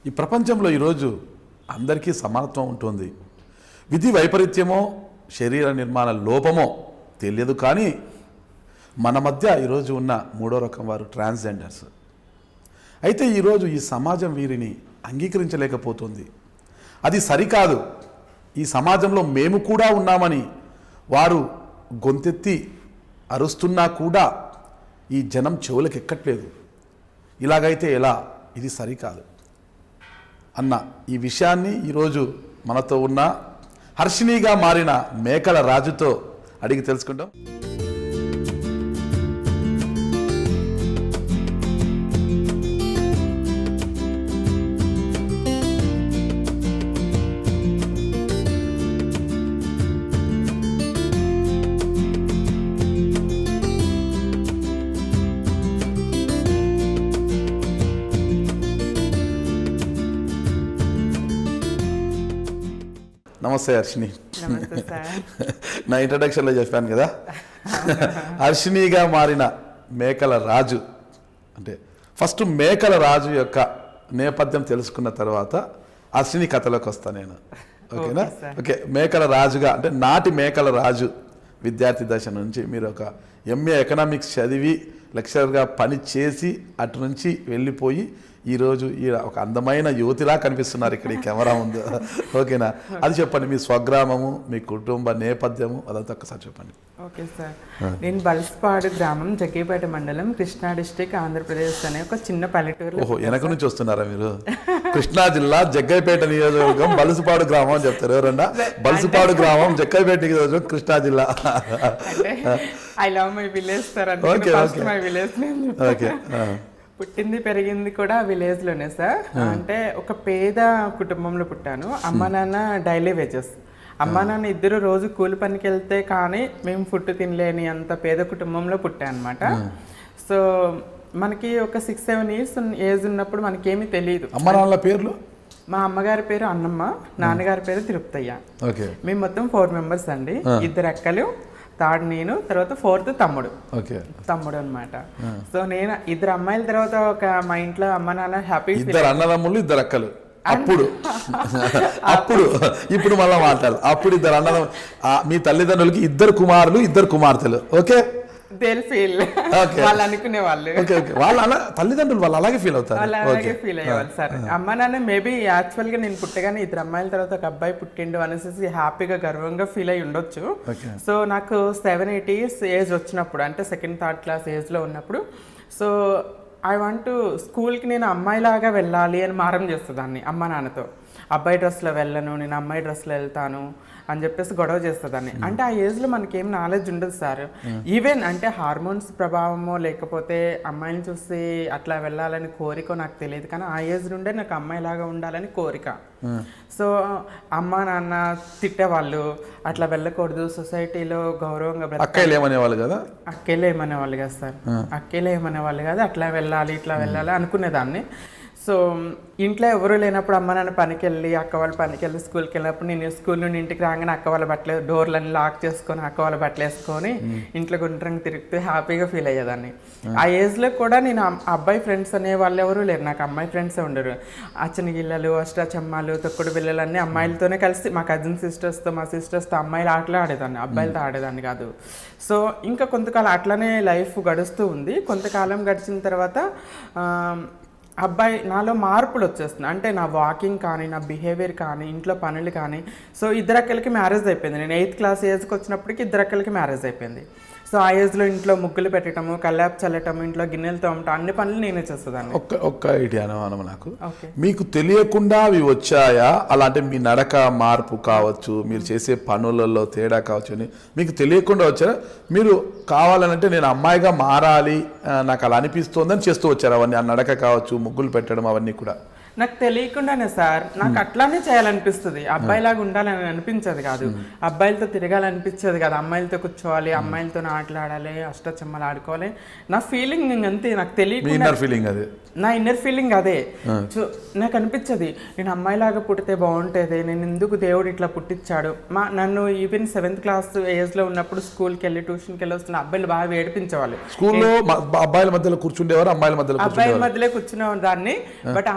ఈ ప్రపంచంలో ఈరోజు అందరికీ సమానత్వం ఉంటుంది. విధి వైపరీత్యమో శరీర నిర్మాణ లోపమో తెలియదు, కానీ మన మధ్య ఈరోజు ఉన్న మూడో రకం వారు ట్రాన్స్జెండర్స్. అయితే ఈరోజు ఈ సమాజం వీరిని అంగీకరించలేకపోతుంది. అది సరికాదు, ఈ సమాజంలో మేము కూడా ఉన్నామని వారు గొంతెత్తి అరుస్తున్నా కూడా ఈ జనం చెవులకు ఎక్కట్లేదు. ఇలాగైతే ఎలా, ఇది సరికాదు అన్న ఈ విషయాన్ని ఈరోజు మనతో ఉన్న హర్షిణిగా మారిన మేకల రాజుతో అడిగి తెలుసుకుంటాం. నమస్తే హర్షిణి. నా ఇంట్రడక్షన్లో చెప్పాను కదా, హర్షిణిగా మారిన మేకల రాజు అంటే ఫస్ట్ మేకల రాజు యొక్క నేపథ్యం తెలుసుకున్న తర్వాత హర్షిణి కథలోకి వస్తాను నేను. ఓకేనా? ఓకే. మేకల రాజుగా అంటే నాటి మేకల రాజు విద్యార్థి దశ నుంచి మీరు ఒక ఎంఏ ఎకనామిక్స్ చదివి లెక్చరర్గా పని చేసి అటు నుంచి వెళ్ళిపోయి ఈరోజు ఈ ఒక అందమైన యువతిలా కనిపిస్తున్నారు ఇక్కడ ఈ కెమెరా ముందు. ఓకేనా? అది చెప్పండి, మీ స్వగ్రామము, మీ కుటుంబ నేపథ్యము అదంతా ఒక్కసారి చెప్పండి. ఓకే సార్, నేను బల్స్పాడు గ్రామం, జగ్గేపేట మండలం, కృష్ణా డిస్టిక్, ఆంధ్రప్రదేశ్ అనే ఒక చిన్న పల్లెటూరు. ఓహో, వెనక నుంచి వస్తున్నారా మీరు? కృష్ణా జిల్లా జగ్గైపేట నియోజకవర్గం బల్సుపాడు గ్రామం అని చెప్తారు ఎవరన్నా? బల్సుపాడు గ్రామం, జగ్గైపేట నియోజకవర్గం, కృష్ణా జిల్లా. I love my village sir. My village పుట్టింది పెరిగింది కూడా విలేజ్ లోనే సార్. అంటే ఒక పేద కుటుంబంలో పుట్టాను. అమ్మ నాన్న డైలీ వేజెస్. అమ్మ నాన్న ఇద్దరు రోజు కూలి పనికి వెళ్తే కానీ మేము ఫుడ్ తినలేని అంత పేద కుటుంబంలో పుట్టాను అనమాట. సో మనకి ఒక 6-7 years ఏజ్ ఉన్నప్పుడు మనకేమీ తెలియదు. అమ్మ నాన్నల పేర్లు? మా అమ్మగారి పేరు అన్నమ్మ, నాన్నగారి పేరు తిరుపతయ్య. మేము మొత్తం 4 members అండి. 2 అక్కలు, థర్డ్ నేను, తర్వాత 4th తమ్ముడు అనమాట. సో నేను 2 అమ్మాయిల తర్వాత ఒక మా ఇంట్లో అమ్మ నాన్న హ్యాపీ. 2 అన్నదమ్ములు, 2 అక్కలు. అప్పుడు ఇప్పుడు మళ్ళీ మాట్లాడాలి. అప్పుడు 2 అన్నదమ్ములు, మీ తల్లిదండ్రులకి 2 కుమారులు, 2 కుమార్తెలు. ఓకే, వాళ్ళు అనుకునే వాళ్ళు, తల్లిదండ్రులు వాళ్ళు అలాగే ఫీల్ అవుతారు, అలాగే ఫీల్ అయ్యేవాళ్ళు సార్. అమ్మ నాన్న మేబీ యాక్చువల్ గా నేను పుట్టగానే 2 అమ్మాయిల తర్వాత ఒక అబ్బాయి పుట్టిండు అనేసి హ్యాపీగా గర్వంగా ఫీల్ అయ్యి ఉండొచ్చు. సో నాకు 7-8 years ఏజ్ వచ్చినప్పుడు, అంటే 2nd, 3rd class ఏజ్ లో ఉన్నప్పుడు, సో ఐ వాంట్ టు స్కూల్కి నేను అమ్మాయిలాగా వెళ్ళాలి అని మారం చేస్తుందాన్ని అమ్మ నాన్నతో. అబ్బాయి డ్రెస్లో వెళ్ళను, నేను అమ్మాయి డ్రెస్లో వెళ్తాను అని చెప్పేసి గొడవ చేస్తుందాన్ని. అంటే ఆ ఏజ్లో మనకేం నాలెడ్జ్ ఉండదు సార్. ఈవెన్ అంటే హార్మోన్స్ ప్రభావమో లేకపోతే అమ్మాయిని చూసి అట్లా వెళ్ళాలని కోరిక నాకు తెలియదు, కానీ ఆ ఏజ్ నుండే నాకు అమ్మాయిలాగా ఉండాలని కోరిక. సో అమ్మ నాన్న తిట్టేవాళ్ళు, అట్లా వెళ్ళకూడదు, సొసైటీలో గౌరవంగా అక్కలు ఏమనేవాళ్ళు కదా, అక్కేలే ఏమనేవాళ్ళు కదా సార్, అక్కేలే ఏమనేవాళ్ళు కదా, అట్లా వెళ్ళాలి ఇట్లా వెళ్ళాలి అనుకునేదాన్ని. సో ఇంట్లో ఎవరు లేనప్పుడు అమ్మ నాన్న పనికి వెళ్ళి, అక్క వాళ్ళ పనికి వెళ్ళి స్కూల్కి వెళ్ళినప్పుడు నేను స్కూల్ నుండి ఇంటికి రాగానే అక్క వాళ్ళ బట్టలు డోర్లన్నీ లాక్ చేసుకొని అక్క వాళ్ళ బట్టలు వేసుకొని ఇంట్లో గుండ్రంగా తిరుగుతూ హ్యాపీగా ఫీల్ అయ్యేదాన్ని. ఆ ఏజ్లో కూడా నేను అబ్బాయి ఫ్రెండ్స్ అనే వాళ్ళు ఎవరు లేరు, నాకు అమ్మాయి ఫ్రెండ్సే ఉండరు. అచ్చనగిల్లలు, అష్టాచమ్మాలు, తొక్కుడు బిల్లలు అన్నీ అమ్మాయిలతోనే కలిసి, మా కజిన్ సిస్టర్స్తో, మా సిస్టర్స్తో అమ్మాయిలు ఆటలు ఆడేదాన్ని, అబ్బాయిలతో ఆడేదాన్ని కాదు. సో ఇంకా కొంతకాలం అట్లానే లైఫ్ గడుస్తూ ఉంది. కొంతకాలం గడిచిన తర్వాత అబ్బాయి నాలో మార్పులు వచ్చేస్తున్నాయి. అంటే నా వాకింగ్ కానీ, నా బిహేవియర్ కానీ, ఇంట్లో పనులు కానీ. సో 2 అక్కలకి మ్యారేజ్ అయిపోయింది. నేను 8th class ఏజ్కి వచ్చినప్పటికి 2 అక్కలకి మ్యారేజ్ అయిపోయింది. సో ఆ ఏజ్లో ఇంట్లో ముగ్గులు పెట్టడము, కల్లాపు చల్లటము, ఇంట్లో గిన్నెలు తోమటం, అన్ని పనులు నేనే చేస్తుందాన్ని. ఒక్క ఐడియా నాకు, మీకు తెలియకుండా అవి వచ్చాయా? అలాంటి మీ నడక మార్పు కావచ్చు, మీరు చేసే పనులలో తేడా కావచ్చు అని మీకు తెలియకుండా వచ్చారా? మీరు కావాలనంటే నేను అమ్మాయిగా మారాలి, నాకు అలా అనిపిస్తోందని చేస్తూ వచ్చారు అవన్నీ? ఆ నడక కావచ్చు, ముగ్గులు పెట్టడం, అవన్నీ కూడా నాకు తెలియకుండానే సార్. నాకు అట్లానే చేయాలనిపిస్తుంది, అబ్బాయిలాగా ఉండాలని అనిపించదు కాదు, అబ్బాయిలతో తిరగాలనిపించదు కాదు, అమ్మాయిలతో కూర్చోవాలి, అమ్మాయిలతో ఆటలాడాలి, అష్టచమ్మలు ఆడుకోవాలి. నా ఫీలింగ్ అంతే, నాకు తెలియకుండా నా ఇన్నర్ ఫీలింగ్ అదే. సో నాకు అనిపించదు నేను అమ్మాయిలాగా పుట్టితే బాగుంటుంది, నేను ఎందుకు దేవుడు ఇట్లా పుట్టించాడు. నన్ను ఈవెన్ 7th class ఏజ్లో ఉన్నప్పుడు స్కూల్కి వెళ్ళి ట్యూషన్కి వెళ్ళి వస్తున్న అబ్బాయిలు బాగా ఏడిపించేవాళ్ళు. స్కూల్లో అబ్బాయిల మధ్యలో కూర్చుండేవారు, అమ్మాయిల మధ్యలో కూర్చునే దాన్ని. బట్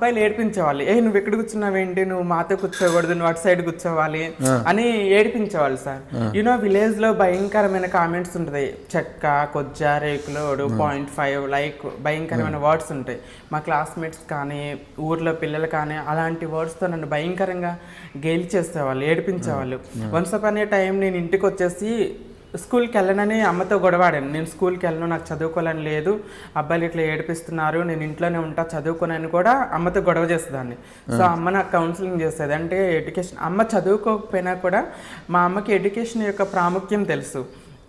అబ్బాయిలు ఏడిపించేవాళ్ళు, నువ్వు ఎక్కడ కూర్చున్నావేంటి, నువ్వు మాతో కూర్చోకూడదు, నువ్వు అటు సైడ్ కూర్చోవాలి అని ఏడిపించేవాళ్ళు సార్. విలేజ్ లో భయంకరమైన కామెంట్స్ ఉంటాయి, చెక్క, కొజ్జ, రేకులోడు, 0.5 లైక్ భయంకరమైన వర్డ్స్ ఉంటాయి. మా క్లాస్మేట్స్ కానీ ఊర్లో పిల్లలు కానీ అలాంటి వర్డ్స్తో నన్ను భయంకరంగా గేలి చేసేవాళ్ళు, ఏడిపించేవాళ్ళు. వన్స్ అపాన్ ఏ టైం నేను ఇంటికి వచ్చేసి స్కూల్కి వెళ్ళనని అమ్మతో గొడవాడాను. నేను స్కూల్కి వెళ్ళను, నాకు చదువుకోవాలని లేదు, అబ్బాయిలు ఇట్లా ఏడిపిస్తున్నారు, నేను ఇంట్లోనే ఉంటా, చదువుకోనని కూడా అమ్మతో గొడవ చేసేదాన్ని. సో అమ్మ నాకు కౌన్సిలింగ్ చేసేది. అంటే ఎడ్యుకేషన్, అమ్మ చదువుకోకపోయినా కూడా మా అమ్మకి ఎడ్యుకేషన్ యొక్క ప్రాముఖ్యం తెలుసు.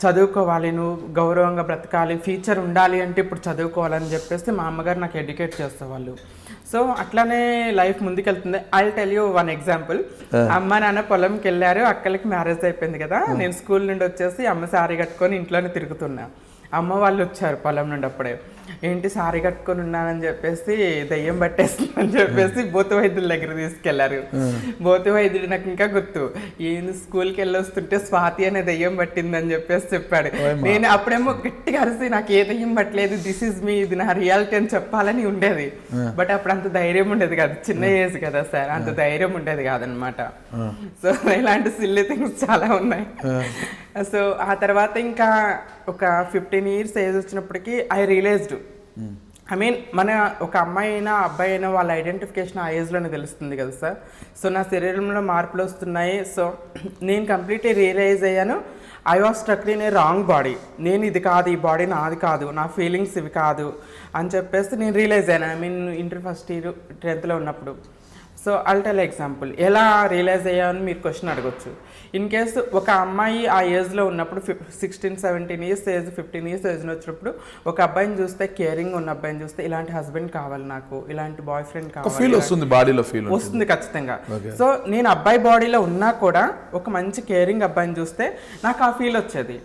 చదువుకోవాలి, నువ్వు గౌరవంగా బ్రతకాలి, ఫ్యూచర్ ఉండాలి అంటే ఇప్పుడు చదువుకోవాలని చెప్పేసి మా అమ్మగారు నాకు ఎడ్యుకేట్ చేసేవాళ్ళు. సో అట్లానే లైఫ్ ముందుకెళ్తుంది. I tell you one example. అమ్మ నాన్న పొలంకి వెళ్ళారు, అక్కలకి మ్యారేజ్ అయిపోయింది కదా, నేను స్కూల్ నుండి వచ్చేసి అమ్మ సారీ కట్టుకొని ఇంట్లోనే తిరుగుతున్నా. అమ్మ వాళ్ళు వచ్చారు పొలం నుండి. అప్పుడే ఏంటి సారీ కట్టుకొని ఉన్నానని చెప్పేసి దయ్యం పట్టేస్తుందని చెప్పేసి బోతు వైద్యుల దగ్గర తీసుకెళ్లారు. బోతు వైద్యుడు నాకు ఇంకా గుర్తు, ఏంది స్కూల్కి వెళ్ళొస్తుంటే స్వాతి అనే దయ్యం పట్టిందని చెప్పేసి చెప్పాడు. నేను అప్పుడేమో గట్టిగా అరిసి నాకు ఏ దయ్యం పట్టలేదు, దిస్ ఈజ్ మీ, ఇది నా రియాలిటీ అని చెప్పాలని ఉండేది. బట్ అప్పుడు అంత ధైర్యం ఉండేది కాదు, చిన్న ఏజ్ కదా సార్, అంత ధైర్యం ఉండేది కాదనమాట. సో ఇలాంటి సిల్లీ థింగ్స్ చాలా ఉన్నాయి. సో ఆ తర్వాత ఇంకా ఒక 15 years ఏజ్ వచ్చినప్పటికీ ఐ రియలైజ్డ్, ఐ మీన్ మన ఒక అమ్మాయి అయినా అబ్బాయి అయినా వాళ్ళ ఐడెంటిఫికేషన్ ఆ ఏజ్లోనే తెలుస్తుంది కదా సార్. సో నా శరీరంలో మార్పులు వస్తున్నాయి. సో నేను కంప్లీట్లీ రియలైజ్ అయ్యాను, I was struck in a wrong body. నేను ఇది కాదు, ఈ బాడీ నాది కాదు, నా ఫీలింగ్స్ ఇవి కాదు అని చెప్పేసి నేను రియలైజ్ అయ్యాను. I mean inter first year 10th ఉన్నప్పుడు. సో అల్టల్ ఎగ్జాంపుల్, ఎలా రియలైజ్ అయ్యామని మీరు క్వశ్చన్ అడగొచ్చు. ఇన్ కేసు ఒక అమ్మాయి ఆ ఏజ్లో ఉన్నప్పుడు 16-17 years ఏజ్, 15 years ఏజ్ వచ్చినప్పుడు ఒక అబ్బాయిని చూస్తే, కేరింగ్ ఉన్న అబ్బాయిని చూస్తే ఇలాంటి హస్బెండ్ కావాలి నాకు, ఇలాంటి బాయ్ ఫ్రెండ్ కావాలి వస్తుంది, బాడీలో ఫీల్ వస్తుంది ఖచ్చితంగా. సో నేను అబ్బాయి బాడీలో ఉన్నా కూడా ఒక మంచి కేరింగ్ అబ్బాయిని చూస్తే నాకు ఆ ఫీల్ వచ్చేది,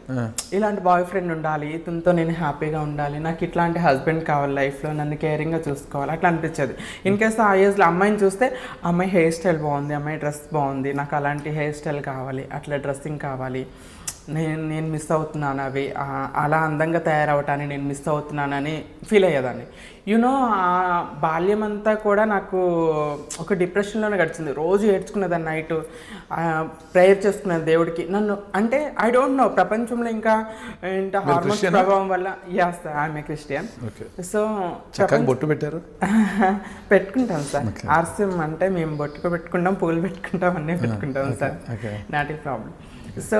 ఇలాంటి బాయ్ ఫ్రెండ్ ఉండాలి, ఇతనితో నేను హ్యాపీగా ఉండాలి, నాకు ఇట్లాంటి హస్బెండ్ కావాలి లైఫ్లో, నన్ను కేరింగ్గా చూసుకోవాలి, అట్లా అనిపించేది. ఇన్ కేసు ఆ ఏజ్లో అమ్మాయిని చూస్తే అమ్మాయి హెయిర్ స్టైల్ బాగుంది, అమ్మాయి డ్రెస్ బాగుంది, నాకు అలాంటి హెయిర్ స్టైల్ కావాలి, అట్లా డ్రెస్సింగ్ కావాలి, నేను మిస్ అవుతున్నాను అవి, అలా అందంగా తయారవటాన్ని నేను మిస్ అవుతున్నానని ఫీల్ అయ్యేదాన్ని. ఆ బాల్యం అంతా కూడా నాకు ఒక డిప్రెషన్లోనే గడిచింది. రోజు ఏడ్చుకునేదాన్ని, నైట్ ప్రేయర్ చేసుకునేది దేవుడికి. నన్ను అంటే ఐ డోంట్ నో, ప్రపంచంలో ఇంకా ఏంటో హార్మోన్స్ ప్రభావం వల్ల, as I'm a Christian. So బొట్టు పెట్టారు? పెట్టుకుంటాం సార్, ఆర్సిఎం అంటే మేము బొట్టుకు పెట్టుకుంటాం, పూలు పెట్టుకుంటాం, అన్నీ పెట్టుకుంటాం sir, not a problem. So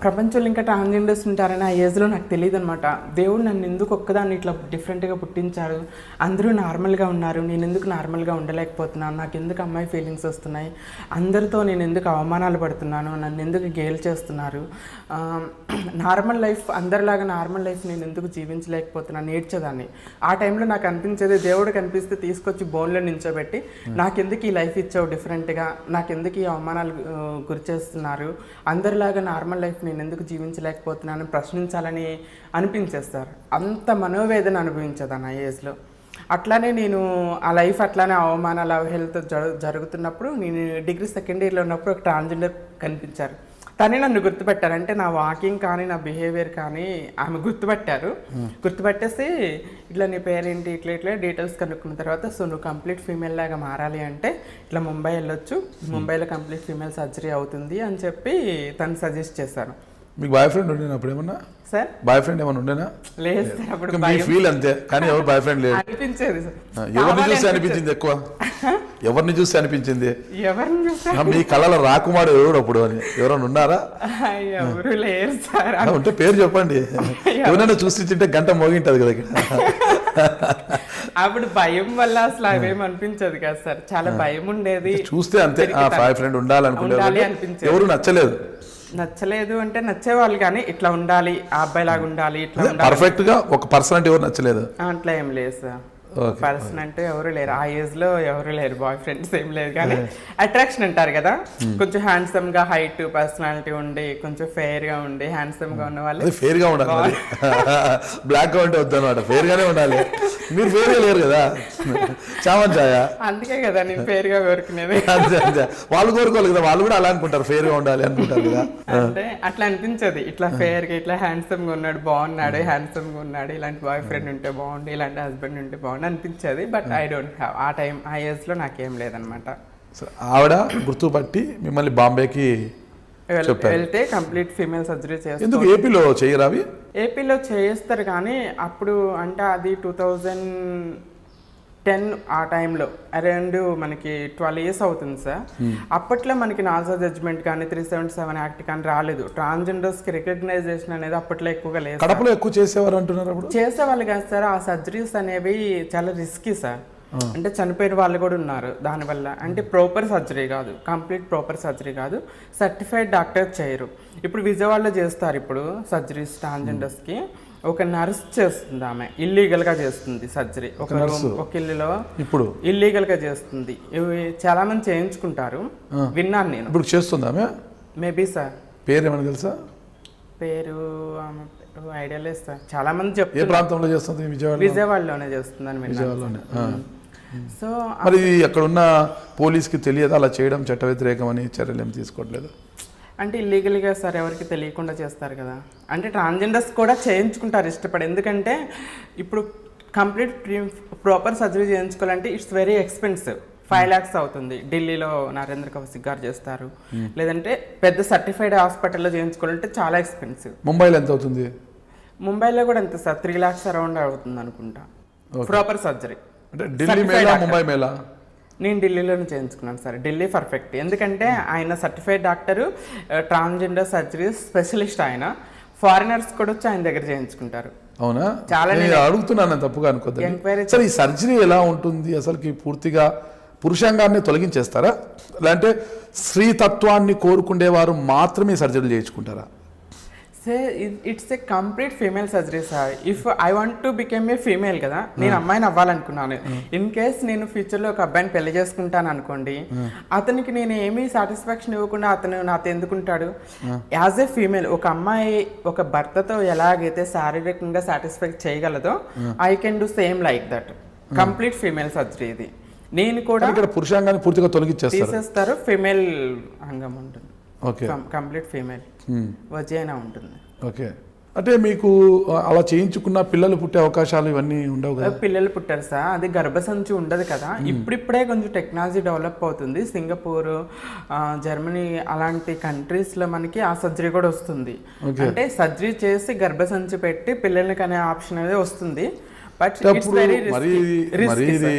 ప్రపంచంలో ఇంకా ట్రాన్స్జెండర్స్ ఉంటారని ఆ ఏజ్లో నాకు తెలియదు అనమాట. దేవుడు నన్ను ఎందుకు ఒక్కదాన్ని ఇట్లా డిఫరెంట్గా పుట్టించారు, అందరూ నార్మల్గా ఉన్నారు, నేను ఎందుకు నార్మల్గా ఉండలేకపోతున్నాను, నాకు ఎందుకు అమ్మాయి ఫీలింగ్స్ వస్తున్నాయి, అందరితో నేను ఎందుకు అవమానాలు పడుతున్నాను, నన్ను ఎందుకు గేల్ చేస్తున్నారు, నార్మల్ లైఫ్ అందరిలాగా నార్మల్ లైఫ్ నేను ఎందుకు జీవించలేకపోతున్నాను, నేర్చేదాన్ని. ఆ టైంలో నాకు అనిపించేది, దేవుడు కనిపిస్తే తీసుకొచ్చి బోన్లో నించోబెట్టి నాకెందుకు ఈ లైఫ్ ఇచ్చావు డిఫరెంట్గా, నాకెందుకు ఈ అవమానాలు గురి చేస్తున్నారు, అందరిలాగా నార్మల్ లైఫ్ నేను ఎందుకు జీవించలేకపోతున్నాను ప్రశ్నించాలని అనిపించేస్తారు. అంత మనోవేదన అనుభవించేదాన్ని ఆ ఏజ్లో. అట్లానే నేను ఆ లైఫ్ అట్లానే అవమానాలు అవహేళనతో జరుగుతున్నప్పుడు నేను డిగ్రీ 2nd year ఉన్నప్పుడు ఒక ట్రాన్స్జెండర్ కనిపించారు. తనే నన్ను గుర్తుపెట్టారు, అంటే నా వాకింగ్ కానీ నా బిహేవియర్ కానీ ఆమె గుర్తుపట్టారు. గుర్తుపట్టేసి ఇట్లా నీ పేరేంటి, ఇట్లా ఇట్లా డీటెయిల్స్ కనుక్కున్న తర్వాత, సో నువ్వు కంప్లీట్ ఫీమేల్ లాగా మారాలి అంటే ఇట్లా ముంబై వెళ్ళొచ్చు, ముంబైలో కంప్లీట్ ఫీమేల్ సర్జరీ అవుతుంది అని చెప్పి తను సజెస్ట్ చేశారు. మీకు బాయ్ ఫ్రెండ్ ఉండేనా అప్పుడు ఏమన్నా? సార్ బాయ్ ఫ్రెండ్ ఏమన్నా ఉండేనా? లేదు సార్, అప్పుడు మీ ఫీల్ అంతే, కానీ ఎవరు బాయ్ ఫ్రెండ్ లేదు అనిపించేది. ఎవరిని చూసి అనిపించింది ఎక్కువ? ఎవరిని చూసి అనిపించింది? ఎవరిని చూసి? మీ కళలో రాకుమారు ఎవరు అప్పుడు అని ఎవరైనా ఉన్నారా? ఎవరు లేరు సార్. ఉంటే పేరు చెప్పండి, ఎవరైనా చూసి తింటే గంట మోగింటది కదా ఇక్కడ. అప్పుడు భయం వల్ల అసలు అవేం అనిపించదు కదా సార్, చాలా భయం ఉండేది. చూస్తే అంతే, బాయ్ ఫ్రెండ్ ఉండాలనుకుంటే ఎవరు నచ్చలేదు అంటే నచ్చేవాళ్ళు, కానీ ఇట్లా ఉండాలి, ఆ అబ్బాయి లాగా ఉండాలి, ఇట్లా పర్ఫెక్ట్ గా ఒక పర్సన్ అంటే ఎవరు నచ్చలేదు అట్లా ఏం లేదు సార్. పర్సన్ అంటే ఎవరు లేరు ఆ ఏజ్ లో, ఎవరు లేరు, బాయ్ ఫ్రెండ్స్ ఏం లేదు. కానీ అట్రాక్షన్ అంటారు కదా, కొంచెం హ్యాండ్సమ్ గా, హైట్, పర్సనాలిటీ ఉండి, కొంచెం ఫెయిర్ గా ఉండి, హ్యాండ్సమ్ గా ఉన్న వాళ్ళు. ఫెయిర్ గా ఉండాలి, బ్లాక్ గా ఉంటే వద్దు అనమాట, ఫెయిర్ గానే ఉండాలి. మీరు పేరుగా లేరు కదా చామన్ ఛాయ. అందుకే కదా నేను పేరుగా కోరుకునేది. అంతే అంతే, వాళ్ళు కోరుకోవాలి కదా, వాళ్ళు కూడా అలా అనుకుంటారు, ఫేర్గా ఉండాలి అనుకుంటారు కదా. అంటే అట్లా అనిపించదు, ఇట్లా ఫేర్ గా ఇట్లా హ్యాండ్సమ్ గా ఉన్నాడు బాగున్నాడు, హ్యాండ్సమ్ గా ఉన్నాడు, ఇలాంటి బాయ్ ఫ్రెండ్ ఉంటే బాగుండు, ఇలాంటి హస్బెండ్ ఉంటే బాగుండు అనిపించేది. బట్ ఐ డోంట్ హ్యావ్ ఆ ఏజ్ లో నాకేం లేదనమాట. ఆవిడ గుర్తుపట్టి మిమ్మల్ని బాంబేకి వెళ్తే కంప్లీట్ ఫీమేల్ సర్జరీ చేస్తారు. ఎందుకు ఏపీలో చేయరు అవి? ఏపీలో చేస్తారు కానీ అప్పుడు అంటే అది 2010 ఆ టైంలో అరౌండ్ మనకి 12 years అవుతుంది సార్. అప్పట్లో మనకి నాల్సా జడ్జ్మెంట్ కానీ 377 యాక్ట్ కానీ రాలేదు. ట్రాన్స్జెండర్స్కి రికగ్నైజేషన్ అనేది అప్పట్లో ఎక్కువగా లేదు. కడపలో ఎక్కువ చేసేవారు అంటున్నారు. అప్పుడు చేసేవాళ్ళు కాదు సార్. ఆ సర్జరీస్ అనేవి చాలా రిస్కీ సార్. అంటే చనిపోయిన వాళ్ళు కూడా ఉన్నారు దానివల్ల. అంటే ప్రాపర్ సర్జరీ కాదు, కంప్లీట్ ప్రాపర్ సర్జరీ కాదు, సర్టిఫైడ్ డాక్టర్ చేయరు. ఇప్పుడు విజయవాడలో చేస్తారు ఇప్పుడు సర్జరీస్ ట్రాన్స్జెండర్స్కి. ఒక నర్స్ చేస్తుంది, ఆమె ఇల్లీగల్గా చేస్తుంది సర్జరీ. ఒక ఇల్లులో ఇప్పుడు ఇల్లీగల్గా చేస్తుంది. ఇవి చాలా మంది చేయించుకుంటారు, విన్నాను నేను. ఇప్పుడు చేస్తుంది ఆమె? Maybe sir. పేరు ఏమైనా తెలుసా? పేరు ఆమె ఐడియా లేదు సార్. చాలా మంది చెప్తారు. ఏ ప్రాంతంలో చేస్తుంది? విజయవాడలోనే చేస్తుందని విజయవాడలోనే. సో మరి అక్కడున్న పోలీస్కి తెలియదు అలా చేయడం చట్ట వ్యతిరేకం అని చర్యలు ఏమి తీసుకోవట్లేదు? అంటే ఇల్లీగల్గా సార్ ఎవరికి తెలియకుండా చేస్తారు కదా. అంటే ట్రాన్స్జెండర్స్ కూడా చేయించుకుంటారు ఇష్టపడి. ఎందుకంటే ఇప్పుడు కంప్లీట్ ప్రాపర్ సర్జరీ చేయించుకోవాలంటే ఇట్స్ వెరీ ఎక్స్పెన్సివ్. 5 lakhs అవుతుంది. ఢిల్లీలో నరేంద్ర కౌశిక్ గారు చేస్తారు, లేదంటే పెద్ద సర్టిఫైడ్ హాస్పిటల్లో చేయించుకోవాలంటే చాలా ఎక్స్పెన్సివ్. ముంబైలో ఎంత అవుతుంది? ముంబైలో కూడా ఎంత సార్, 3 lakhs అరౌండ్ అవుతుంది అనుకుంటా ప్రాపర్ సర్జరీ. అంటే ఢిల్లీ మేలా ముంబై మేలా? నేను ఢిల్లీలోనే చేయించుకున్నాను సార్. ఢిల్లీ పర్ఫెక్ట్. ఎందుకంటే ఆయన certified doctor, transgender surgery specialist. ఆయన ఫారినర్స్ కూడా వచ్చి ఆయన దగ్గర చేయించుకుంటారు. అవునా? చాలా అడుగుతున్నాను, తప్పుగా అనుకోద్దు. సరే, ఈ సర్జరీ ఎలా ఉంటుంది అసలుకి? పూర్తిగా పురుషాంగాన్ని తొలగించేస్తారా, లేదంటే స్త్రీతత్వాన్ని కోరుకునేవారు మాత్రమే సర్జరీలు చేయించుకుంటారా? It's a complete female surgery sir. If I want to become a female కదా, నేను అమ్మాయిని అవ్వాలనుకున్నాను. ఇన్ కేస్ నేను ఫ్యూచర్లో ఒక అబ్బాయిని పెళ్లి చేసుకుంటాను అనుకోండి, అతనికి నేను ఏమీ సాటిస్ఫాక్షన్ ఇవ్వకుండా అతను నాతో ఎందుకుంటాడు? యాజ్ ఏ ఫీమేల్ ఒక అమ్మాయి ఒక భర్తతో ఎలాగైతే శారీరకంగా సాటిస్ఫై చేయగలదో, I can do same like that. Complete female surgery ఇది. నేను కూడా ఇక్కడ పురుషాంగాన్ని పూర్తిగా తొలగించేస్తారు, ఫీమేల్ అంగం ఉంటుంది. ఓకే, కంప్లీట్ ఫీమేల్ వజైనా ఉంటుంది. ఓకే. అంటే మీకు అలా చేయించుకున్న పిల్లలు పుట్టే అవకాశాలు ఇవన్నీ ఉండవు కదా? పిల్లలు పుట్టారు సార్, అది గర్భసంచి ఉండదు కదా. ఇప్పుడిప్పుడే కొంచెం టెక్నాలజీ డెవలప్ అవుతుంది. సింగపూర్, జర్మనీ అలాంటి కంట్రీస్లో మనకి ఆ సర్జరీ కూడా వస్తుంది. అంటే సర్జరీ చేసి గర్భసంచి పెట్టి పిల్లలకి అనే ఆప్షన్ అనేది వస్తుంది. బట్ మరి ఇది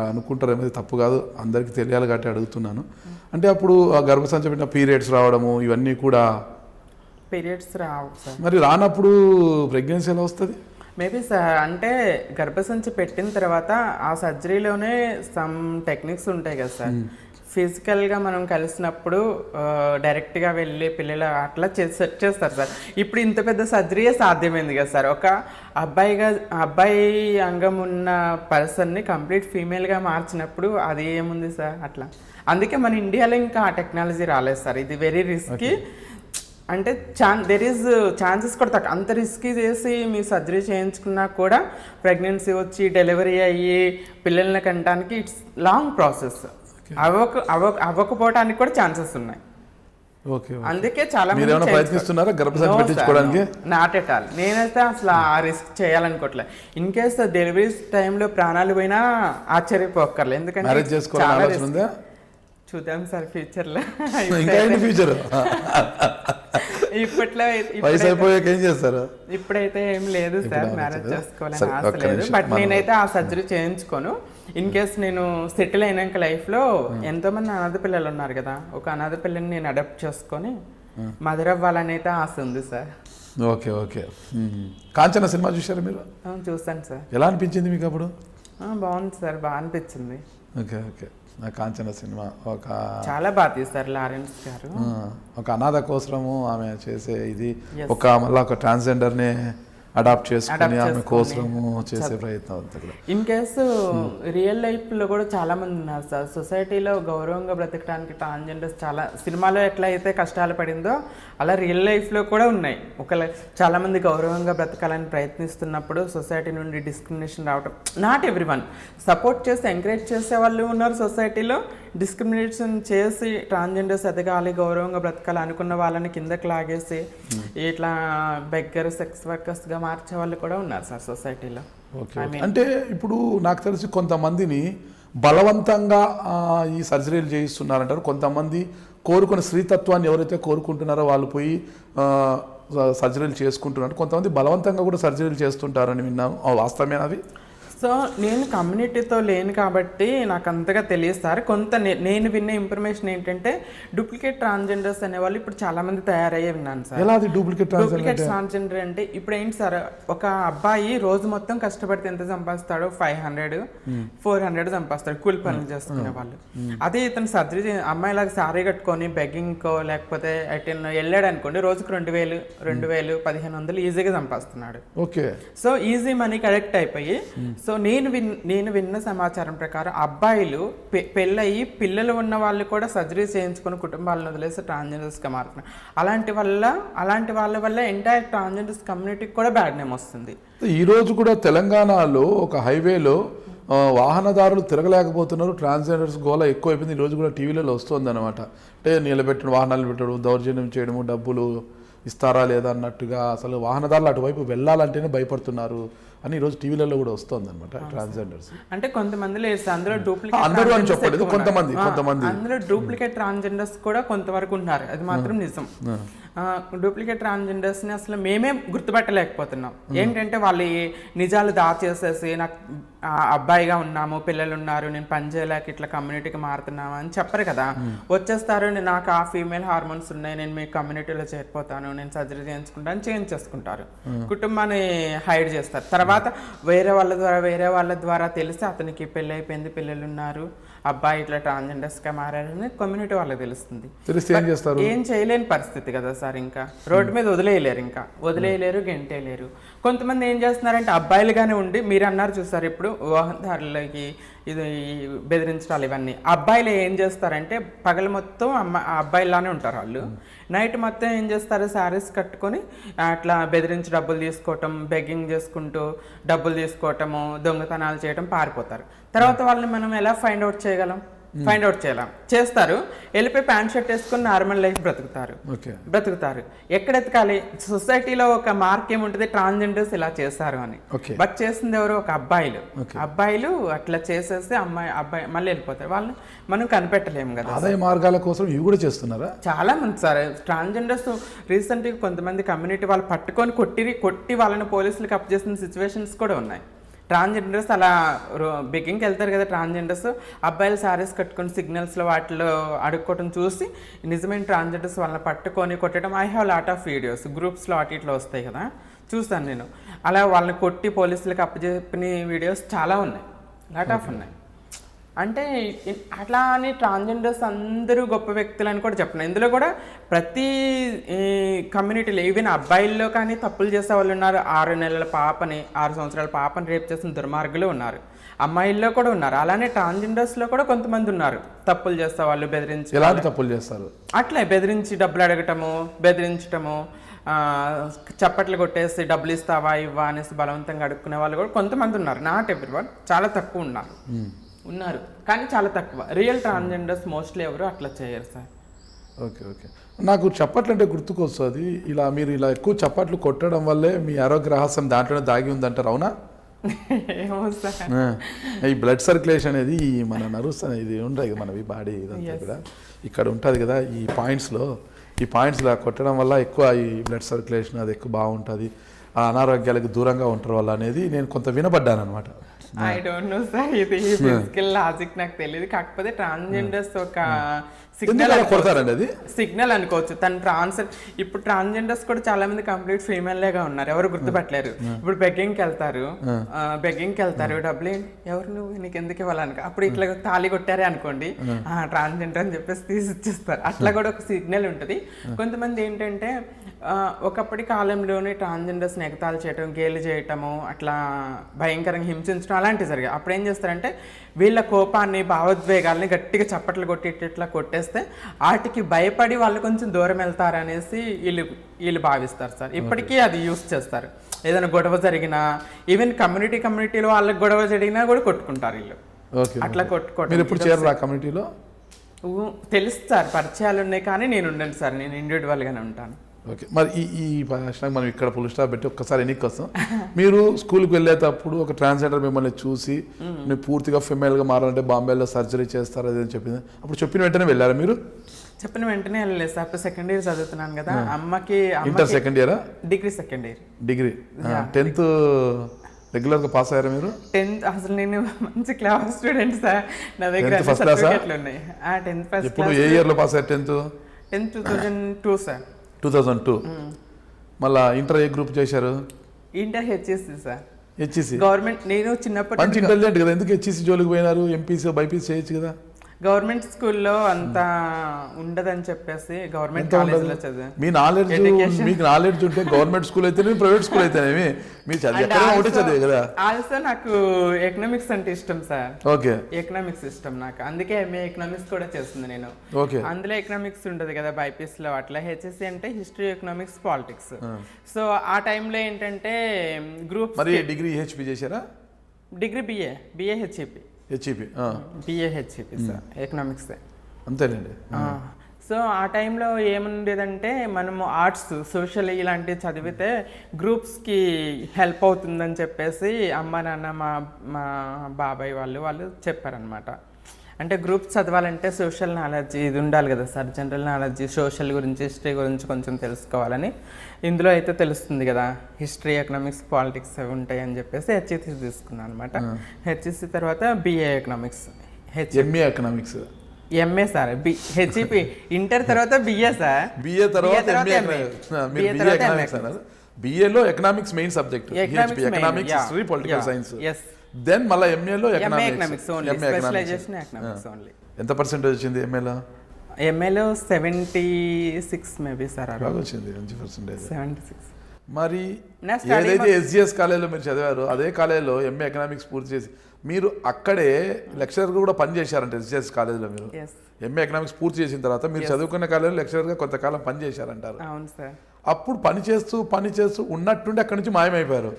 అనుకుంటారు, తప్పు కాదు, అందరికి తెలియాలి కాబట్టి అడుగుతున్నాను. అంటే అప్పుడు ఆ గర్భసంచి పెట్టిన పీరియడ్స్ రావడము ఇవన్నీ కూడా పీరియడ్స్ రావు సార్. మరి రానప్పుడు ప్రెగ్నెన్సీ ఎలా వస్తుంది? మేబీ సార్, అంటే గర్భసంచి పెట్టిన తర్వాత ఆ సర్జరీలోనే సమ్ టెక్నిక్స్ ఉంటాయి కదా సార్. ఫిజికల్గా మనం కలిసినప్పుడు డైరెక్ట్గా వెళ్ళి పిల్లలు అట్లా సెట్ చేస్తారు సార్. ఇప్పుడు ఇంత పెద్ద సర్జరీయే సాధ్యమైంది కదా సార్. ఒక అబ్బాయి అంగం ఉన్న పర్సన్ని కంప్లీట్ ఫీమేల్గా మార్చినప్పుడు అది ఏముంది సార్ అట్లా. అందుకే మన ఇండియాలో ఇంకా ఆ టెక్నాలజీ రాలేదు సార్. ఇది వెరీ రిస్కీ. అంటే దెర్ ఈజ్ ఛాన్సెస్ కూడా తక్కువ. అంత రిస్కీ చేసి మీ సర్జరీ చేయించుకున్నా కూడా ప్రెగ్నెన్సీ వచ్చి డెలివరీ అయ్యి పిల్లల్ని కనడానికి ఇట్స్ లాంగ్ ప్రాసెస్. అవ్వకపోవడానికి కూడా ఛాన్సెస్ ఉన్నాయి. అందుకే చాలా మంది నాట్ ఎట్ ఆల్. నేనైతే అసలు ఆ రిస్క్ చేయాలనుకోవట్లేదు. ఇన్ కేస్ డెలివరీ టైంలో ప్రాణాలు పోయినా ఆశ్చర్యపోక్కర్లేదు. ఎందుకంటే చూద్దాం సార్ ఫ్యూచర్లో. ఇప్పుడైతే ఏం లేదు సార్, మ్యారేజ్ చేసుకోవాలని ఆశ లేదు. బట్ నేనైతే ఆ సర్జరీ చేయించుకోను. ఇన్ కేస్ నేను సెటిల్ అయినాక లైఫ్లో ఎంతో మంది అనాథ పిల్లలు ఉన్నారు కదా, ఒక అనాథ పిల్లని నేను అడాప్ట్ చేసుకొని మదర్ అవ్వాలని అయితే ఆశ ఉంది sir. Okay okay. Kanchana cinema చూసారా మీరు? చూసాను సార్. ఎలా అనిపించింది మీకు అప్పుడు? బాగుంది సార్, బాగా అనిపించింది. Okay okay. నా కాంచన సినిమా ఒక చాలా బాగా తీస్తారు లారెన్స్ గారు. ఒక అనాథ కోసము ఆమె చేసే ఇది, ఒక మళ్ళీ ఒక ట్రాన్స్జెండర్ని అడాప్ట్ చేసుకుని ఆమె కోసము చేసే ప్రయత్నం అంతా కూడా. ఇన్ కేసు రియల్ లైఫ్లో కూడా చాలా మంది ఉన్నారు సార్. సొసైటీలో గౌరవంగా బ్రతకడానికి ట్రాన్స్జెండర్స్ చాలా, సినిమాలో ఎట్లా అయితే కష్టాలు పడిందో అలా రియల్ లైఫ్లో కూడా ఉన్నాయి. చాలా మంది గౌరవంగా బ్రతకాలని ప్రయత్నిస్తున్నప్పుడు సొసైటీ నుండి డిస్క్రిమినేషన్ రావటం, నాట్ ఎవ్రీవన్ సపోర్ట్ చేసి ఎంకరేజ్ చేసే వాళ్ళు ఉన్నారు సొసైటీలో. డిస్క్రిమినేషన్ చేసి ట్రాన్స్జెండర్స్ ఎదగాలి, గౌరవంగా బ్రతకాలి అనుకున్న వాళ్ళని కిందకి లాగేసి ఇట్లా బెగ్గర్ సెక్స్ వర్కర్స్గా మార్చే వాళ్ళు కూడా ఉన్నారు సార్ సొసైటీలో. అంటే ఇప్పుడు నాకు తెలిసి కొంతమందిని బలవంతంగా ఈ సర్జరీలు చేయిస్తున్నారంటారు. కొంతమంది కోరుకున్న స్త్రీతత్వాన్ని ఎవరైతే కోరుకుంటున్నారో వాళ్ళు పోయి సర్జరీలు చేసుకుంటున్నారు. కొంతమంది బలవంతంగా కూడా సర్జరీలు చేస్తుంటారని విన్నాను. వాస్తవమేనది? సో నేను కమ్యూనిటీతో లేను కాబట్టి నాకు అంతగా తెలియదు సార్. నేను విన్న ఇన్ఫర్మేషన్ ఏంటంటే డూప్లికేట్ ట్రాన్స్జెండర్స్ అనేవాళ్ళు ఇప్పుడు చాలా మంది తయారయ్యే విన్నాను సార్. ఎలా అది డూప్లికేట్ ట్రాన్స్జెండర్ అంటే ఇప్పుడు ఏంటి సార్, ఒక అబ్బాయి రోజు మొత్తం కష్టపడితే ఎంత సంపాదిస్తాడో 500, 400 సంపాదిస్తాడు కూలి పనులు చేసుకునే వాళ్ళు. అదే ఇతను సర్జరీ అమ్మాయిలాగా సారీ కట్టుకొని బెగ్గింగ్కో లేకపోతే ఎటెన్ వెళ్ళాడు అనుకోండి, రోజుకు 2000, 1500 ఈజీగా సంపాదిస్తున్నాడు. ఓకే. సో ఈజీ మనీకి అడిక్ట్ అయిపోయి, సో నేను విన్న సమాచారం ప్రకారం అబ్బాయిలు పెళ్ళయి పిల్లలు ఉన్న వాళ్ళు కూడా సర్జరీ చేయించుకుని కుటుంబాలను వదిలేసి ట్రాన్స్జెండర్స్గా మారుతున్నారు. అలాంటి వాళ్ళ వల్ల ఎంటైర్ ట్రాన్స్జెండర్స్ కమ్యూనిటీకి కూడా బ్యాడ్ నేమ్ వస్తుంది. ఈరోజు కూడా తెలంగాణలో ఒక హైవేలో వాహనదారులు తిరగలేకపోతున్నారు. ట్రాన్స్జెండర్స్ గోల ఎక్కువైపోయింది. ఈరోజు కూడా టీవీలలో వస్తుంది అనమాట. అంటే నిలబెట్టడం, వాహనాలు పెట్టడం, దౌర్జన్యం చేయడము, డబ్బులు ఇస్తారా లేదా అన్నట్టుగా, అసలు వాహనదారులు అటువైపు వెళ్ళాలంటేనే భయపడుతున్నారు అని ఈరోజు టీవీలలో కూడా వస్తుంది అనమాట. ట్రాన్స్జెండర్స్ అంటే కొంతమంది లేదు, అందులో డూప్లికేట్, అందరూ అని చెప్పలేదు, కొంతమంది అందులో డూప్లికేట్ ట్రాన్స్జెండర్స్ కూడా కొంతవరకు ఉన్నారు, అది మాత్రం నిజం. డూప్లికేట్ ట్రాన్స్జెండర్స్ని అసలు మేమే గుర్తుపట్టలేకపోతున్నాం. ఏంటంటే వాళ్ళు నిజాలు దాచేసేసి నాకు అబ్బాయిగా ఉన్నాము, పిల్లలు ఉన్నారు, నేను పని చేయలేక ఇట్లా కమ్యూనిటీకి మారుతున్నాము అని చెప్పరు కదా. వచ్చేస్తారు, నాకు ఆ ఫీమేల్ హార్మోన్స్ ఉన్నాయి, నేను మీ కమ్యూనిటీలో చేరిపోతాను, నేను సర్జరీ చేయించుకుంటాను, చేయించేసుకుంటారు. కుటుంబాన్ని హైడ్ చేస్తారు. తర్వాత వేరే వాళ్ళ ద్వారా తెలిసి అతనికి పెళ్ళి అయిపోయింది, పిల్లలు ఉన్నారు, అబ్బాయి ఇట్లా ట్రాన్స్జెండర్స్గా మారారని కమ్యూనిటీ వాళ్ళకి తెలుస్తుంది. ఏం చేయలేని పరిస్థితి కదా సార్. ఇంకా రోడ్డు మీద వదిలేయలేరు, గెంటేయలేరు. కొంతమంది ఏం చేస్తున్నారంటే అబ్బాయిలుగానే ఉండి, మీరు అన్నారు చూసారు ఇప్పుడు వివాహదారులకి ఇది బెదిరించడాలు ఇవన్నీ, అబ్బాయిలు ఏం చేస్తారంటే పగలు మొత్తం అబ్బాయిలానే ఉంటారు వాళ్ళు, నైట్ మొత్తం ఏం చేస్తారు, శారీస్ కట్టుకొని అట్లా బెదిరించి డబ్బులు తీసుకోవటం, బెగ్గింగ్ చేసుకుంటూ డబ్బులు తీసుకోవటము, దొంగతనాలు చేయటం, పారిపోతారు. తర్వాత వాళ్ళని మనం ఎలా ఫైండ్ అవుట్ చేయగలం? చేస్తారు, వెళ్ళిపోయి ప్యాంట్ షర్ట్ వేసుకొని నార్మల్ లైఫ్ బ్రతుకుతారు. ఎక్కడ ఎతకాలి? సొసైటీలో ఒక మార్క్ ఏముంటుంది, ట్రాన్స్జెండర్స్ ఇలా చేశారు అని. బట్ చేసింది ఎవరు? ఒక అబ్బాయిలు అట్లా చేసేసి అబ్బాయి మళ్ళీ వెళ్ళిపోతారు. వాళ్ళని మనం కనిపెట్టలేము కదా. ఆదాయ మార్గాల కోసం ఇవి కూడా చేస్తున్నారా చాలా మంది సార్. ట్రాన్స్జెండర్స్ రీసెంట్గా కొంతమంది కమ్యూనిటీ వాళ్ళు పట్టుకొని కొట్టి వాళ్ళని పోలీసులకు అప్ చేసిన సిచ్యువేషన్స్ కూడా ఉన్నాయి. ట్రాన్స్జెండర్స్ అలా బెగ్గింగ్కి వెళ్తారు కదా ట్రాన్స్జెండర్స్, అబ్బాయిలు సారీస్ కట్టుకొని సిగ్నల్స్లో వాటిలో అడుక్కోవటం చూసి నిజమైన ట్రాన్స్జెండర్స్ వాళ్ళని పట్టుకొని కొట్టడం. I have lot of videos, గ్రూప్స్లో ఇట్లా వస్తాయి కదా, చూస్తాను నేను. అలా వాళ్ళని కొట్టి పోలీసులకు అప్పచెప్పిన వీడియోస్ చాలా ఉన్నాయి, లాట్ ఆఫ్ ఉన్నాయి. అంటే అట్లా అని ట్రాన్స్జెండర్స్ అందరూ గొప్ప వ్యక్తులు అని కూడా చెప్పను. ఇందులో కూడా ప్రతి కమ్యూనిటీలో ఈవెన్ అబ్బాయిల్లో కానీ తప్పులు చేసే వాళ్ళు ఉన్నారు. 6 సంవత్సరాల పాపని రేప్ చేసిన దుర్మార్గులు ఉన్నారు, అమ్మాయిల్లో కూడా ఉన్నారు. అలానే ట్రాన్స్జెండర్స్లో కూడా కొంతమంది ఉన్నారు తప్పులు చేసే వాళ్ళు, బెదిరించి. ఎలాంటి తప్పులు చేస్తారు? అట్లే బెదిరించి డబ్బులు అడగటము, బెదిరించటము, చప్పట్లు కొట్టేసి డబ్బులు ఇస్తావా ఇవ్వా అనేసి బలవంతంగా అడుక్కునే వాళ్ళు కూడా కొంతమంది ఉన్నారు. నాట్ ఎవ్రీవన్, చాలా తక్కువ ఉన్నారు కానీ చాలా తక్కువ. రియల్ ట్రాన్స్జెండర్స్ మోస్ట్లీ ఎవరు అట్లా చేయరు సార్. ఓకే. నాకు చప్పట్లు అంటే గుర్తుకొస్తుంది, మీరు ఇలా ఎక్కువ చప్పట్లు కొట్టడం వల్లే మీ ఆరోగ్య రహస్యం దాంట్లోనే దాగి ఉందంటారు, అవునా? ఏమో సార్, ఈ బ్లడ్ సర్క్యులేషన్ అనేది మన నర్వ్స్ అనేది ఉంటాయి మనవి బాడీ ఇదంతా కూడా ఇక్కడ ఉంటుంది కదా, ఈ పాయింట్స్లో కొట్టడం వల్ల ఎక్కువ ఈ బ్లడ్ సర్క్యులేషన్ అది ఎక్కువ బాగుంటుంది, ఆ అనారోగ్యాలకు దూరంగా ఉంటారు వల్ల అనేది నేను కొంత వినపడ్డాను అనమాట. ఐ డోంట్ నో సార్, ఇది ఫిజికల్ లాజిక్ నాకు తెలియదు. కాకపోతే ట్రాన్స్జెండర్స్ ఒక కొడతారండి అది సిగ్నల్ అనుకోవచ్చు. తను ఇప్పుడు ట్రాన్స్జెండర్స్ కూడా చాలా మంది కంప్లీట్ ఫీమేల్ లాగా ఉన్నారు, ఎవరు గుర్తుపట్టలేరు. ఇప్పుడు బెగ్గింగ్కి వెళ్తారు, డబ్బులు ఎవరు నువ్వు, నీకు ఎందుకు ఇవ్వాలనుకో, అప్పుడు ఇట్లా తాళి కొట్టారే అనుకోండి, ట్రాన్స్జెండర్ అని చెప్పేసి తీసి ఇచ్చేస్తారు. అట్లా కూడా ఒక సిగ్నల్ ఉంటుంది. కొంతమంది ఏంటంటే ఒకప్పటి కాలంలోనే ట్రాన్స్జెండర్స్ని ఎగతాళి చేయటం, గేలి చేయటము, అట్లా భయంకరంగా హింసించడం అలాంటివి జరిగాయి. అప్పుడు ఏం చేస్తారంటే వీళ్ళ కోపాన్ని, భావోద్వేగాల్ని గట్టిగా చప్పట్లు కొట్టి ఇట్లా కొట్టేస్తే వాటికి భయపడి వాళ్ళు కొంచెం దూరం వెళ్తారనేసి వీళ్ళు భావిస్తారు సార్. ఇప్పటికీ అది యూస్ చేస్తారు. ఏదైనా గొడవ జరిగినా, ఈవెన్ కమ్యూనిటీలో వాళ్ళకి గొడవ జరిగినా కూడా కొట్టుకుంటారు వీళ్ళు. అట్లా కొట్టుకోవడం కమ్యూనిటీలో తెలుసు సార్, పరిచయాలు ఉన్నాయి, కానీ నేను ఉండను సార్, నేను ఇండివిజువల్గానే ఉంటాను. ఓకే, మరి ఈ ప్రశ్నకు మనం ఇక్కడ ఫుల్ స్టాప్ పెట్టి ఒక్కసారి ఎన్నిక వస్తాం. మీరు స్కూల్కి వెళ్ళేటప్పుడు ఒక ట్రాన్స్జెండర్ మిమ్మల్ని చూసి మీరు పూర్తిగా ఫిమేల్గా మారాలంటే బాంబేలో సర్జరీ చేస్తారు అది అని చెప్పింది. అప్పుడు చెప్పిన వెంటనే వెళ్ళారా మీరు? చెప్పిన వెంటనే వెళ్ళలేదు సార్. అప్పుడు సెకండ్ ఇయర్ చదువుతున్నాను కదా. అమ్మకి ఇంటర్ సెకండ్ ఇయరా? Degree second year. Degree 10th రెగ్యులర్గా పాస్ అయ్యారా మీరు? 10th అసలు నేను మంచి క్లాస్ స్టూడెంట్ సార్. నా దగ్గర సర్టిఫికెట్లు ఉన్నాయి. 10th first class. ఏ ఇయర్లో పాస్ అయ్యారు? 10th 2002 sir. 2002. మళ్ళా ఇంటర్ ఏ గ్రూప్ చేశారు? Inter HSC sir. HEC government. నేను చిన్నప్పటి మంచి ఇంటెలిజెంట్ కదా, ఎందుకు హెచ్ఈసి జోలికి పోయినారు? ఎంపీసీ బైపీసీ చేయొచ్చు కదా. గవర్నమెంట్ స్కూల్లో అంత ఉండదని చెప్పేసి గవర్నమెంట్ కాలేజీలో చదివా. మీ నాలెడ్జ్, మీకు నాలెడ్జ్ ఉంటే గవర్నమెంట్ స్కూల్ అయితేనే ప్రైవేట్ స్కూల్ అయితేనేమి మీరు ఒకటే చదివే కదా. ఆల్సో నాకు ఎకనామిక్స్ అంటే ఇష్టం సార్. ఓకే, ఎకనామిక్స్ ఇష్టం నాకు, అందుకే ఎంఏ ఎకనామిక్స్ కూడా చేస్తుంది నేను. ఓకే, అందులో ఎకనామిక్స్ ఉంటుంది కదా బైపీఎస్ లో, అట్లా హెచ్ఎస్సి అంటే హిస్టరీ, ఎకనామిక్స్, పాలిటిక్స్. సో ఆ టైంలో ఏంటంటే గ్రూప్. మరి డిగ్రీ హెచ్పి చేశారా? Degree BA HEP. BA HEP sir, economics అంతేనండి. సో ఆ టైంలో ఏముండేదంటే మనము ఆర్ట్స్, సోషల్ ఇలాంటివి చదివితే గ్రూప్స్కి హెల్ప్ అవుతుందని చెప్పేసి అమ్మ నాన్న మా బాబాయ్ వాళ్ళు చెప్పారనమాట. అంటే గ్రూప్స్ చదవాలంటే సోషల్ నాలెడ్జ్ ఇది ఉండాలి కదా సార్, జనరల్ నాలెడ్జ్, సోషల్ గురించి, హిస్టరీ గురించి కొంచెం తెలుసుకోవాలని. ఇందులో అయితే తెలుస్తుంది కదా, హిస్టరీ, ఎకనామిక్స్, పాలిటిక్స్ అవి ఉంటాయి అని చెప్పేసి హెచ్ఈసి తీసుకున్నాను అనమాట. హెచ్ఈసి తర్వాత BA economics, MA economics, MA sir. HEP inter తర్వాత బిఏ సార్. బిఏ తర్వాత బిఏలో economics main subject, economics, history, political science. Then మళ్ళీ ఎంఏలో ఎకనామిక్స్ ఓన్లీ. ఎంత పర్సెంటేజ్ వచ్చింది ఎంఏలో? ఎంఏలో 76 మేబీ సార్. బాగా వచ్చింది, మంచి పర్సెంటేజ్. 76. మరి ఏదైతే ఎస్జిఎస్ కాలేజ్లో మీరు చదివారో అదే కాలేజ్లో ఎంఏ ఎకనామిక్స్ పూర్తి చేసి మీరు అక్కడే లెక్చరర్గా కూడా పనిచేశారంట ఎస్జిఎస్ కాలేజ్లో. మీరు ఎంఏ ఎకనామిక్స్ పూర్తి చేసిన తర్వాత మీరు చదువుకున్న కాలేజ్లో లెక్చరర్గా కొంతకాలం పనిచేశారంటారు. అవును సార్. అప్పుడు పని చేస్తూ ఉన్నట్టుండి అక్కడి నుంచి మాయమైపోయారు.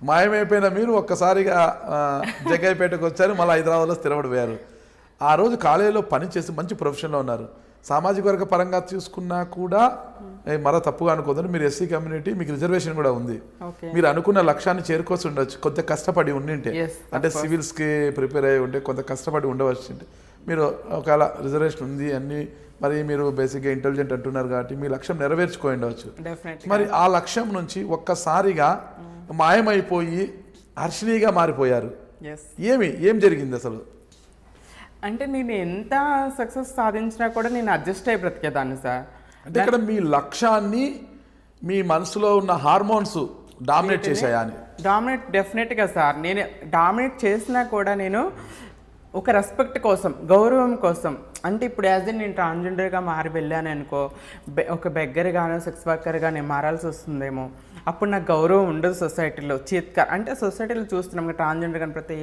మాయమైపోయిన మీరు ఒక్కసారిగా జగ్గైపేటకు వచ్చారు, మళ్ళీ హైదరాబాద్లో స్థిరపడిపోయారు. ఆ రోజు కాలేజీలో పని చేసి మంచి ప్రొఫెషన్లో ఉన్నారు. సామాజిక వర్గ పరంగా చూసుకున్నా కూడా మరో తప్పుగా అనుకోదని, మీరు ఎస్సీ కమ్యూనిటీ, మీకు రిజర్వేషన్ కూడా ఉంది. మీరు అనుకున్న లక్ష్యాన్ని చేరుకోవచ్చు ఉండొచ్చు, కొంత కష్టపడి ఉండింటే, అంటే సివిల్స్కి ప్రిపేర్ అయ్యి ఉంటే కొంత కష్టపడి ఉండవచ్చు. మీరు ఒకవేళ రిజర్వేషన్ ఉంది అన్ని, మరి మీరు బేసిక్గా ఇంటెలిజెంట్ అంటున్నారు కాబట్టి మీ లక్ష్యం నెరవేర్చుకోయి ఉండవచ్చు. మరి ఆ లక్ష్యం నుంచి ఒక్కసారిగా మాయమైపోయి హర్షిణిగా మారిపోయారు. ఏం జరిగింది అసలు? అంటే నేను ఎంత సక్సెస్ సాధించినా కూడా నేను అడ్జస్ట్ అయి బ్రతికేదాన్ని సార్. అంటే ఇక్కడ మీ లక్ష్యాన్ని మీ మనసులో ఉన్న హార్మోన్స్ డామినేట్ చేశాయా అని? డామినేట్ డెఫినెట్గా సార్. నేను డామినేట్ చేసినా కూడా నేను ఒక రెస్పెక్ట్ కోసం, గౌరవం కోసం, అంటే ఇప్పుడు యాజ్ నేను ట్రాన్స్జెండర్గా మారి వెళ్ళాను అనుకో, ఒక బెగ్గర్గానో సెక్స్ వర్కర్గా నేను మారాల్సి వస్తుందేమో, అప్పుడు నాకు గౌరవం ఉండదు సొసైటీలో. అంటే సొసైటీలో చూస్తున్నాం ట్రాన్స్జెండర్ కానీ ప్రతి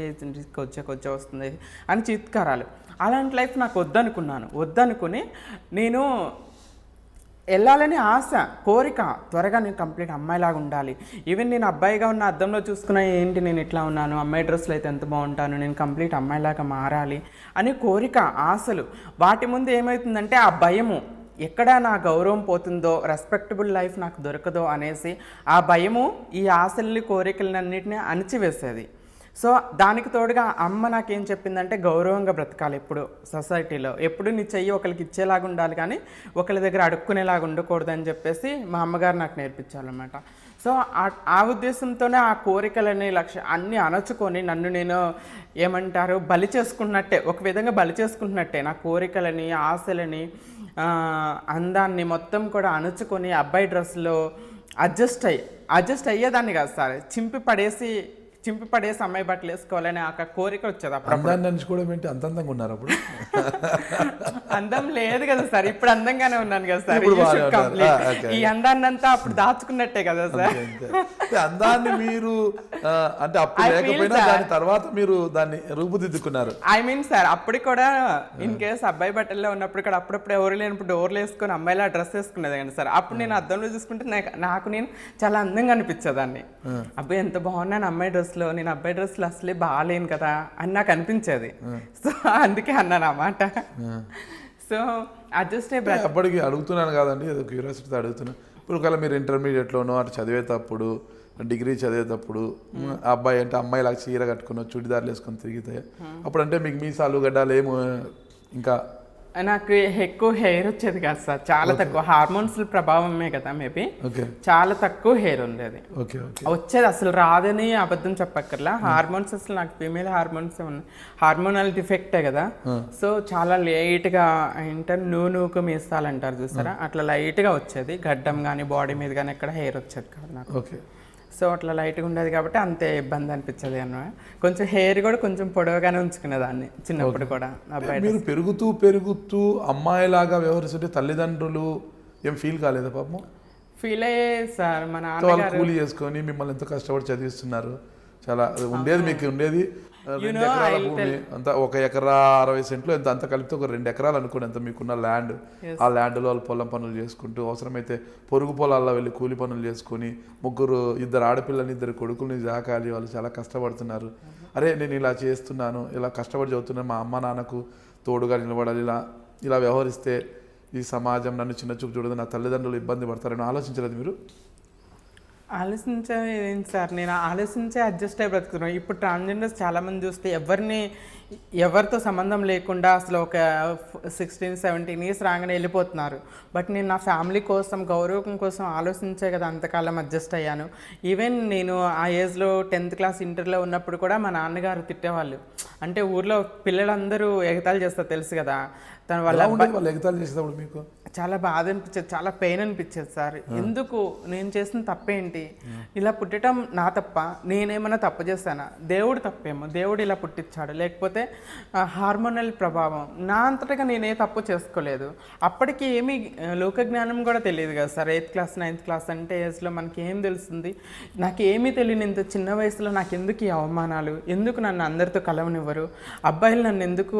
వచ్చే వస్తుంది అని చీత్కారాలు. అలాంటి లైఫ్ నాకు వద్దనుకుని నేను వెళ్ళాలని ఆశ, కోరిక, త్వరగా నేను కంప్లీట్ అమ్మాయిలాగా ఉండాలి. ఈవెన్ నేను అబ్బాయిగా ఉన్న అద్దంలో చూసుకున్నా ఏంటి నేను ఇట్లా ఉన్నాను, అమ్మాయి డ్రెస్సులు అయితే ఎంత బాగుంటాను, నేను కంప్లీట్ అమ్మాయిలాగా మారాలి అని కోరిక, ఆశలు. వాటి ముందు ఏమవుతుందంటే ఆ భయము, ఎక్కడ నా గౌరవం పోతుందో, రెస్పెక్టబుల్ లైఫ్ నాకు దొరకదో అనేసి ఆ భయము ఈ ఆశల్ని, కోరికలన్నింటినీ అణిచివేసేది. సో దానికి తోడుగా అమ్మ నాకేం చెప్పిందంటే గౌరవంగా బ్రతకాలి ఎప్పుడు సొసైటీలో, ఎప్పుడు నీ చెయ్యి ఒకరికి ఇచ్చేలాగా ఉండాలి కానీ ఒకరి దగ్గర అడుక్కునేలాగా ఉండకూడదు అని చెప్పేసి మా అమ్మగారు నాకు నేర్పించాలన్నమాట. సో ఆ ఉద్దేశంతోనే ఆ కోరికలని అన్నీ అణచుకొని నన్ను నేను ఏమంటారు బలి చేసుకున్నట్టే, ఒక విధంగా బలి చేసుకుంటున్నట్టే నా కోరికలని, ఆశలని, అందాన్ని మొత్తం కూడా అణుచుకొని అబ్బాయి డ్రెస్లో అడ్జస్ట్ అయ్యేదాన్ని కాదు సార్. చింపి పడేసి అమ్మాయి బట్టలు వేసుకోవాలని ఆ కోరిక వచ్చేది. అందాన్ని నంచుకోవడం ఏంటి? అంత అందంగా ఉన్నారు అప్పుడు? అందం లేదు కదా సార్, ఇప్పుడు అందంగానే ఉన్నాను కదా సార్. ఈ అందాన్ని అంతా అప్పుడు దాచుకున్నట్టే కదా సార్. అందాన్ని మీరు అంటే అప్పుడు లేకపోయినా దాని తర్వాత మీరు దాన్ని రూపుదిద్దుకున్నారు. ఐ మీన్ సార్, అప్పుడు కూడా ఇన్ కేస్ అబ్బాయి బట్టల్లో ఉన్నప్పుడు కూడా అప్పుడప్పుడు ఎవరు లేనప్పుడు డోర్లు వేసుకొని అమ్మాయిలా డ్రెస్ వేసుకునేది కానీ సార్. అప్పుడు నేను అద్దంలో చూసుకుంటే నాకు నేను చాలా అందంగా అనిపించేదాన్ని. అబ్బాయి ఎంత బాగున్నాను అమ్మాయి డ్రెస్ లో, నేను అబ్బాయి డ్రెస్లో అసలే బాగాలేను కదా అని నాకు అనిపించేది. సో అందుకే అన్నాను అన్నమాట. సో అడ్జస్ట్ అప్పటికి అడుగుతున్నాను కాదండి, ఏదో క్యూరియాసిటీతో అడుగుతున్నాను. ఇప్పుడు ఒకవేళ మీరు ఇంటర్మీడియట్లోనో అటు చదివేటప్పుడు, డిగ్రీ చదివేటప్పుడు అబ్బాయి అంటే అమ్మాయి లాగా చీర కట్టుకుని చుడిదార్లు వేసుకొని తిరిగితే అప్పుడు అంటే మీకు మీసాలు గడ్డాలు ఏమో ఇంకా నాకు ఎక్కువ హెయిర్ వచ్చేది కాదు సార్, చాలా తక్కువ. హార్మోన్స్ ప్రభావమే కదా మేబీ, చాలా తక్కువ హెయిర్ ఉండేది. వచ్చేది అసలు రాదని అబద్ధం చెప్పక్కర్లా. హార్మోన్స్ అసలు నాకు ఫీమేల్ హార్మోన్స్ ఉన్నాయి, హార్మోనల్ డిఫెక్టే కదా. సో చాలా లేట్గా ఏంటంటే నూనూకు మీసాలంటారు చూసారా, అట్లా లైట్గా వచ్చేది. గడ్డం కానీ బాడీ మీద కానీ ఎక్కడ హెయిర్ వచ్చేది కాదు నాకు. సో అట్లా లైట్గా ఉండేది కాబట్టి అంతే ఇబ్బంది అనిపించేది అన్నమాట. కొంచెం హెయిర్ కూడా కొంచెం పొడవుగానే ఉంచుకునేదాన్ని చిన్నప్పుడు కూడా. అబ్బాయి మీరు పెరుగుతూ అమ్మాయిలాగా వ్యవహరిస్తుంటే తల్లిదండ్రులు ఏం ఫీల్ కాలేదా పాపం? ఫీల్ అయ్యేది సార్. మా నాన్నగారు కూలి చేసుకొని మిమ్మల్ని ఎంతో కష్టపడి చదివిస్తున్నారు. చాలా ఉండేది మీకు ఉండేది 2 ఎకరాల భూమి, అంత 1 ఎకరా 60 సెంట్లు ఎంత, అంత కలిపితే ఒక 2 ఎకరాలు అనుకోండి ఎంత మీకున్న ల్యాండ్. ఆ ల్యాండ్లో వాళ్ళు పొలం పనులు చేసుకుంటూ అవసరమైతే పొరుగు పొలాల్లో వెళ్ళి కూలి పనులు చేసుకొని 2 ఆడపిల్లని 2 కొడుకుల్ని జాకాలి. వాళ్ళు చాలా కష్టపడుతున్నారు. అరే నేను ఇలా చేస్తున్నాను, ఇలా కష్టపడి చదువుతున్నాను, మా అమ్మ నాన్నకు తోడుగా నిలబడాలి, ఇలా వ్యవహరిస్తే ఈ సమాజం నన్ను చిన్న చూపు చూడదు, నా తల్లిదండ్రులు ఇబ్బంది పడతారని ఆలోచించలేదు మీరు? ఆలోచించేది సార్, నేను ఆలోచించే అడ్జస్ట్ అయి బ్రతుకుతున్నాను. ఇప్పుడు ట్రాన్స్జెండర్స్ చాలామంది చూస్తే ఎవరితో సంబంధం లేకుండా అసలు ఒక 16-17 ఇయర్స్ రాగానే వెళ్ళిపోతున్నారు. బట్ నేను నా ఫ్యామిలీ కోసం, గౌరవం కోసం ఆలోచించే కదా అంతకాలం అడ్జస్ట్ అయ్యాను. ఈవెన్ నేను ఆ ఏజ్లో 10th క్లాస్ ఇంటర్లో ఉన్నప్పుడు కూడా మా నాన్నగారు తిట్టేవాళ్ళు. అంటే ఊర్లో పిల్లలందరూ ఎగతాళి చేస్తారు తెలుసు కదా. తన వాళ్ళు ఎగతాళి చేసేటప్పుడు మీకు చాలా బాధ అనిపించేది, చాలా పెయిన్ అనిపించేది సార్. ఎందుకు నేను చేసిన తప్పేంటి, ఇలా పుట్టడం నా తప్ప, నేనేమైనా తప్పు చేశానా, దేవుడు తప్పేమో, దేవుడు ఇలా పుట్టించాడు, లేకపోతే హార్మోనల్ ప్రభావం, నా అంతటగా నేనే తప్పు చేసుకోలేదు. అప్పటికి ఏమీ లోక జ్ఞానం కూడా తెలియదు కదా sir. 8th class 9th class అంటే ఏజ్లో మనకి ఏం తెలుస్తుంది? నాకు ఏమీ తెలియని ఇంత చిన్న వయసులో నాకు ఎందుకు ఈ అవమానాలు, ఎందుకు నన్ను అందరితో కలవనివ్వరు, అబ్బాయిలు నన్ను ఎందుకు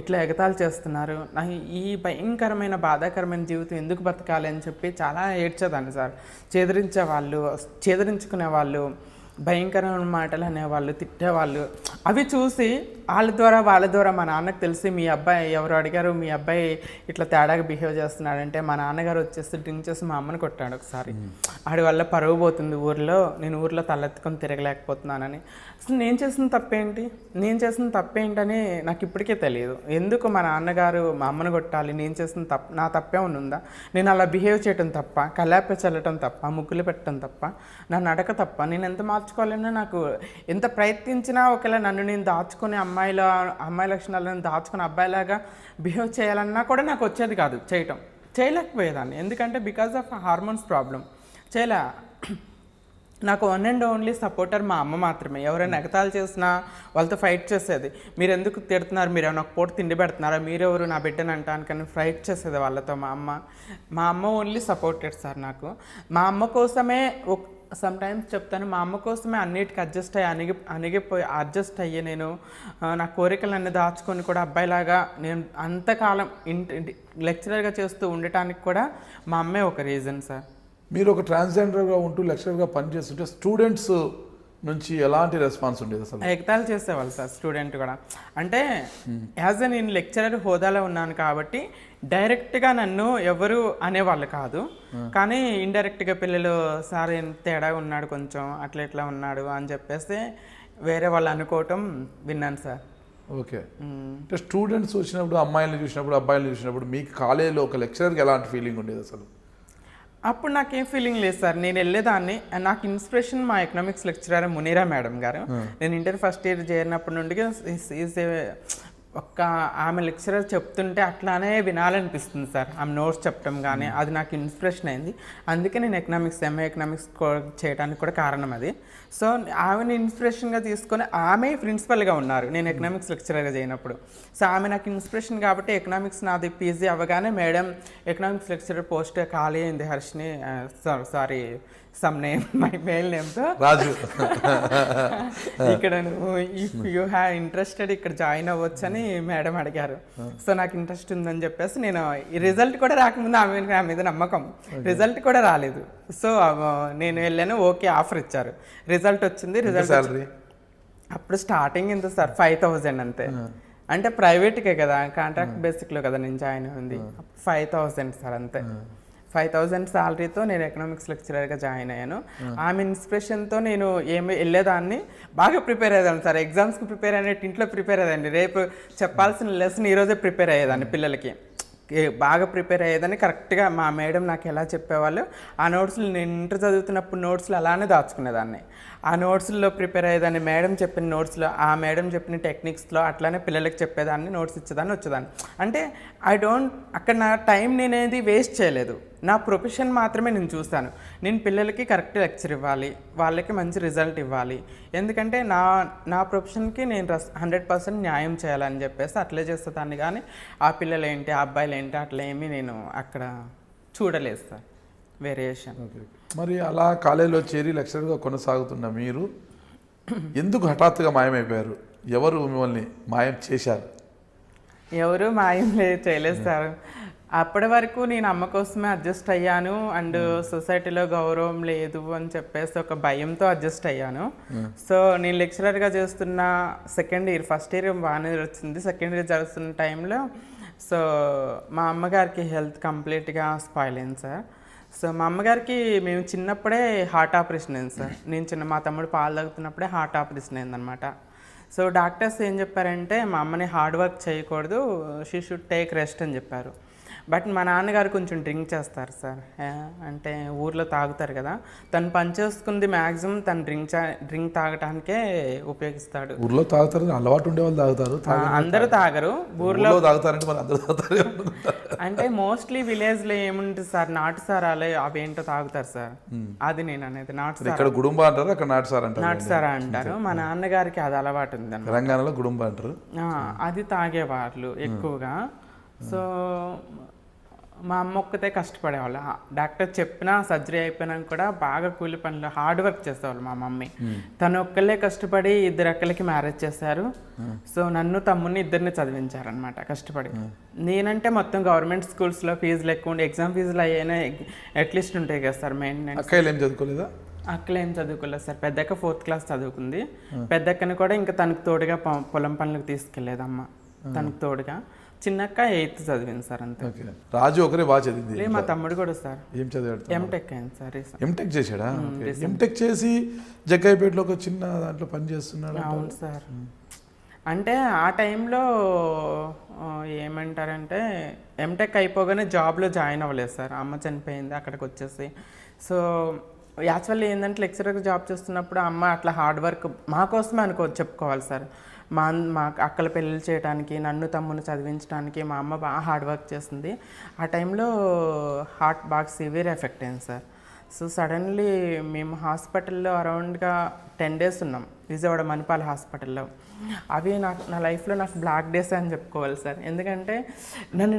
ఇట్లా ఎగతాళి చేస్తున్నారు, నాకు ఈ భయంకరమైన బాధాకరమైన జీవితం ఎందుకు బతకాలి అని చెప్పి చాలా ఏడ్చేదాన్ని సార్. చేదరించుకునే వాళ్ళు, భయంకరమైన మాటలు అనేవాళ్ళు, తిట్టేవాళ్ళు. అవి చూసి వాళ్ళ ద్వారా మా నాన్నకు తెలిసి, మీ అబ్బాయి ఎవరు అడిగారు, మీ అబ్బాయి ఇట్లా తేడాగా బిహేవ్ చేస్తున్నాడంటే మా నాన్నగారు వచ్చేసి డ్రింక్ చేసి మా అమ్మని కొట్టాడు ఒకసారి. ఆడి వల్ల పరువు పోతుంది ఊర్లో, నేను ఊర్లో తలెత్తుకొని తిరగలేకపోతున్నానని. అసలు నేను చేసిన తప్పేంటని నాకు ఇప్పటికే తెలియదు. ఎందుకు మా నాన్నగారు మా అమ్మని కొట్టాలి? నేను చేసిన నా తప్పేమన్నా ఉందా? నేను అలా బిహేవ్ చేయటం తప్ప, కలాపే చల్లటం తప్ప, ముగ్గులు పెట్టడం తప్ప, నా నడక తప్ప, నేను ఎంత మార్చుకోవాలన్నా, నాకు ఎంత ప్రయత్నించినా ఒకవేళ నన్ను నేను దాచుకుని అమ్మాయి లక్షణాలను దాచుకుని అబ్బాయిలాగా బిహేవ్ చేయాలన్నా కూడా నాకు వచ్చేది కాదు, చేయలేకపోయేదాన్ని. ఎందుకంటే బికాజ్ ఆఫ్ హార్మోన్స్ ప్రాబ్లం నాకు వన్ అండ్ ఓన్లీ సపోర్టర్ మా అమ్మ మాత్రమే. ఎవరైనా ఎగతాళి చేసినా వాళ్ళతో ఫైట్ చేసేది. మీరు ఎందుకు తిడుతున్నారు, మీరు ఏమైనా ఒక పూట తిండి పెడుతున్నారా, మీరెవరు నా బిడ్డని అంటానికని ఫైట్ చేసేది వాళ్ళతో మా అమ్మ ఓన్లీ సపోర్టెడ్ సార్ నాకు. మా అమ్మ కోసమే సమ్ టైమ్స్ చెప్తాను, మా అమ్మ కోసమే అన్నిటికీ అడ్జస్ట్ అయ్యి నేను నా కోరికలన్నీ దాచుకొని కూడా అబ్బాయిలాగా నేను అంతకాలం లెక్చరర్గా చేస్తూ ఉండటానికి కూడా మా అమ్మే ఒక రీజన్ సార్. మీరు ఒక ట్రాన్స్జెండర్గా ఉంటూ లెక్చరర్గా పనిచేస్తుంటే స్టూడెంట్స్ నుంచి ఎలాంటి రెస్పాన్స్ ఉండేది? అసలు ఎగతాళి చేసేవాళ్ళు సార్ స్టూడెంట్ కూడా. అంటే యాజ్ ఎ నేను లెక్చరర్ హోదాలో ఉన్నాను కాబట్టి డైరెక్ట్గా నన్ను ఎవరు అనేవాళ్ళు కాదు, కానీ ఇండైరెక్ట్గా పిల్లలు సార్ తేడా ఉన్నాడు కొంచెం, అట్లా ఇట్లా ఉన్నాడు అని చెప్పేసి వేరే వాళ్ళు అనుకోవటం విన్నాను సార్. ఓకే. అంటే స్టూడెంట్స్ వచ్చినప్పుడు, అమ్మాయిలు చూసినప్పుడు, అబ్బాయిలు చూసినప్పుడు మీకు కాలేజీలో ఒక లెక్చరర్కి ఎలాంటి ఫీలింగ్ ఉండేది అసలు? అప్పుడు నాకేం ఫీలింగ్ లేదు సార్. నేను వెళ్ళేదాన్ని. నాకు ఇన్స్పిరేషన్ మా ఎకనామిక్స్ లెక్చరర్ మునీరా మేడం గారు. నేను ఇంటర్ ఫస్ట్ ఇయర్ చేరినప్పటి నుండి ఆమె లెక్చరర్ చెప్తుంటే అట్లానే వినాలనిపిస్తుంది సార్. ఆమె నోట్స్ చెప్పడం కానీ అది నాకు ఇన్స్పిరేషన్ అయింది. అందుకే నేను ఎంఏ ఎకనామిక్స్ చేయడానికి కూడా కారణం అది. సో ఆమెను ఇన్స్పిరేషన్గా తీసుకొని ఆమె ప్రిన్సిపల్గా ఉన్నారు నేను ఎకనామిక్స్ లెక్చరర్గా చేయనప్పుడు. సో ఆమె నాకు ఇన్స్పిరేషన్ కాబట్టి ఎకనామిక్స్ నాది పీజీ అవ్వగానే మేడం ఎకనామిక్స్ లెక్చరర్ పోస్ట్ ఖాళీ అయింది Harshini, sorry some name my mail నేమ్తో రాజు, ఇక్కడ నువ్వు ఇఫ్ యూ హ్యావ్ ఇంట్రెస్టెడ్ ఇక్కడ జాయిన్ అవ్వచ్చు అని మేడం అడిగారు. సో నాకు ఇంట్రెస్ట్ ఉందని చెప్పేసి నేను ఈ రిజల్ట్ కూడా రాకముందు ఆమె మీద నమ్మకం, రిజల్ట్ కూడా రాలేదు. సో నేను వెళ్ళాను, ఓకే ఆఫర్ ఇచ్చారు, రిజల్ట్ వచ్చింది. రిజల్ట్ అప్పుడు స్టార్టింగ్ ఎంత సార్ 5,000 అంతే. అంటే ప్రైవేట్కే కదా, కాంట్రాక్ట్ బేసిక్లో కదా నేను జాయిన్ అయింది. 5,000 సార్ అంతే. 5,000 శాలరీతో నేను ఎకనామిక్స్ లెక్చరర్గా జాయిన్ అయ్యాను. ఆమె ఇన్స్పిరేషన్తో నేను వెళ్ళేదాన్ని, బాగా ప్రిపేర్ అయ్యేదాన్ని సార్. ఎగ్జామ్స్కి ప్రిపేర్ అయినట్టు ఇంట్లో ప్రిపేర్ అయ్యేదాన్ని. రేపు చెప్పాల్సిన లెసన్ ఈరోజే ప్రిపేర్ అయ్యేదాన్ని పిల్లలకి. బాగా ప్రిపేర్ అయ్యేదని కరెక్ట్గా మా మేడం నాకు ఎలా చెప్పేవాళ్ళు ఆ నోట్స్లు నేను ఇంటర్ చదువుతున్నప్పుడు నోట్స్లు అలానే దాచుకునేదాన్ని. ఆ నోట్స్లో ప్రిపేర్ అయ్యేదాన్ని. మేడం చెప్పిన నోట్స్లో ఆ మేడం చెప్పిన టెక్నిక్స్లో అట్లానే పిల్లలకి చెప్పేదాన్ని, నోట్స్ ఇచ్చేదాన్ని, వచ్చేదాన్ని. అంటే అక్కడ నా టైం నేనేది వేస్ట్ చేయలేదు. నా ప్రొఫెషన్ మాత్రమే నేను చూస్తాను. నేను పిల్లలకి కరెక్ట్ లెక్చర్ ఇవ్వాలి, వాళ్ళకి మంచి రిజల్ట్ ఇవ్వాలి. ఎందుకంటే నా ప్రొఫెషన్కి నేను 100% న్యాయం చేయాలని చెప్పేసి అట్లే చేసేదాన్ని. కానీ ఆ పిల్లలు ఏంటి, ఆ అబ్బాయిలు ఏంటి అట్లా ఏమీ నేను అక్కడ చూడలేదు సార్ వేరియేషన్. మరి అలా కాలేజీలో చేరి లెక్చరర్గా కొనసాగుతున్న మీరు ఎందుకు హఠాత్తుగా మాయమైపోయారు? ఎవరు మిమ్మల్ని మాయం చేశారు? ఎవరు మాయం చేయలేదు సార్. అప్పటి వరకు నేను అమ్మ కోసమే అడ్జస్ట్ అయ్యాను. అండ్ సొసైటీలో గౌరవం లేదు అని చెప్పేసి ఒక భయంతో అడ్జస్ట్ అయ్యాను. సో నేను లెక్చరర్గా చేస్తున్న సెకండ్ ఇయర్, ఫస్ట్ ఇయర్ బాగానే వచ్చింది, సెకండ్ ఇయర్ జరుగుతున్న టైంలో సో మా అమ్మగారికి హెల్త్ కంప్లీట్గా స్పాయిల్ అయింది సార్. సో మా అమ్మగారికి మేము చిన్నప్పుడే హార్ట్ ఆపరేషన్ అయింది సార్. మా తమ్ముడు పాలు తాగుతున్నప్పుడే హార్ట్ ఆపరేషన్ అయిందనమాట. సో డాక్టర్స్ ఏం చెప్పారంటే మా అమ్మని హార్డ్ వర్క్ చేయకూడదు, షీ షుడ్ టేక్ రెస్ట్ అని చెప్పారు. బట్ మా నాన్నగారు కొంచెం డ్రింక్ చేస్తారు సార్. అంటే ఊర్లో తాగుతారు కదా, తను పనిచేసుకుంది మ్యాక్సిమం తను డ్రింక్ తాగటానికే ఉపయోగిస్తాడు. ఊర్లో తాగుతారు, అలవాటు ఉండే వాళ్ళు తాగుతారు, అందరూ తాగరు. ఊర్లో తాగుతారంటే మరి అందరూ తాగుతారు. అంటే మోస్ట్లీ విలేజ్లో ఏముంటుంది సార్, నాటు సారాలు అవేంటో తాగుతారు సార్. అది నేను అనేది నాటు సారా. ఇక్కడ గుడుంబ అంటారు, అక్కడ నాటు సారా అంటారు. నాటు సారా అంటారు. మా నాన్నగారికి అది అలవాటు ఉంది అన్నమాట. తెలంగాణలో గుడుంబ అంటారు. అది తాగేవాళ్ళు ఎక్కువగా. సో మా అమ్మ ఒక్కతే కష్టపడేవాళ్ళు. డాక్టర్ చెప్పినా సర్జరీ అయిపోయినాక కూడా బాగా కూలి పనులు హార్డ్ వర్క్ చేసేవాళ్ళు మా మమ్మీ. తను ఒక్కళ్ళే కష్టపడి 2 అక్కలకి మ్యారేజ్ చేశారు. సో నన్ను తమ్ముడిని ఇద్దరిని చదివించారనమాట కష్టపడి. నేనంటే మొత్తం గవర్నమెంట్ స్కూల్స్లో ఫీజులు ఎక్కువ ఉండే, ఎగ్జామ్ ఫీజులు అయ్యానే అట్లీస్ట్ ఉంటాయి కదా సార్. మెయింటెనెన్స్. అక్కలు ఏం చదువుకోలేదా? అక్కలు ఏం చదువుకోలేదు సార్. పెద్దక్క 4th క్లాస్ చదువుకుంది. పెద్దక్కని కూడా ఇంకా తనకు తోడుగా పొలం పనులకు తీసుకెళ్లేదమ్మ, తనకు తోడుగా. చిన్నక్క 8th చదివింది సార్ అంతే. రాజు ఒకరే బాగా చదివింది. మా తమ్ముడు కూడా సార్ ఏం చదివాడు? ఎంటెక్ అయింది సార్. ఎంటెక్ చేశాడా? ఎంటెక్ చేసి జగ్గయ్యపేటలో ఒక చిన్న దాంట్లో పని చేస్తున్నాడు. అవును సార్. అంటే ఆ టైంలో ఏమంటారంటే ఎంటెక్ అయిపోగానే జాబ్లో జాయిన్ అవ్వలేదు సార్. అమ్మ చనిపోయింది, అక్కడికి వచ్చేసి. సో యాక్చువల్లీ ఏంటంటే లెక్చరర్గా జాబ్ చేస్తున్నప్పుడు అమ్మ అట్లా హార్డ్ వర్క్ మా కోసమే చెప్పుకోవాలి సార్. మా అక్కల పెళ్ళిళ్ళు చేయడానికి, నన్ను తమ్ముని చదివించడానికి మా అమ్మ బాగా హార్డ్ వర్క్ చేస్తుంది. ఆ టైంలో హార్ట్ బాగా సివియర్ ఎఫెక్ట్ అయింది సార్. సో సడన్లీ మేము హాస్పిటల్లో అరౌండ్గా 10 days ఉన్నాం, విజయవాడ మణిపాల్ హాస్పిటల్లో. అవి నా లైఫ్లో నాకు బ్లాక్ డేస్ అని చెప్పుకోవాలి సార్. ఎందుకంటే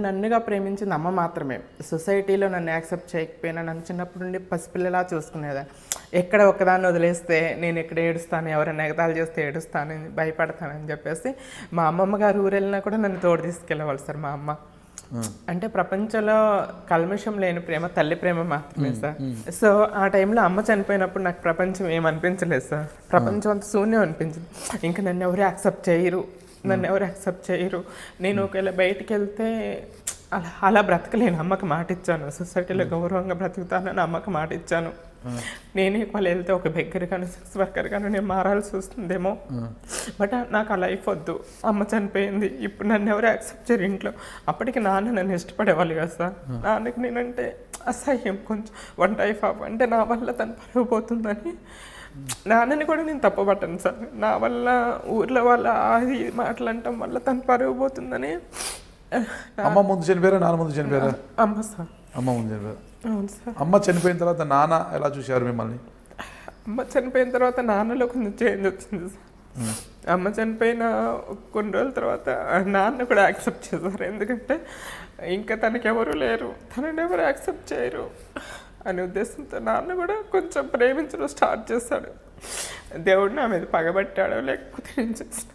నన్నుగా ప్రేమించింది అమ్మ మాత్రమే. సొసైటీలో నన్ను యాక్సెప్ట్ చేయకపోయినా నన్ను చిన్నప్పటి నుండి పసిపిల్లలా చూసుకునేదాన్ని. ఎక్కడ ఒక్కదాన్ని వదిలేస్తే నేను ఎక్కడ ఏడుస్తాను, ఎవరైనా ఎగతాళి చేస్తే ఏడుస్తాను, భయపడతానని చెప్పేసి మా అమ్మమ్మ గారు ఊరు వెళ్ళినా కూడా నన్ను తోడు తీసుకెళ్ళేవాళ్ళు సార్ మా అమ్మ. అంటే ప్రపంచంలో కల్మషం లేని ప్రేమ తల్లి ప్రేమ మాత్రమే సార్. సో ఆ టైంలో అమ్మ చనిపోయినప్పుడు నాకు ప్రపంచం ఏమనిపించలేదు సార్. ప్రపంచం అంత శూన్యం అనిపించింది. ఇంకా నన్ను ఎవరు యాక్సెప్ట్ చేయరు, నేను ఒకవేళ బయటికి వెళ్తే అలా బ్రతకలేను. అమ్మకి మాట ఇచ్చాను, సొసైటీలో గౌరవంగా బ్రతుకుతానని అమ్మకి మాట ఇచ్చాను. నేనే వాళ్ళు వెళ్తే ఒక బెగ్గర్ కానీ సెక్స్ వర్కర్ కానీ నేను మారాల్సి వస్తుందేమో, బట్ నాకు ఆ లైఫ్ వద్దు. అమ్మ చనిపోయింది, ఇప్పుడు నన్ను ఎవరు యాక్సెప్ట్ చేయరు ఇంట్లో. అప్పటికి నాన్న నన్ను ఇష్టపడేవాళ్ళు కదా సార్. నాన్నకి నేనంటే అసహ్యం కొంచెం వన్ టైప్ ఆఫ్ అంటే నా వల్ల తను పరుగు పోతుందని. నాన్నని కూడా నేను తప్పుపట్టను సార్, నా వల్ల ఊర్లో వాళ్ళ అది మాటలంటం వల్ల తను పరుగు పోతుందని. అమ్మ ముందు చనిపోయారా, నాన్న ముందు చనిపోయారా? అమ్మ సార్. అమ్మ ముందు చనిపోయారు. అవును సార్. అమ్మ చనిపోయిన తర్వాత నాన్న ఎలా చూశారు మిమ్మల్ని? అమ్మ చనిపోయిన తర్వాత నాన్నలో కొంచెం చేంజ్ వచ్చింది సార్. అమ్మ చనిపోయిన కొన్ని రోజుల తర్వాత నాన్న కూడా యాక్సెప్ట్ చేశారు. ఎందుకంటే ఇంకా తనకి ఎవరు లేరు, తనని ఎవరు యాక్సెప్ట్ చేయరు అనే ఉద్దేశంతో నాన్న కూడా కొంచెం ప్రేమించడం స్టార్ట్ చేశాడు. దేవుడు నా మీద పగబట్టాడో లేకపోతే ఏం చేస్తాడు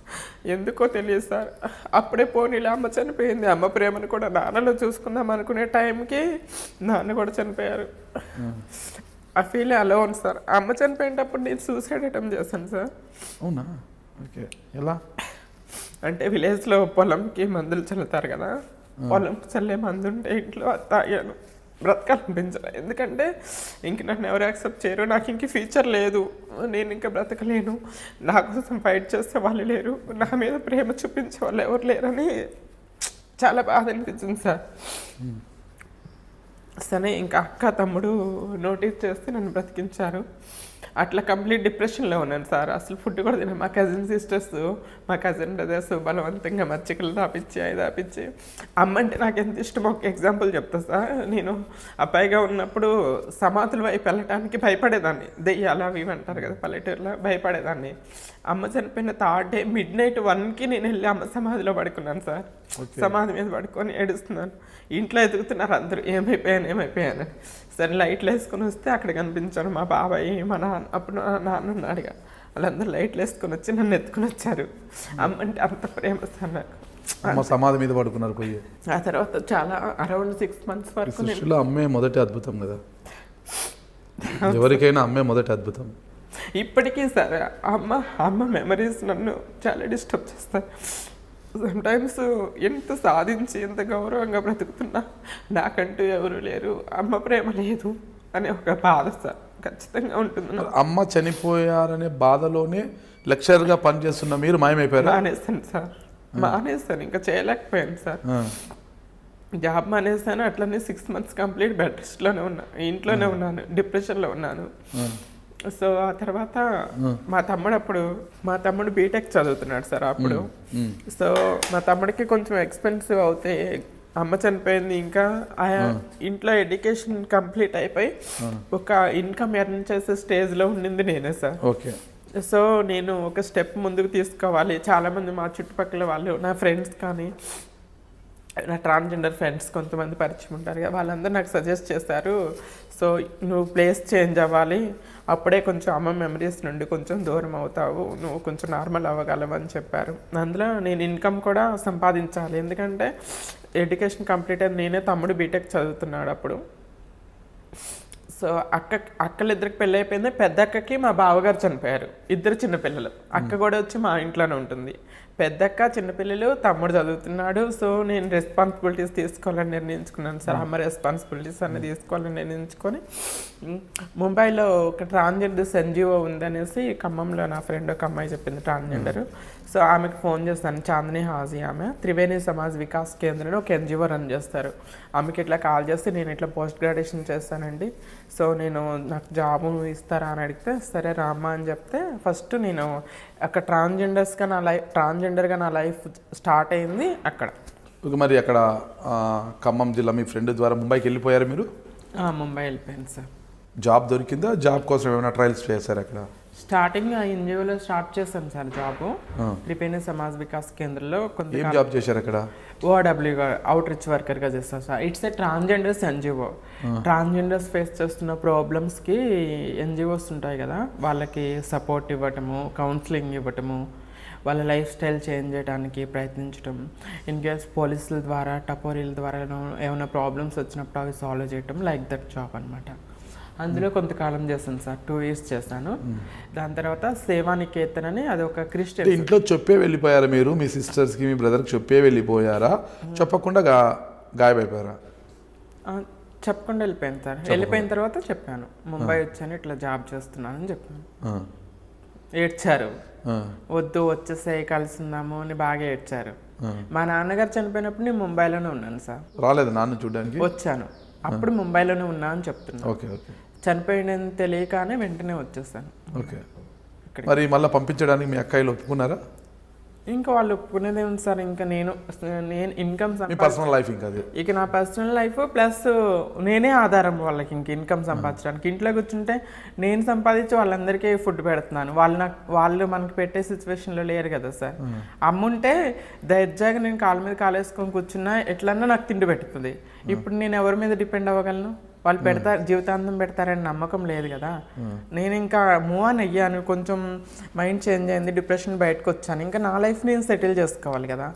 ఎందుకో తెలియదు సార్. అప్పుడే పోనీలా అమ్మ చనిపోయింది, అమ్మ ప్రేమను కూడా నాన్నలో చూసుకుందాం అనుకునే టైంకి నాన్న కూడా చనిపోయారు. ఆ ఫీల్ అలోన్ సార్. అమ్మ చనిపోయేటప్పుడు నేను సూసైడ్ అటెంప్ట్ చేశాను సార్. అవునా? ఓకే. ఎలా అంటే విలేజ్లో పొలంకి మందులు చల్లుతారు కదా, పొలంకి చల్లే మందు ఉంటే ఇంట్లో అది తాగాను. బ్రతకాలనిపించలే, ఎందుకంటే ఇంక నన్ను ఎవరు యాక్సెప్ట్ చేయరు, నాకు ఇంక ఫ్యూచర్ లేదు, నేను ఇంకా బ్రతకలేను, నా కోసం ఫైట్ చేసే వాళ్ళు లేరు, నా మీద ప్రేమ చూపించే వాళ్ళు ఎవరు లేరని చాలా బాధ అనిపించింది సార్. సరే ఇంకా అక్క తమ్ముడు నోటీస్ చేస్తే నన్ను బ్రతికించారు. అట్లా కంప్లీట్ డిప్రెషన్లో ఉన్నాను సార్. అసలు ఫుడ్ కూడా తిన్నాను. మా కజిన్ సిస్టర్స్, మా కజిన్ బ్రదర్స్ బలవంతంగా మచ్చికలు దాపించి అవి దాపించి. అమ్మ అంటే నాకు ఎంత ఇష్టమో ఒక ఎగ్జాంపుల్ చెప్తా సార్. నేను అబ్బాయిగా ఉన్నప్పుడు సమాధుల వైపు వెళ్ళటానికి భయపడేదాన్ని. దెయ్యాలు అవి అంటారు కదా పల్లెటూరులో, భయపడేదాన్ని. అమ్మ చనిపోయిన థర్డ్ డే మిడ్-నైట్ 1కి నేను వెళ్ళి అమ్మ సమాధిలో పడుకున్నాను సార్. సమాధి మీద పడుకొని ఏడుస్తున్నాను. ఇంట్లో ఎదుగుతున్నారు అందరూ, ఏమైపోయాను. సరే లైట్లు వేసుకొని వస్తే అక్కడ కనిపించాను మా బాబాయ్, మా నాన్న. అప్పుడు నాన్న ఉన్నాడుగా, వాళ్ళందరూ లైట్లు వేసుకొని వచ్చి నన్ను ఎత్తుకుని వచ్చారు. అమ్మ అంటే అంత ప్రేమ సార్ నాకు. అమ్మ సమాధి మీద పడుకున్నారు పోయి. ఆ తర్వాత చాలా అరౌండ్ 6 months వరకు సృష్టిలో అమ్మే మొదటి అద్భుతం కదా, ఎవరికైనా అమ్మే మొదటి అద్భుతం. ఇప్పటికీ సార్ అమ్మ మెమరీస్ నన్ను చాలా డిస్టర్బ్ చేస్తాయి. సమ్టైమ్స్ ఎంత సాధించి ఎంత గౌరవంగా బ్రతుకుతున్నా నాకంటూ ఎవరు లేరు, అమ్మ ప్రేమ లేదు అనే ఒక బాధ సార్ ఖచ్చితంగా ఉంటుంది. అమ్మ చనిపోయారనే బాధలోనే లెక్చరర్గా పనిచేస్తున్న మీరు మాయమైపోయారు? మానేస్తాను సార్, మానేస్తాను, ఇంకా చేయలేకపోయాను సార్. జాబ్ మానేస్తాను. అట్లనే 6 months కంప్లీట్ బెడ్ రెస్ట్లోనే ఉన్నా, ఇంట్లోనే ఉన్నాను, డిప్రెషన్లో ఉన్నాను. సో ఆ తర్వాత మా తమ్ముడు బీటెక్ చదువుతున్నాడు సార్ అప్పుడు. సో మా తమ్ముడికి కొంచెం ఎక్స్పెన్సివ్ అవుతాయి. అమ్మ చనిపోయింది, ఇంకా ఇంట్లో ఎడ్యుకేషన్ కంప్లీట్ అయిపోయి ఒక ఇన్కమ్ ఎర్న్ చేసే స్టేజ్లో ఉండింది నేనే సార్. ఓకే. సో నేను ఒక స్టెప్ ముందుకు తీసుకోవాలి. చాలామంది మా చుట్టుపక్కల వాళ్ళు, నా ఫ్రెండ్స్ కానీ నా ట్రాన్స్జెండర్ ఫ్రెండ్స్ కొంతమంది పరిచయం ఉంటారు కదా, వాళ్ళందరూ నాకు సజెస్ట్ చేశారు. సో నువ్వు ప్లేస్ చేంజ్ అవ్వాలి, అప్పుడే కొంచెం అమ్మ మెమరీస్ నుండి కొంచెం దూరం అవుతావు, నువ్వు కొంచెం నార్మల్ అవ్వగలవు అని చెప్పారు. అందులో నేను ఇన్కమ్ కూడా సంపాదించాలి, ఎందుకంటే ఎడ్యుకేషన్ కంప్లీట్ అయింది, నేనే, తమ్ముడు బీటెక్ చదువుతున్నాడు అప్పుడు. సో అక్కలిద్దరికి పెళ్ళి అయిపోయింది. పెద్ద అక్కకి మా బావగారు చనిపోయారు, 2 చిన్నపిల్లలు. అక్క కూడా వచ్చి మా ఇంట్లోనే ఉంటుంది. పెద్దక్క, చిన్నపిల్లలు, తమ్ముడు చదువుతున్నాడు. సో నేను రెస్పాన్సిబిలిటీస్ తీసుకోవాలని నిర్ణయించుకున్నాను సార్. అమ్మ రెస్పాన్సిబిలిటీస్ అన్నీ తీసుకోవాలని నిర్ణయించుకొని ముంబైలో ఒక ట్రాన్స్జెండర్స్ ఎన్జిఓ ఉందనేసి ఖమ్మంలో నా ఫ్రెండ్ ఒక అమ్మాయి చెప్పింది ట్రాన్స్జెండర్. సో ఆమెకు ఫోన్ చేస్తాను, చాందిని హాజీ ఆమె, త్రివేణి సమాజ్ వికాస్ కేంద్రంలో ఒక ఎన్జిఓ రన్ చేస్తారు. ఆమెకి ఇట్లా కాల్ చేస్తే నేను ఇట్లా పోస్ట్ గ్రాడ్యుయేషన్ చేస్తానండి, సో నాకు జాబు ఇస్తారా అని అడిగితే సరే రామ్మా అని చెప్తే ఫస్ట్ నేను అక్కడ ట్రాన్స్జెండర్గా నా లైఫ్ స్టార్ట్ అయింది అక్కడ. మరి అక్కడ ఖమ్మం జిల్లా మీ ఫ్రెండ్ ద్వారా ముంబైకి వెళ్ళిపోయారు మీరు? ముంబై వెళ్ళిపోయాను సార్. జాబ్ దొరికిందా? జాబ్ కోసం ఏమైనా ట్రయల్స్ చేశారు అక్కడ? స్టార్టింగ్ ఆ ఎన్జిఓలో స్టార్ట్ చేశాను సార్ జాబ్, త్రివేణి సమాజ్ వికాస్ కేంద్రంలో. ఏం జాబ్ చేశారు అక్కడ? ఓడబ్ల్యూగా అవుట్ రీచ్ వర్కర్గా చేస్తాను sir. It's a transgenders NGO. Transgenders face చేస్తున్న ప్రాబ్లమ్స్కి ఎన్జిఓస్ ఉంటాయి కదా, వాళ్ళకి సపోర్ట్ ఇవ్వటము, కౌన్సిలింగ్ ఇవ్వటము, వాళ్ళ లైఫ్ స్టైల్ చేంజ్ చేయడానికి ప్రయత్నించడం, ఇన్ కేస్ పోలీసుల ద్వారా, టపోరీల ద్వారా ఏమైనా ప్రాబ్లమ్స్ వచ్చినప్పుడు అవి సాల్వ్ చేయటం, లైక్ దట్ జాబ్ అనమాట. అందులో కొంతకాలం చేశాను సార్, 2 years చేశాను. దాని తర్వాత సేవానికేతన్ అని, అది ఒక క్రిస్టియన్. ఇంట్లో చెప్పే వెళ్ళిపోయారా మీరు? మీ సిస్టర్స్కి, మీ బ్రదర్కి చెప్పే వెళ్ళిపోయారా, చెప్పకుండా గాయమైపోయారా? చెప్పకుండా వెళ్ళిపోయాను సార్. వెళ్ళిపోయిన తర్వాత చెప్పాను, ముంబై వచ్చాను, ఇట్లా జాబ్ చేస్తున్నానని చెప్పాను. ఏడ్చారు, వద్దు వచ్చేసాయి కలిసిందాము అని బాగా ఏడ్చారు. మా నాన్నగారు చనిపోయినప్పుడు నేను ముంబైలోనే ఉన్నాను సార్. రాలేదు నాన్న చూడడానికి? వచ్చాను, అప్పుడు ముంబైలోనే ఉన్నా అని చెప్తున్నా. ఓకే ఓకే చనిపోయిందని తెలియగానే వెంటనే వచ్చేసాను ఓకే. ఇక్కడ. మరి మళ్ళీ పంపించడానికి మీ అక్కాయిలు ఒప్పుకున్నారా? ఇంకా వాళ్ళు ఒప్పుకునేదే ఉంది సార్. ఇంకా నేను ఇన్కమ్ మీ పర్సనల్ లైఫ్ ఇంకా అది ఇక నా పర్సనల్ లైఫ్ ప్లస్ నేనే ఆధారం వాళ్ళకి ఇంక ఇన్కమ్ సంపాదించడానికి. ఇంట్లో కూర్చుంటే నేను సంపాదించి వాళ్ళందరికీ ఫుడ్ పెడుతున్నాను. వాళ్ళు మనకి పెట్టే సిచ్యువేషన్లో లేరు కదా సార్. అమ్ముంటే దర్జాగా నేను కాళ్ళ మీద కాలేసుకొని కూర్చున్నా ఎట్లన్నా నాకు తిండి పెట్టుతుంది. ఇప్పుడు నేను ఎవరి మీద డిపెండ్ అవ్వగలను? వాళ్ళు పెడతారు, జీవితాంతం పెడతారని నమ్మకం లేదు కదా. నేను ఇంకా మూవ్ ఆన్ అయ్యాను, కొంచెం మైండ్ చేంజ్ అయింది, డిప్రెషన్ బయటకు వచ్చాను. ఇంకా నా లైఫ్ నేను సెటిల్ చేసుకోవాలి కదా.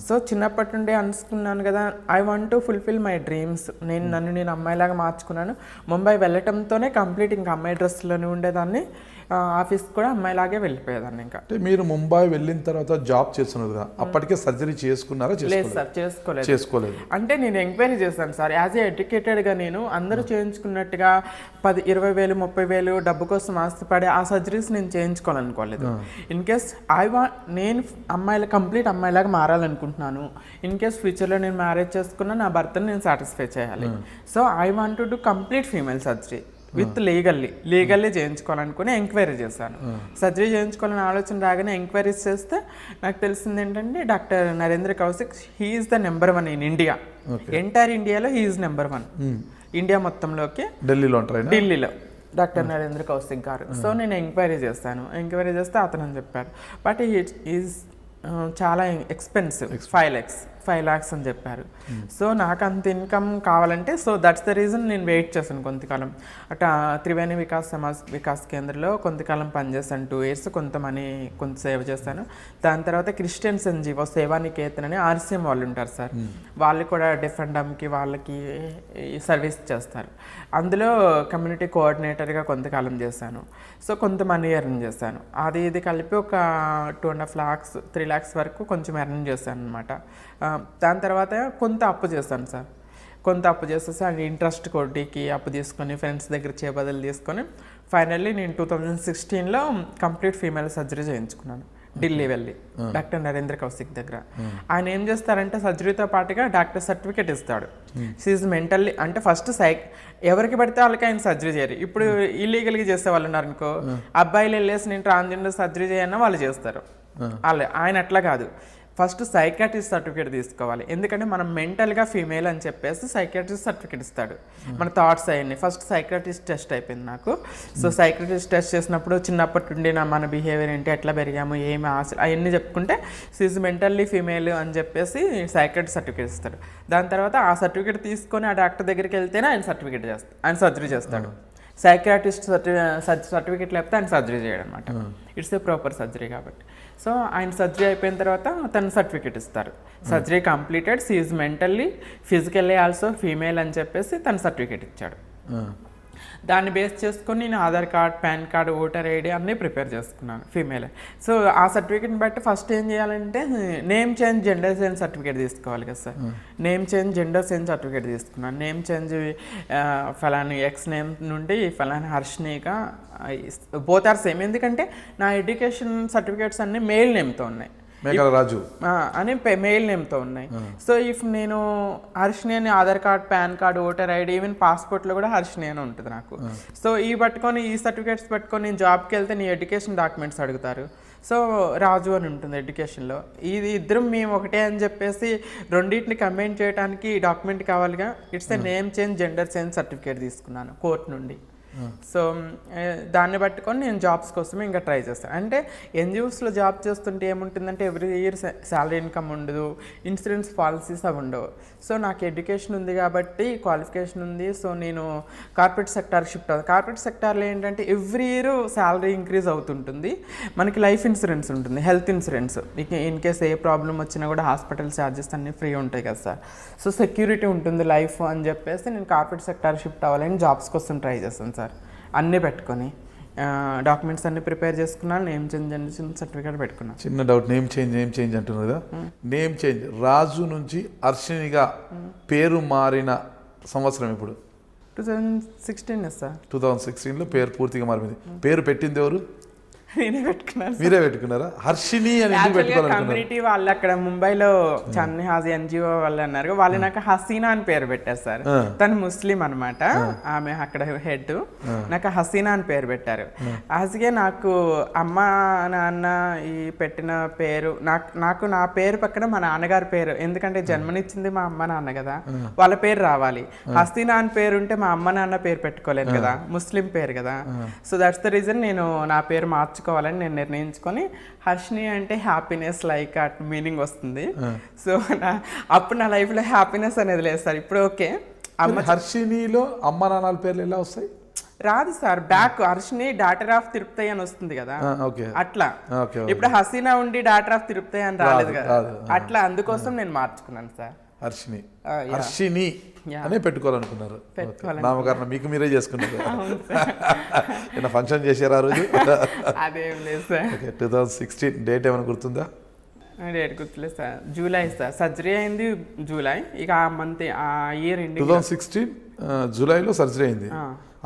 సో చిన్నప్పటి నుండి అనుకున్నాను కదా, I want to fulfil my dreams. నేను అమ్మాయిలాగా మార్చుకున్నాను. ముంబై వెళ్ళటంతోనే కంప్లీట్ ఇంకా అమ్మాయి డ్రెస్లోనే ఉండేదాన్ని, ఆఫీస్కి కూడా అమ్మాయిలాగే వెళ్ళిపోయేదాన్ని. ఇంకా అంటే మీరు ముంబై వెళ్ళిన తర్వాత జాబ్ చేస్తున్నారు కదా, అప్పటికే సర్జరీ చేసుకున్నారా? లేదు సార్, చేసుకోలేదు. అంటే నేను ఎంక్వైరీ చేశాను సార్. యాజ్ ఏ ఎడ్యుకేటెడ్గా నేను అందరూ చేయించుకున్నట్టుగా 10-20,000 30,000 డబ్బు కోసం ఆస్తిపడే ఆ సర్జరీస్ నేను చేయించుకోవాలనుకోలేదు. ఇన్ కేస్ నేను కంప్లీట్ అమ్మాయిలాగా మారాలనుకుంటున్నాను. ఇన్ కేస్ ఫ్యూచర్లో నేను మ్యారేజ్ చేసుకున్నా నా భర్తను నేను సాటిస్ఫై చేయాలి. So I want to do complete female surgery with legally చేయించుకోవాలనుకుని ఎంక్వైరీ చేశాను. సర్జరీ చేయించుకోవాలని ఆలోచన రాగానే ఎంక్వైరీస్ చేస్తే నాకు తెలిసింది ఏంటంటే doctor Narendra Kaushik, he's the number 1 in India. Entire ఇండియాలో హీఈస్ నెంబర్ 1. ఇండియా మొత్తంలోకి ఢిల్లీలో డాక్టర్ నరేంద్ర కౌశిక్ గారు. సో నేను ఎంక్వైరీ చేస్తే అతను చెప్పారు, బట్ ఈజ్ చాలా ఎక్స్పెన్సివ్, 5 lakhs అని చెప్పారు. సో నాకు అంత ఇన్కమ్ కావాలంటే, సో దట్స్ ద రీజన్ నేను వెయిట్ చేశాను కొంతకాలం. అట్లా త్రివేణి వికాస్ కేంద్రంలో కొంతకాలం పనిచేశాను, 2 years. కొంత సేవ చేశాను. దాని తర్వాత క్రిస్టియన్స్ ఎన్జిఓ సేవానికేతన్ అని RCM వాళ్ళు ఉంటారు సార్, వాళ్ళు కూడా డెఫ్ అండ్ డమ్కి వాళ్ళకి సర్వీస్ చేస్తారు. అందులో కమ్యూనిటీ కోఆర్డినేటర్గా కొంతకాలం చేశాను. సో కొంత మనీ ఎర్న్ చేశాను. ఇది కలిపి ఒక 2.5 lakhs 3 lakhs వరకు కొంచెం ఎర్న్ చేశాను అనమాట. దాని తర్వాత కొంత అప్పు చేశాను సార్. అండ్ ఇంట్రెస్ట్ కొద్దికి అప్పు తీసుకొని ఫ్రెండ్స్ దగ్గర చేబదులు తీసుకొని ఫైనల్లీ నేను 2016లో కంప్లీట్ ఫీమేల్ సర్జరీ చేయించుకున్నాను ఢిల్లీ వెళ్ళి డాక్టర్ నరేంద్ర కౌశిక్ దగ్గర. ఆయన ఏం చేస్తారంటే సర్జరీతో పాటుగా డాక్టర్ సర్టిఫికేట్ ఇస్తాడు. షీఈ్ మెంటల్లీ, అంటే ఫస్ట్ ఎవరికి పడితే వాళ్ళకి ఆయన సర్జరీ చేయరు. ఇప్పుడు ఇల్లీగల్గా చేసే వాళ్ళు ఉన్నారు అనుకో, అబ్బాయిలు వెళ్ళేసి నేను ట్రాన్స్జెండర్ సర్జరీ చేయన్నా వాళ్ళు చేస్తారు. ఆయన అట్లా కాదు, ఫస్ట్ సైకాట్రిస్ట్ సర్టిఫికేట్ తీసుకోవాలి. ఎందుకంటే మనం మెంటల్గా ఫీమేల్ అని చెప్పేసి సైకాట్రిస్ట్ సర్టిఫికేట్ ఇస్తాడు. మన థాట్స్ అవన్నీ ఫస్ట్ సైకాట్రిస్ట్ టెస్ట్ అయిపోయింది నాకు. సో సైకాట్రిస్ట్ టెస్ట్ చేసినప్పుడు చిన్నప్పటి నుండి మన బిహేవియర్ ఏంటి, ఎట్లా పెరిగాము, ఏమి ఆశ, అవన్నీ చెప్పుకుంటే షీఈ్ మెంటల్లీ ఫీమేల్ అని చెప్పేసి సైకాట్రిస్ట్ సర్టిఫికేట్ ఇస్తాడు. దాని తర్వాత ఆ సర్టిఫికేట్ తీసుకొని ఆ డాక్టర్ దగ్గరికి వెళ్తేనే ఆయన సర్జరీ చేస్తాడు. సైకాట్రిస్ట్ సర్టిఫికేట్ లేకపోతే ఆయన సర్జరీ చేయడం అనమాట. ఇట్స్ ఏ ప్రాపర్ సర్జరీ కాబట్టి. సో ఆయన సర్జరీ అయిపోయిన తర్వాత తను సర్టిఫికేట్ ఇస్తారు, surgery completed, she mentally physically also female అని చెప్పేసి తను సర్టిఫికేట్ ఇచ్చాడు. దాన్ని బేస్ చేసుకొని నేను Aadhaar card, PAN card, voter ID అన్నీ ప్రిపేర్ చేసుకున్నాను ఫీమేల్. సో ఆ సర్టిఫికేట్ని బట్టి ఫస్ట్ ఏం చేయాలంటే name change gender change certificate తీసుకోవాలి కదా సార్. Name change gender change certificate తీసుకున్నాను. నేమ్ చేంజ్ ఫలాని ఎక్స్ నేమ్ నుండి ఫలాని హర్షినిగా బోత్ ఆర్ సేమ్. ఎందుకంటే నా ఎడ్యుకేషన్ సర్టిఫికేట్స్ అన్నీ మేల్ నేమ్తో ఉన్నాయి, రాజు అని మెయిల్ నేమ్తో ఉన్నాయి. సో ఇఫ్ నేను హర్షిని అని Aadhaar card, PAN card, voter ID, even పాస్పోర్ట్లో కూడా హర్షిని అని ఉంటుంది నాకు. సో ఈ సర్టిఫికేట్స్ పట్టుకొని నేను జాబ్కి వెళ్తే నీ ఎడ్యుకేషన్ డాక్యుమెంట్స్ అడుగుతారు. సో రాజు అని ఉంటుంది ఎడ్యుకేషన్లో. ఇద్దరం మేము ఒకటే అని చెప్పేసి రెండింటిని కంబైన్ చేయడానికి డాక్యుమెంట్ కావాలిగా. It's a name change gender change certificate తీసుకున్నాను కోర్టు నుండి. సో దాన్ని పట్టుకొని నేను జాబ్స్ కోసం ఇంకా ట్రై చేస్తాను. అంటే ఎన్జిఓస్లో జాబ్ చేస్తుంటే ఏముంటుందంటే ఎవ్రీ ఇయర్ శాలరీ ఇన్కమ్ ఉండదు, ఇన్సూరెన్స్ పాలసీస్ అవి ఉండవు. సో నాకు ఎడ్యుకేషన్ ఉంది కాబట్టి, క్వాలిఫికేషన్ ఉంది. సో నేను కార్పొరేట్ సెక్టార్ షిఫ్ట్ అవుతాను. కార్పొరేట్ సెక్టార్లో ఏంటంటే ఎవ్రీ ఇయర్ శాలరీ ఇంక్రీజ్ అవుతుంటుంది. మనకి లైఫ్ ఇన్సూరెన్స్ ఉంటుంది, health insurance. In case A problem వచ్చినా కూడా హాస్పిటల్ ఛార్జెస్ అన్నీ ఫ్రీ ఉంటాయి కదా సార్. సో సెక్యూరిటీ ఉంటుంది లైఫ్ అని చెప్పేసి నేను కార్పొరేట్ సెక్టార్ షిఫ్ట్ అవ్వాలని జాబ్స్ కోసం ట్రై చేస్తాను సార్. అన్నీ పెట్టుకొని డాక్యుమెంట్స్ అన్ని ప్రిపేర్ చేసుకున్నాను. నేమ్ చేంజ్ సర్టిఫికేట్ పెట్టుకున్నాను. చిన్న డౌట్, నేమ్ చేంజ్ అంటున్నారు కదా, నేమ్ చేంజ్ రాజు నుంచి హర్షినిగా పేరు మారిన సంవత్సరం ఇప్పుడు? 2016 సార్. 2016లో పేరు పూర్తిగా మారింది. పేరు పెట్టింది ఎవరు? నేనే పెట్టుకున్నాను. మీరే పెట్టుకున్నారా? హర్షిని అని ఎందుకు పెట్టుకోవాలనుకున్నారు? కమ్యూనిటీ వాళ్ళు అక్కడ ముంబైలో చన్ని హాజీ ఎన్జిఓ వాళ్ళు అన్నారు, వాళ్ళు నాకు హసీనా అని పేరు పెట్టారు సార్. తను ముస్లిం అనమాట, ఆమె అక్కడ హెడ్. నాకు హసీనా అని పేరు పెట్టారు. అలాగే నాకు అమ్మ నాన్న ఈ పెట్టిన పేరు, నాకు నా పేరు పక్కన మా నాన్నగారి పేరు, ఎందుకంటే జన్మనిచ్చింది మా అమ్మ నాన్న కదా, వాళ్ళ పేరు రావాలి. హసీనా అని పేరు ఉంటే మా అమ్మ నాన్న పేరు పెట్టుకోలేను కదా, ముస్లిం పేరు కదా. సో దట్స్ ద రీజన్ నేను నా పేరు మార్చుకోవాలని నేను నిర్ణయించుకొని హర్షిని అంటే హ్యాపీనెస్ లైక్ అట్ మీనింగ్ వస్తుంది. సో అప్పుడు నా లైఫ్లో హ్యాపీనెస్ అనేది లేదు సార్. ఇప్పుడు ఓకే, హర్షినిలో అమ్మ నాన్నల పేర్లు ఎలా వస్తాయి? రాదు sir, back Harshini daughter of Tirupati అని వస్తుంది కదా, అట్లా. ఇప్పుడు హసీనా ఉండి డాటర్ ఆఫ్ తిరుపతి అని రాలేదు కదా, అట్లా. అందుకోసం నేను మార్చుకున్నాను సార్. హర్షిని అనే పెట్టుకోవాలనుకున్నారు. నామకరణం మీకు మీరే చేసుకున్నారు. ఏమైనా ఫంక్షన్ చేశారు ఆ రోజు? అదేం లేదు సార్. 2016 డేట్ ఏమైనా గుర్తుందా? డేట్ గుర్తులేదు సార్. జూలై సార్, సర్జరీ అయింది జూలై. ఇక ఆ మంత్ ఆ ఇయర్ 2016 జూలైలో సర్జరీ అయింది.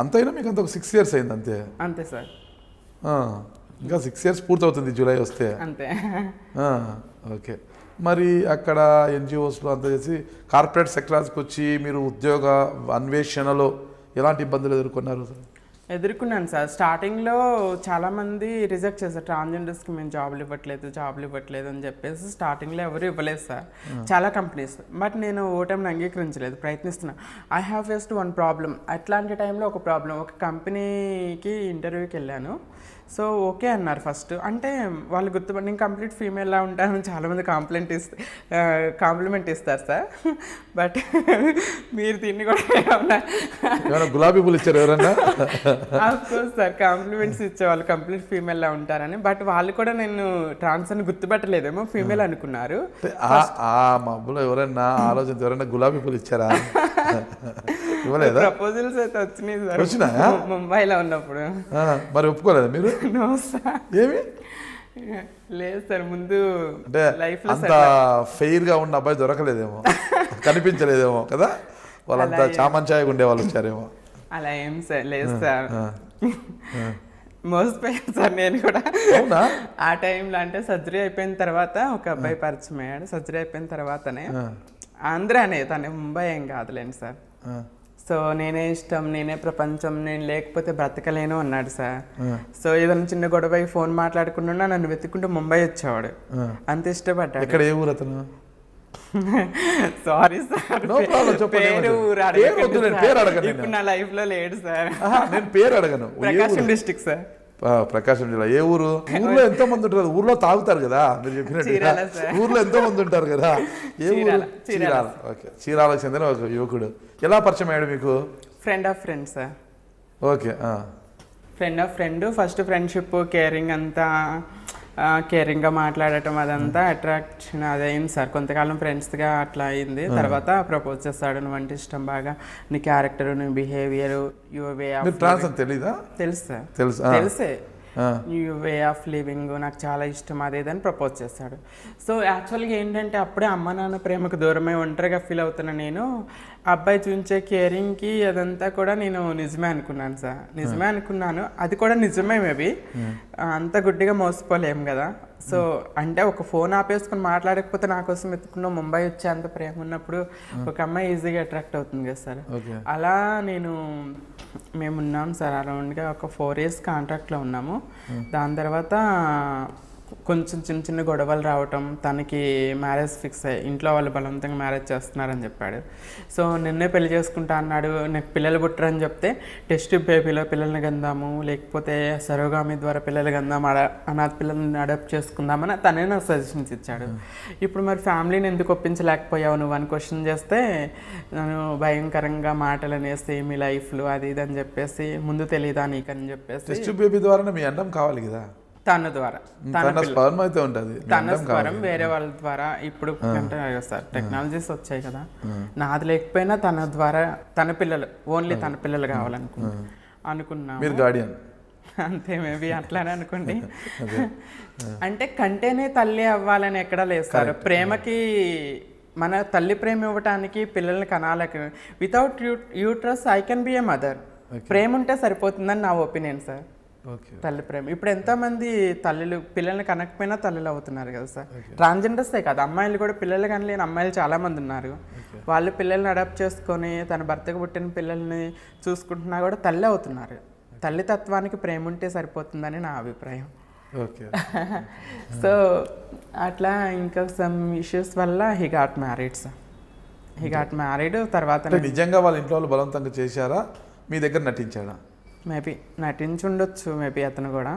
అంతైనా మీకు అంత ఒక 6 years అయింది అంతే? అంతే సార్. ఇంకా 6 years పూర్తవుతుంది జూలై వస్తే. అంతే. ఓకే. మరి అక్కడ ఎన్జిఓస్లో అంతా చేసి కార్పొరేట్ సెక్టార్స్కి వచ్చి మీరు ఉద్యోగ అన్వేషణలో ఎలాంటి ఇబ్బందులు ఎదుర్కొన్నారు? ఎదుర్కొన్నాను సార్. స్టార్టింగ్లో చాలామంది రిజెక్ట్ చేశారు, ట్రాన్స్జెండర్స్కి మేము జాబులు ఇవ్వట్లేదు అని చెప్పేసి స్టార్టింగ్లో ఎవరు ఇవ్వలేదు సార్, చాలా కంపెనీస్. బట్ నేను ఓటమిని అంగీకరించలేదు, ప్రయత్నిస్తున్నాను. I have faced one problem. అట్లాంటి టైంలో ఒక ప్రాబ్లం, ఒక కంపెనీకి ఇంటర్వ్యూకి వెళ్ళాను. సో ఓకే అన్నారు ఫస్ట్. అంటే వాళ్ళు గుర్తుపడి నేను కంప్లీట్ ఫీమేల్లా ఉంటానని చాలామంది కాంప్లిమెంట్ ఇస్తారు సార్. బట్ మీరు దీన్ని కూడా గులాబీ పూలు ఇచ్చారు ఎవరన్నా? ఆఫ్కోర్స్ సార్, కాంప్లిమెంట్స్ ఇచ్చేవాళ్ళు కంప్లీట్ ఫీమేల్లా ఉంటారని. బట్ వాళ్ళు కూడా నేను ట్రాన్స్ అని గుర్తుపట్టలేదేమో, ఫీమేల్ అనుకున్నారు. ఆ మబ్బులో ఎవరైనా ఆలోచన ఎవరైనా గులాబీ పూలు ఇచ్చారా? ఇవ్వలేదా? ప్రపోజల్స్ అయితే వచ్చినాయి సార్ ముంబైలో ఉన్నప్పుడు. మరి ఒప్పుకోలేదా మీరు? No sir. ఏమి లేదు సార్, ముందు అంటే లైఫ్ లో అంత ఫెయిర్ గా ఉన్న అబ్బాయి దొరకలేదేమో, కనిపించలేదేమో కదా, వాళ్ళంతా చామంచాయగా ఉండే వాళ్ళు వచ్చారేమో. అలా ఏం సార్ లేదు సార్, మోసపోయాను సార్ నేను కూడా. ఆ టైంలో అంటే సర్జరీ అయిపోయిన తర్వాత ఒక అబ్బాయి పరిచయం అయ్యాడు. సర్జరీ అయిపోయిన తర్వాతనే ఆంధ్రానే, తను ముంబై ఏం కాదులేండి సార్. సో నేనే ఇష్టం, నేనే ప్రపంచం, నేను లేకపోతే బ్రతకలేను అన్నాడు సార్. సో ఏదైనా చిన్న గొడవ ఫోన్ మాట్లాడుకుంటున్నా నన్ను వెతుక్కుంటూ ముంబై వచ్చేవాడు, అంత ఇష్టపడ్డాడు. ఎక్కడ, ఏ ఊరు అతను? సారీ సార్, పేరు ఇప్పుడు నా లైఫ్ లో లేడు సార్. నేను పేరు అడగను. ప్రకాశం డిస్ట్రిక్ట్ సార్. ప్రకాశం జిల్లా. ఏ ఊరు? ఊర్లో ఎంతో మంది ఉంటారు, ఊర్లో తాగుతారు కదా మీరు చెప్పినట్టు, ఊర్లో ఎంతో మంది ఉంటారు కదా. ఏ ఊరు? చీరాల. ఓకే, చీరాలకు చెందిన ఒక యువకుడు. ఎలా పరిచయం అయ్యాడు మీకు? Friend of friend sir. Okay, friend of friend. First friendship, caring అంతా కేరింగ్గా మాట్లాడటం, అదంతా అట్రాక్షన్ అదే అయింది సార్. కొంతకాలం ఫ్రెండ్స్గా అట్లా అయింది. తర్వాత ప్రపోజ్ చేస్తాడు, నువ్వంటే ఇష్టం బాగా, నీ క్యారెక్టర్, నీ బిహేవియర్, యువర్ వే ఆఫ్ తెలీదా? తెలుసు సార్, తెలిసే న్యూ వే ఆఫ్ లివింగ్ నాకు చాలా ఇష్టం అదేదని ప్రపోజ్ చేస్తాడు. సో యాక్చువల్గా ఏంటంటే అప్పుడే అమ్మ నాన్న ప్రేమకు దూరమై ఒంటరిగా ఫీల్ అవుతున్నా నేను. అబ్బాయి చూపించే కేరింగ్కి అదంతా కూడా నేను నిజమే అనుకున్నాను సార్, నిజమే అనుకున్నాను. అది కూడా నిజమే, మేబీ అంత గుడ్డిగా మోసపోలేము కదా. సో అంటే ఒక ఫోన్ ఆపేసుకొని మాట్లాడకపోతే నా కోసం ఎత్తుకున్న ముంబై వచ్చే అంత ప్రేమ ఉన్నప్పుడు ఒక అమ్మాయి ఈజీగా అట్రాక్ట్ అవుతుంది కదా సార్. అలా మేమున్నాం సార్, అరౌండ్గా ఒక 4 years కాంట్రాక్ట్లో ఉన్నాము. దాని తర్వాత కొంచెం చిన్న చిన్న గొడవలు రావటం, తనకి మ్యారేజ్ ఫిక్స్ అయ్యి ఇంట్లో వాళ్ళు బలవంతంగా మ్యారేజ్ చేస్తున్నారని చెప్పాడు. సో నిన్నే పెళ్లి చేసుకుంటా అన్నాడు. నాకు పిల్లలు పుట్టరని చెప్తే టెస్ట్ బేబీలో పిల్లల్ని కందాము, లేకపోతే సరోగామి ద్వారా పిల్లలు కందాము, అనాథ పిల్లల్ని అడాప్ట్ చేసుకుందామని తనే నాకు సజెషన్స్ ఇచ్చాడు. ఇప్పుడు మరి ఫ్యామిలీని ఎందుకు ఒప్పించలేకపోయావు నువ్వు అని క్వశ్చన్ చేస్తే నన్ను భయంకరంగా మాటలు అనేసి మీ లైఫ్లో అది ఇది అని చెప్పేసి, ముందు తెలియదా నీకని చెప్పేసి. టెస్ట్ బేబీ ద్వారా మీ అండం కావాలి కదా, తన ద్వారా తన స్వరం వేరే వాళ్ళ ద్వారా ఇప్పుడు అంటే సార్ టెక్నాలజీస్ వచ్చాయి కదా, నాది లేకపోయినా తన ద్వారా తన పిల్లలు, ఓన్లీ తన పిల్లలు కావాలనుకున్నా. అంతే, మేబీ అట్లానే అనుకోండి. అంటే కంటేనే తల్లి అవ్వాలని ఎక్కడా లేదు సార్. ప్రేమకి మన తల్లి ప్రేమ ఇవ్వటానికి పిల్లల్ని కనాలకి, without uterus I can be a mother. ప్రేమ ఉంటే సరిపోతుందని నా ఒపీనియన్ సార్. ఓకే. తల్లి ప్రేమ ఇప్పుడు ఎంతోమంది తల్లులు పిల్లల్ని కనకపోయినా తల్లులు అవుతున్నారు కదా సార్. ట్రాన్స్జెండర్సే కాదు, అమ్మాయిలు కూడా పిల్లలు కానీ లేని అమ్మాయిలు చాలామంది ఉన్నారు. వాళ్ళు పిల్లల్ని అడాప్ట్ చేసుకొని తన భర్తకు పుట్టిన పిల్లల్ని చూసుకుంటున్నా కూడా తల్లి అవుతున్నారు. తల్లి తత్వానికి ప్రేమ ఉంటే సరిపోతుందని నా అభిప్రాయం. ఓకే. సో అట్లా ఇంకా సమ్ ఇష్యూస్ వల్ల he got married sir. He got married తర్వాత అంటే నిజంగా వాళ్ళ ఇంట్లో వాళ్ళు బలవంతంగా చేశారా, మీ దగ్గర నటించాడా? మేబీ నటించి ఉండొచ్చు, మేబీ అతను కూడా.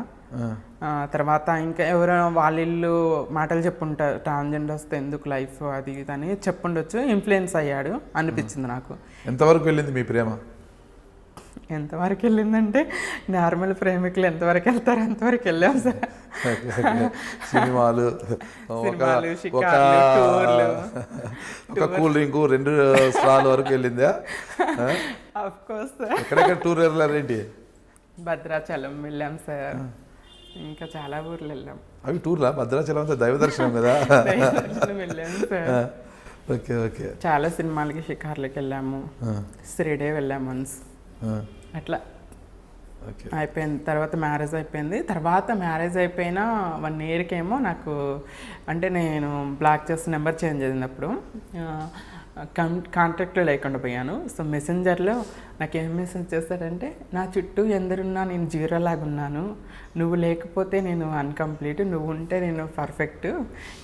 తర్వాత ఇంకా ఎవరో వాళ్ళ ఇల్లు మాటలు చెప్పుంటారు, ట్రాన్స్జెండర్స్తో ఎందుకు లైఫ్ అది ఇది అని చెప్పుండొచ్చు. ఇన్ఫ్లుయెన్స్ అయ్యాడు అనిపించింది నాకు. ఎంతవరకు వెళ్ళింది మీ ప్రేమ? ఎంతవరకు వెళ్ళిందంటే నార్మల్ ప్రేమికులు ఎంతవరకు వెళ్తారు అంతవరకు వెళ్ళాం సార్. సినిమాలు, ఒక కూల్ డ్రింక్, 2 స్ట్రాల వరకు వెళ్ళిందా? Of course sir. ఎక్కడెక్కడ టూర్ వెళ్ళారేంటి? భద్రాచలం వెళ్ళాం సార్, ఇంకా చాలా ఊర్లు వెళ్ళాం. అవి టూర్లా? భద్రాచలం అంతా దైవ దర్శనం కదా. వెళ్ళాం సార్. Okay okay. చాలా సినిమాలకి, షికార్లకి వెళ్ళాము. శ్రీడే వెళ్ళాము వన్స్. అట్లా అయిపోయింది. తర్వాత మ్యారేజ్ అయిపోయింది. తర్వాత మ్యారేజ్ అయిపోయిన 1 ఇయర్కేమో నాకు అంటే నేను బ్లాక్ చేసిన నెంబర్ చేంజ్ అయినప్పుడు కాంటాక్ట్లో లేకుండా పోయాను. సో మెసెంజర్లో నాకు ఏం మెసేజ్ చేస్తాడంటే, నా చుట్టూ ఎందరున్నా నేను జీరో లాగా ఉన్నాను, నువ్వు లేకపోతే నేను అన్కంప్లీట్, నువ్వు ఉంటే నేను పర్ఫెక్ట్,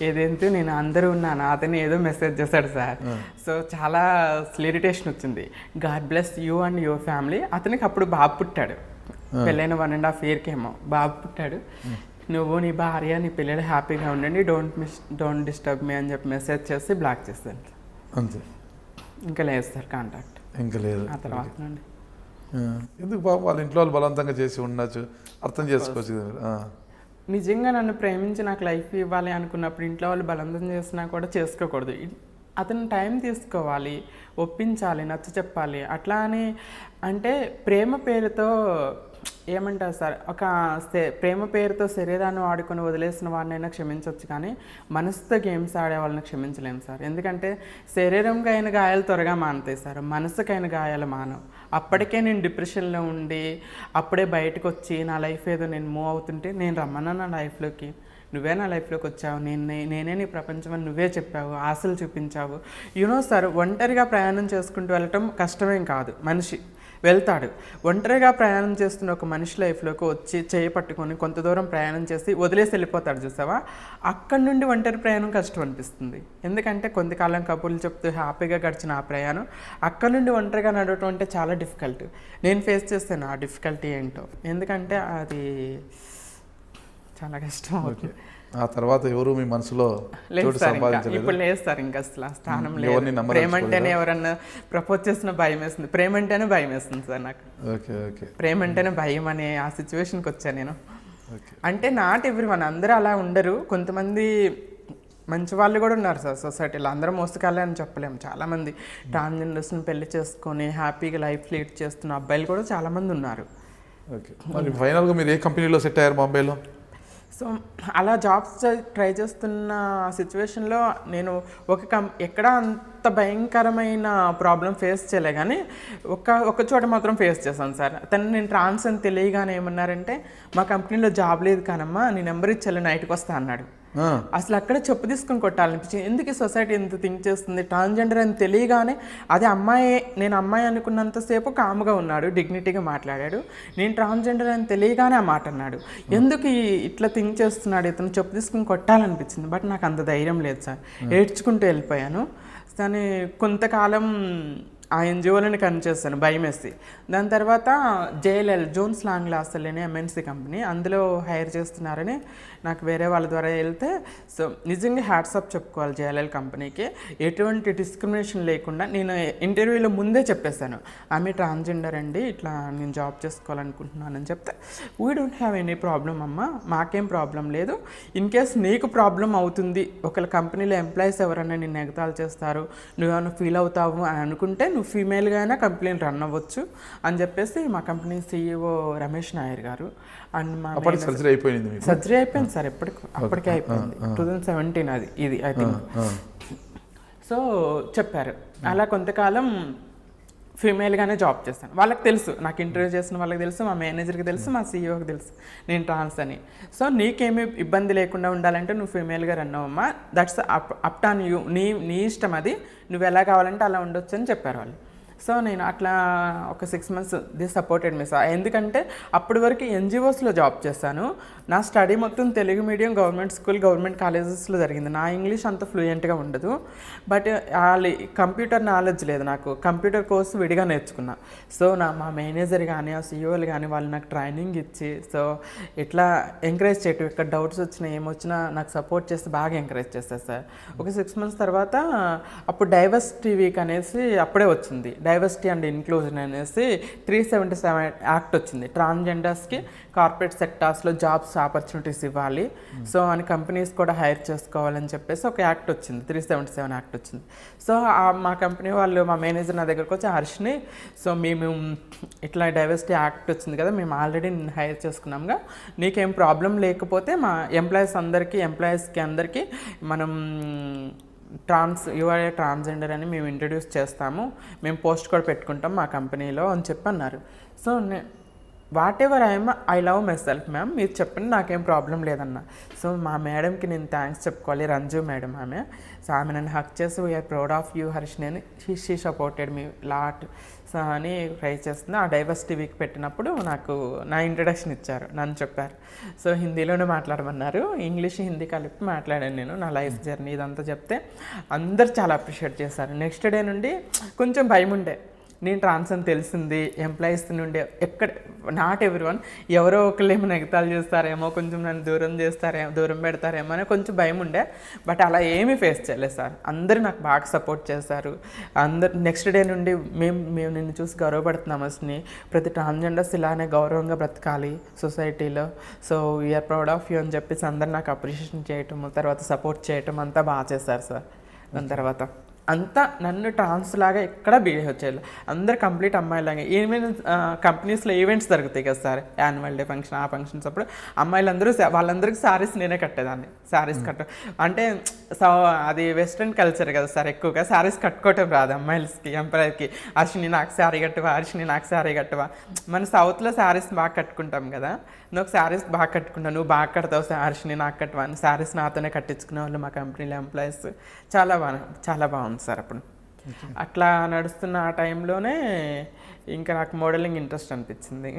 ఏదేంటో నేను అందరూ ఉన్నాను అతను ఏదో మెసేజ్ చేశాడు సార్. సో చాలా ఇరిటేషన్ వచ్చింది. God bless you and your family. అతనికి అప్పుడు బాబు పుట్టాడు, పెళ్ళైన 1.5 ఇయర్కేమో బాబు పుట్టాడు. నువ్వు, నీ భార్య, నీ పిల్లలు హ్యాపీగా ఉండండి, డోంట్ డిస్టర్బ్ మీ అని చెప్పి మెసేజ్ చేసి బ్లాక్ చేస్తాను. అంతే, ఇంకా లేదు సార్ కాంటాక్ట్. ఇంకా లేదు ఆ తర్వాత నుండి. ఎందుకు పాపం వాళ్ళ ఇంట్లో వాళ్ళు బలవంతంగా చేసి ఉండొచ్చు, అర్థం చేసుకోవచ్చు. నిజంగా నన్ను ప్రేమించి నాకు లైఫ్ ఇవ్వాలి అనుకున్నప్పుడు ఇంట్లో వాళ్ళు బలవంతం చేసినా కూడా చేసుకోకూడదు. అతను టైం తీసుకోవాలి, ఒప్పించాలి, నచ్చ చెప్పాలి. అట్లా అని అంటే ప్రేమ పేరుతో ఏమంటారు సార్, ఒక ప్రేమ పేరుతో శరీరాన్ని వాడుకొని వదిలేసిన వాడినైనా క్షమించవచ్చు, కానీ మనసుతో గేమ్స్ ఆడే వాళ్ళని క్షమించలేము సార్. ఎందుకంటే శరీరంకి అయిన గాయాలు త్వరగా మానుతాయి సార్, మనసుకైన గాయాలు మానవు. అప్పటికే నేను డిప్రెషన్లో ఉండి అప్పుడే బయటకు వచ్చి నా లైఫ్ ఏదో నేను మూవ్ అవుతుంటే, నేను రమ్మన్నా నా లైఫ్లోకి, నువ్వే నా లైఫ్లోకి వచ్చావు, నేనే నీ ప్రపంచం అని నువ్వే చెప్పావు, ఆశలు చూపించావు. యూనో సార్, ఒంటరిగా ప్రయాణం చేసుకుంటూ వెళ్ళటం కష్టమేం కాదు, మనిషి వెళ్తాడు. ఒంటరిగా ప్రయాణం చేస్తున్న ఒక మనిషి లైఫ్లోకి వచ్చి చేయి పట్టుకొని కొంత దూరం ప్రయాణం చేసి వదిలేసి వెళ్ళిపోతాడు చూసావా, అక్కడి నుండి ఒంటరి ప్రయాణం కష్టం అనిపిస్తుంది. ఎందుకంటే కొంతకాలం కబుర్లు చెప్తూ హ్యాపీగా గడిచిన ఆ ప్రయాణం అక్కడి నుండి ఒంటరిగా నడవటం అంటే చాలా డిఫికల్ట్. నేను ఫేస్ చేస్తాను ఆ డిఫికల్టీ ఏంటో, ఎందుకంటే అది చాలా కష్టం అవుతుంది. ఆ తర్వాత ఎవరు మీ మనసులో లేదు సార్, ఇప్పుడు లేదు సార్, ఇంకా అసలు స్థానం లేదు. ప్రేమ అంటేనే ఎవరన్నా ప్రపోజ్ చేసిన భయం వేస్తుంది, ప్రేమ అంటేనే భయం వేస్తుంది సార్ నాకు. Okay okay. ప్రేమ అంటేనే భయం అనే ఆ సిచ్యువేషన్కి వచ్చాను నేను. అంటే నాట్ ఎవ్రీవన్, అందరూ అలా ఉండరు, కొంతమంది మంచి వాళ్ళు కూడా ఉన్నారు సార్ సొసైటీలో. అందరూ మోసకాలే అని చెప్పలేము. చాలామంది ట్రాన్స్జెండర్స్ని పెళ్లి చేసుకొని హ్యాపీగా లైఫ్ లీడ్ చేస్తున్న అబ్బాయిలు కూడా చాలామంది ఉన్నారు. ఓకే. మరి ఫైనల్గా మీరు ఏ కంపెనీలో సెట్ అయ్యారు బాంబేలో? సో అలా జాబ్స్ ట్రై చేస్తున్న సిచ్యువేషన్లో నేను ఎక్కడ అంత భయంకరమైన ప్రాబ్లం ఫేస్ చేయలే, కానీ ఒక చోట మాత్రం ఫేస్ చేశాను సార్. నేను ట్రాన్స్ అని తెలియగానే ఏమన్నారంటే, మా కంపెనీలో జాబ్ లేదు కానమ్మా, నీ నెంబర్ ఇచ్చేళ్ళి నైట్కి వస్తా అన్నాడు. అసలు అక్కడ చెప్పు తీసుకుని కొట్టాలనిపించింది. ఎందుకు ఈ సొసైటీ ఎంత థింక్ చేస్తుంది, ట్రాన్స్జెండర్ అని తెలియగానే అదే అమ్మాయి, నేను అమ్మాయి అనుకున్నంతసేపు కాముగా ఉన్నాడు, డిగ్నిటీగా మాట్లాడాడు. నేను ట్రాన్స్జెండర్ అని తెలియగానే ఆ మాట అన్నాడు. ఎందుకు ఇట్లా థింక్ చేస్తున్నాడు ఇతను, చెప్పు తీసుకుని కొట్టాలనిపించింది. బట్ నాకు అంత ధైర్యం లేదు సార్, ఏడ్చుకుంటూ వెళ్ళిపోయాను. కానీ కొంతకాలం ఆ ఎన్జిఓలని కనిచేస్తాను భయం వేసి. దాని తర్వాత JLL జోన్స్ లాంగ్ లాస్టల్ అనే MNC కంపెనీ, అందులో హైర్ చేస్తున్నారని నాకు వేరే వాళ్ళ ద్వారా వెళ్తే, సో నిజంగా హ్యాట్సాప్ చెప్పుకోవాలి JLL కంపెనీకి. ఎటువంటి డిస్క్రిమినేషన్ లేకుండా నేను ఇంటర్వ్యూలో ముందే చెప్పేశాను, ఆమె ట్రాన్స్జెండర్ అండి, ఇట్లా నేను జాబ్ చేసుకోవాలనుకుంటున్నానని చెప్తే, we don't have any problem అమ్మా, మాకేం ప్రాబ్లం లేదు. ఇన్ కేస్ నీకు ప్రాబ్లం అవుతుంది, ఒకళ్ళ కంపెనీలో ఎంప్లాయీస్ ఎవరైనా నిన్ను ఎగతాళి చేస్తారు, నువ్వేమైనా ఫీల్ అవుతావు అని అనుకుంటే నువ్వు ఫీమేల్గా అయినా కంపెనీని రన్ అవ్వచ్చు అని చెప్పేసి మా కంపెనీ CEO రమేష్ నాయర్ గారు అండ్ మా సర్జరీ అయిపోయింది సార్, అప్పటికే అయిపోయింది. 2017 ఇది ఐ థింక్. సో చెప్పారు. అలా కొంతకాలం ఫీమేల్గానే జాబ్ చేస్తాను. వాళ్ళకి తెలుసు, నాకు ఇంటర్వ్యూ చేసిన వాళ్ళకి తెలుసు, మా మేనేజర్కి తెలుసు, మా సీఈఓకి తెలుసు నేను ట్రాన్స్ అని. సో నీకేమీ ఇబ్బంది లేకుండా ఉండాలంటే నువ్వు ఫీమేల్గా రన్ అవ్వమ్మా, దట్స్ అప్ టాన్ యూ, నీ ఇష్టం అది, నువ్వు ఎలా కావాలంటే అలా ఉండొచ్చు అని చెప్పారు వాళ్ళు. సో నేను అట్లా ఒక 6 months the supported me sir. ఎందుకంటే అప్పటి వరకు ఎన్జిఓస్లో జాబ్ చేశాను. నా స్టడీ మొత్తం Telugu medium, government school, government కాలేజెస్లో జరిగింది. నా ఇంగ్లీష్ అంత ఫ్లూయెంట్గా ఉండదు. బట్ కంప్యూటర్ నాలెడ్జ్ లేదు నాకు. కంప్యూటర్ కోర్స్ విడిగా నేర్చుకున్నా. సో మా మేనేజర్ కానీ ఆ సీఈఓలు కానీ వాళ్ళు నాకు ట్రైనింగ్ ఇచ్చి సో ఇట్లా ఎంకరేజ్ చేయటం, ఇక్కడ డౌట్స్ వచ్చినా ఏమొచ్చినా నాకు సపోర్ట్ చేస్తే బాగా ఎంకరేజ్ చేస్తారు సార్. ఒక 6 months తర్వాత అప్పుడు డైవర్సిటీ వీక్ అనేసి అప్పుడే వచ్చింది. డైవర్సిటీ అండ్ ఇన్క్లూజన్ అనేసి 377 యాక్ట్ వచ్చింది. ట్రాన్స్జెండర్స్కి కార్పొరేట్ సెక్టార్స్లో జాబ్స్ ఆపర్చునిటీస్ ఇవ్వాలి, సో అని కంపెనీస్ కూడా హైర్ చేసుకోవాలని చెప్పేసి ఒక యాక్ట్ వచ్చింది, 377 యాక్ట్ వచ్చింది. సో మా కంపెనీ వాళ్ళు, మా మేనేజర్ నా దగ్గరకు వచ్చి, హర్షిని సో మేము ఇట్లా డైవర్సిటీ యాక్ట్ వచ్చింది కదా, మేము ఆల్రెడీ హైర్ చేసుకున్నాంగా, నీకేం ప్రాబ్లం లేకపోతే మా ఎంప్లాయీస్కి అందరికీ మనం యువర్ ట్రాన్స్జెండర్ అని మేము ఇంట్రడ్యూస్ చేస్తాము, మేము పోస్ట్ కూడా పెట్టుకుంటాం మా కంపెనీలో అని చెప్పి అన్నారు. So what ever I love my self ma'am, మీరు చెప్పండి నాకేం ప్రాబ్లం లేదన్న. సో మా మేడంకి నేను థ్యాంక్స్ చెప్పుకోవాలి, రంజు మేడం ఆమె. సో ఆమె నన్ను హక్ చేసి we're proud of you Harshini అని she supported me lot so అని ట్రై చేస్తుంది. ఆ డైవర్సిటీ వీక్ పెట్టినప్పుడు నాకు నా ఇంట్రడక్షన్ ఇచ్చారు, నన్ను చెప్పారు. సో హిందీలోనే మాట్లాడమన్నారు, ఇంగ్లీష్ హిందీ కలిపి మాట్లాడాను నేను, నా లైఫ్ జర్నీ ఇదంతా చెప్తే అందరు చాలా అప్రిషియేట్ చేశారు. నెక్స్ట్ డే నుండి కొంచెం భయం ఉండే, నేను ట్రాన్స్ అని తెలిసింది ఎంప్లాయీస్ నుండి, ఎక్కడ నాట్ ఎవ్రీవన్, ఎవరో ఒకళ్ళు ఏమో నెగతాలు చేస్తారేమో, కొంచెం నన్ను దూరం పెడతారేమో అని కొంచెం భయం ఉండే. బట్ అలా ఏమీ ఫేస్ చేయలేదు సార్, అందరూ నాకు బాగా సపోర్ట్ చేశారు. అందరు నెక్స్ట్ డే నుండి మేము నిన్ను చూసి గౌరవపడుతున్నాం అసలు, ప్రతి ట్రాన్స్జెండర్స్ ఇలానే గౌరవంగా బ్రతకాలి సొసైటీలో, so we are proud of you అని చెప్పేసి అందరు నాకు అప్రిషియేషన్ చేయటం, తర్వాత సపోర్ట్ చేయటం అంతా బాగా చేశారు సార్. దాని తర్వాత అంతా నన్ను ట్రాన్స్ లాగా ఎక్కడ బిహేవ్ చేయాలి, అందరు కంప్లీట్ అమ్మాయిలాగా. ఏమైనా కంపెనీస్లో ఈవెంట్స్ జరుగుతాయి కదా సార్, యాన్యువల్ డే ఫంక్షన్, ఆ ఫంక్షన్స్ అప్పుడు అమ్మాయిలందరూ వాళ్ళందరికీ శారీస్ నేనే కట్టేదాన్ని. శారీస్ అంటే అది వెస్ట్రన్ కల్చర్ కదా సార్, ఎక్కువగా శారీస్ కట్టుకోవటం రాదు అమ్మాయిలకి, ఎంప్లాయర్కి. హర్షిని నాకు శారీ కట్టవా, హర్షిని నాకు శారీ కట్టవా. మన సౌత్లో శారీస్ బాగా కట్టుకుంటాం కదా, నువ్వు శారీస్ బాగా కట్టుకుంటావు, నువ్వు బాగా కడతావు హర్షిని నాకు కట్టవా అని శారీస్ నాతోనే కట్టించుకునే వాళ్ళు మా కంపెనీలో ఎంప్లాయీస్. చాలా బాగుంది సార్. అప్పుడు అట్లా నడుస్తున్న ఆ టైంలోనే ఇంకా నాకు మోడలింగ్ ఇంట్రెస్ట్ అనిపించింది.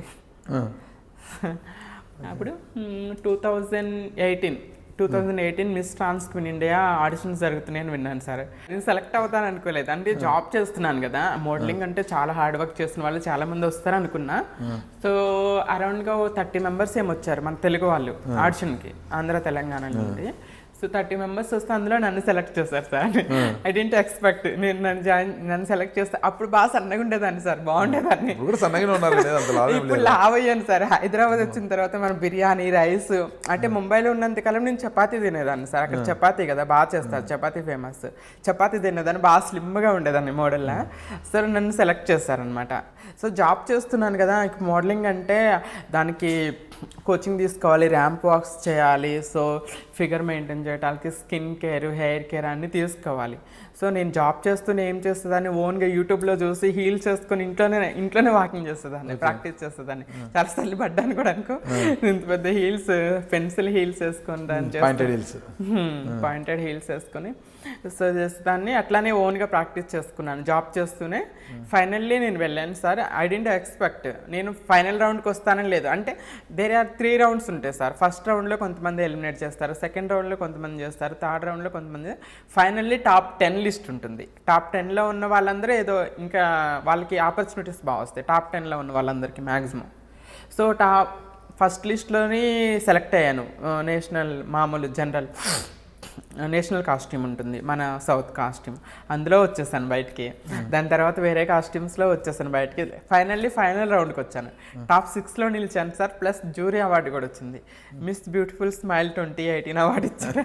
అప్పుడు 2018 మిస్ ట్రాన్స్ క్వీన్ ఇండియా ఆడిషన్స్ జరుగుతున్నాయని విన్నాను సార్. నేను సెలెక్ట్ అవుతాను అనుకోలేదు, అంటే జాబ్ చేస్తున్నాను కదా, మోడలింగ్ అంటే చాలా హార్డ్ వర్క్ చేస్తున్న వాళ్ళు చాలా మంది వస్తారు అనుకున్నా. సో అరౌండ్గా 30 members ఏమొచ్చారు మన తెలుగు వాళ్ళు ఆడిషన్కి, ఆంధ్ర తెలంగాణ నుండి. సో 30 members వస్తే అందులో నన్ను సెలెక్ట్ చేశారు సార్. ఐ డెంట్ ఎక్స్పెక్ట్, నేను నన్ను సెలెక్ట్ చేస్తే అప్పుడు బాగా సన్నగా ఉండేదాన్ని సార్, బాగుండేదాన్ని. ఇప్పుడు లావ్ అయ్యాను సార్. హైదరాబాద్ వచ్చిన తర్వాత మన బిర్యానీ, రైస్, అంటే ముంబైలో ఉన్నంతకాలం నేను చపాతీ తినేదాన్ని సార్. అక్కడ చపాతీ కదా బాగా చేస్తారు, చపాతీ ఫేమస్, చపాతీ తినేదాన్ని, బాగా స్లిమ్గా ఉండేదాన్ని మోడల్లా. సో నన్ను సెలెక్ట్ చేశారనమాట. సో జాబ్ చేస్తున్నాను కదా, మోడలింగ్ అంటే దానికి కోచింగ్ తీసుకోవాలి, ర్యాంప్ వాక్స్ చేయాలి, సో ఫిగర్ మెయింటైన్ చేయడానికి స్కిన్ కేర్, హెయిర్ కేర్ అన్నీ తీసుకోవాలి. సో నేను జాబ్ చేస్తూనే ఏం చేస్తుందని ఓన్గా యూట్యూబ్లో చూసి హీల్స్ వేసుకొని ఇంట్లోనే వాకింగ్ చేస్తుందాన్ని, ప్రాక్టీస్ చేస్తుందాన్ని. చాలా తల్లి పడ్డాను కూడా అనుకో, ఇంత పెద్ద హీల్స్, పెన్సిల్ హీల్స్ వేసుకొని పాయింటెడ్ హీల్స్ వేసుకొని సో చేసేదాన్ని. అట్లానే ఓన్గా ప్రాక్టీస్ చేసుకున్నాను జాబ్ చేస్తూనే. ఫైనల్లీ నేను వెళ్ళాను సార్. ఐ డెంట్ ఎక్స్పెక్ట్ నేను ఫైనల్ రౌండ్కి వస్తానని లేదు, అంటే దేర్ ఆర్ 3 rounds ఉంటాయి సార్. ఫస్ట్ రౌండ్లో కొంతమంది ఎలిమినేట్ చేస్తారు, సెకండ్ రౌండ్లో కొంతమంది చేస్తారు, థర్డ్ రౌండ్లో కొంతమంది, ఫైనల్లీ టాప్ 10 లిస్ట్ ఉంటుంది. టాప్ 10లో ఉన్న వాళ్ళందరూ ఏదో ఇంకా వాళ్ళకి ఆపర్చునిటీస్ బాగా వస్తాయి, టాప్ 10లో ఉన్న వాళ్ళందరికీ మ్యాక్సిమం. సో ఫస్ట్ లిస్ట్లోని సెలెక్ట్ అయ్యాను. మామూలు జనరల్ నేషనల్ కాస్ట్యూమ్ ఉంటుంది, మన సౌత్ కాస్ట్యూమ్, అందులో వచ్చేసాను బయటికి. దాని తర్వాత వేరే కాస్ట్యూమ్స్లో వచ్చేసాను బయటికి. ఫైనల్ రౌండ్కి వచ్చాను, టాప్ 6లో నిలిచాను సార్. ప్లస్ జ్యూరీ అవార్డు కూడా వచ్చింది, మిస్ బ్యూటిఫుల్ స్మైల్ 2018 అవార్డు ఇచ్చారు.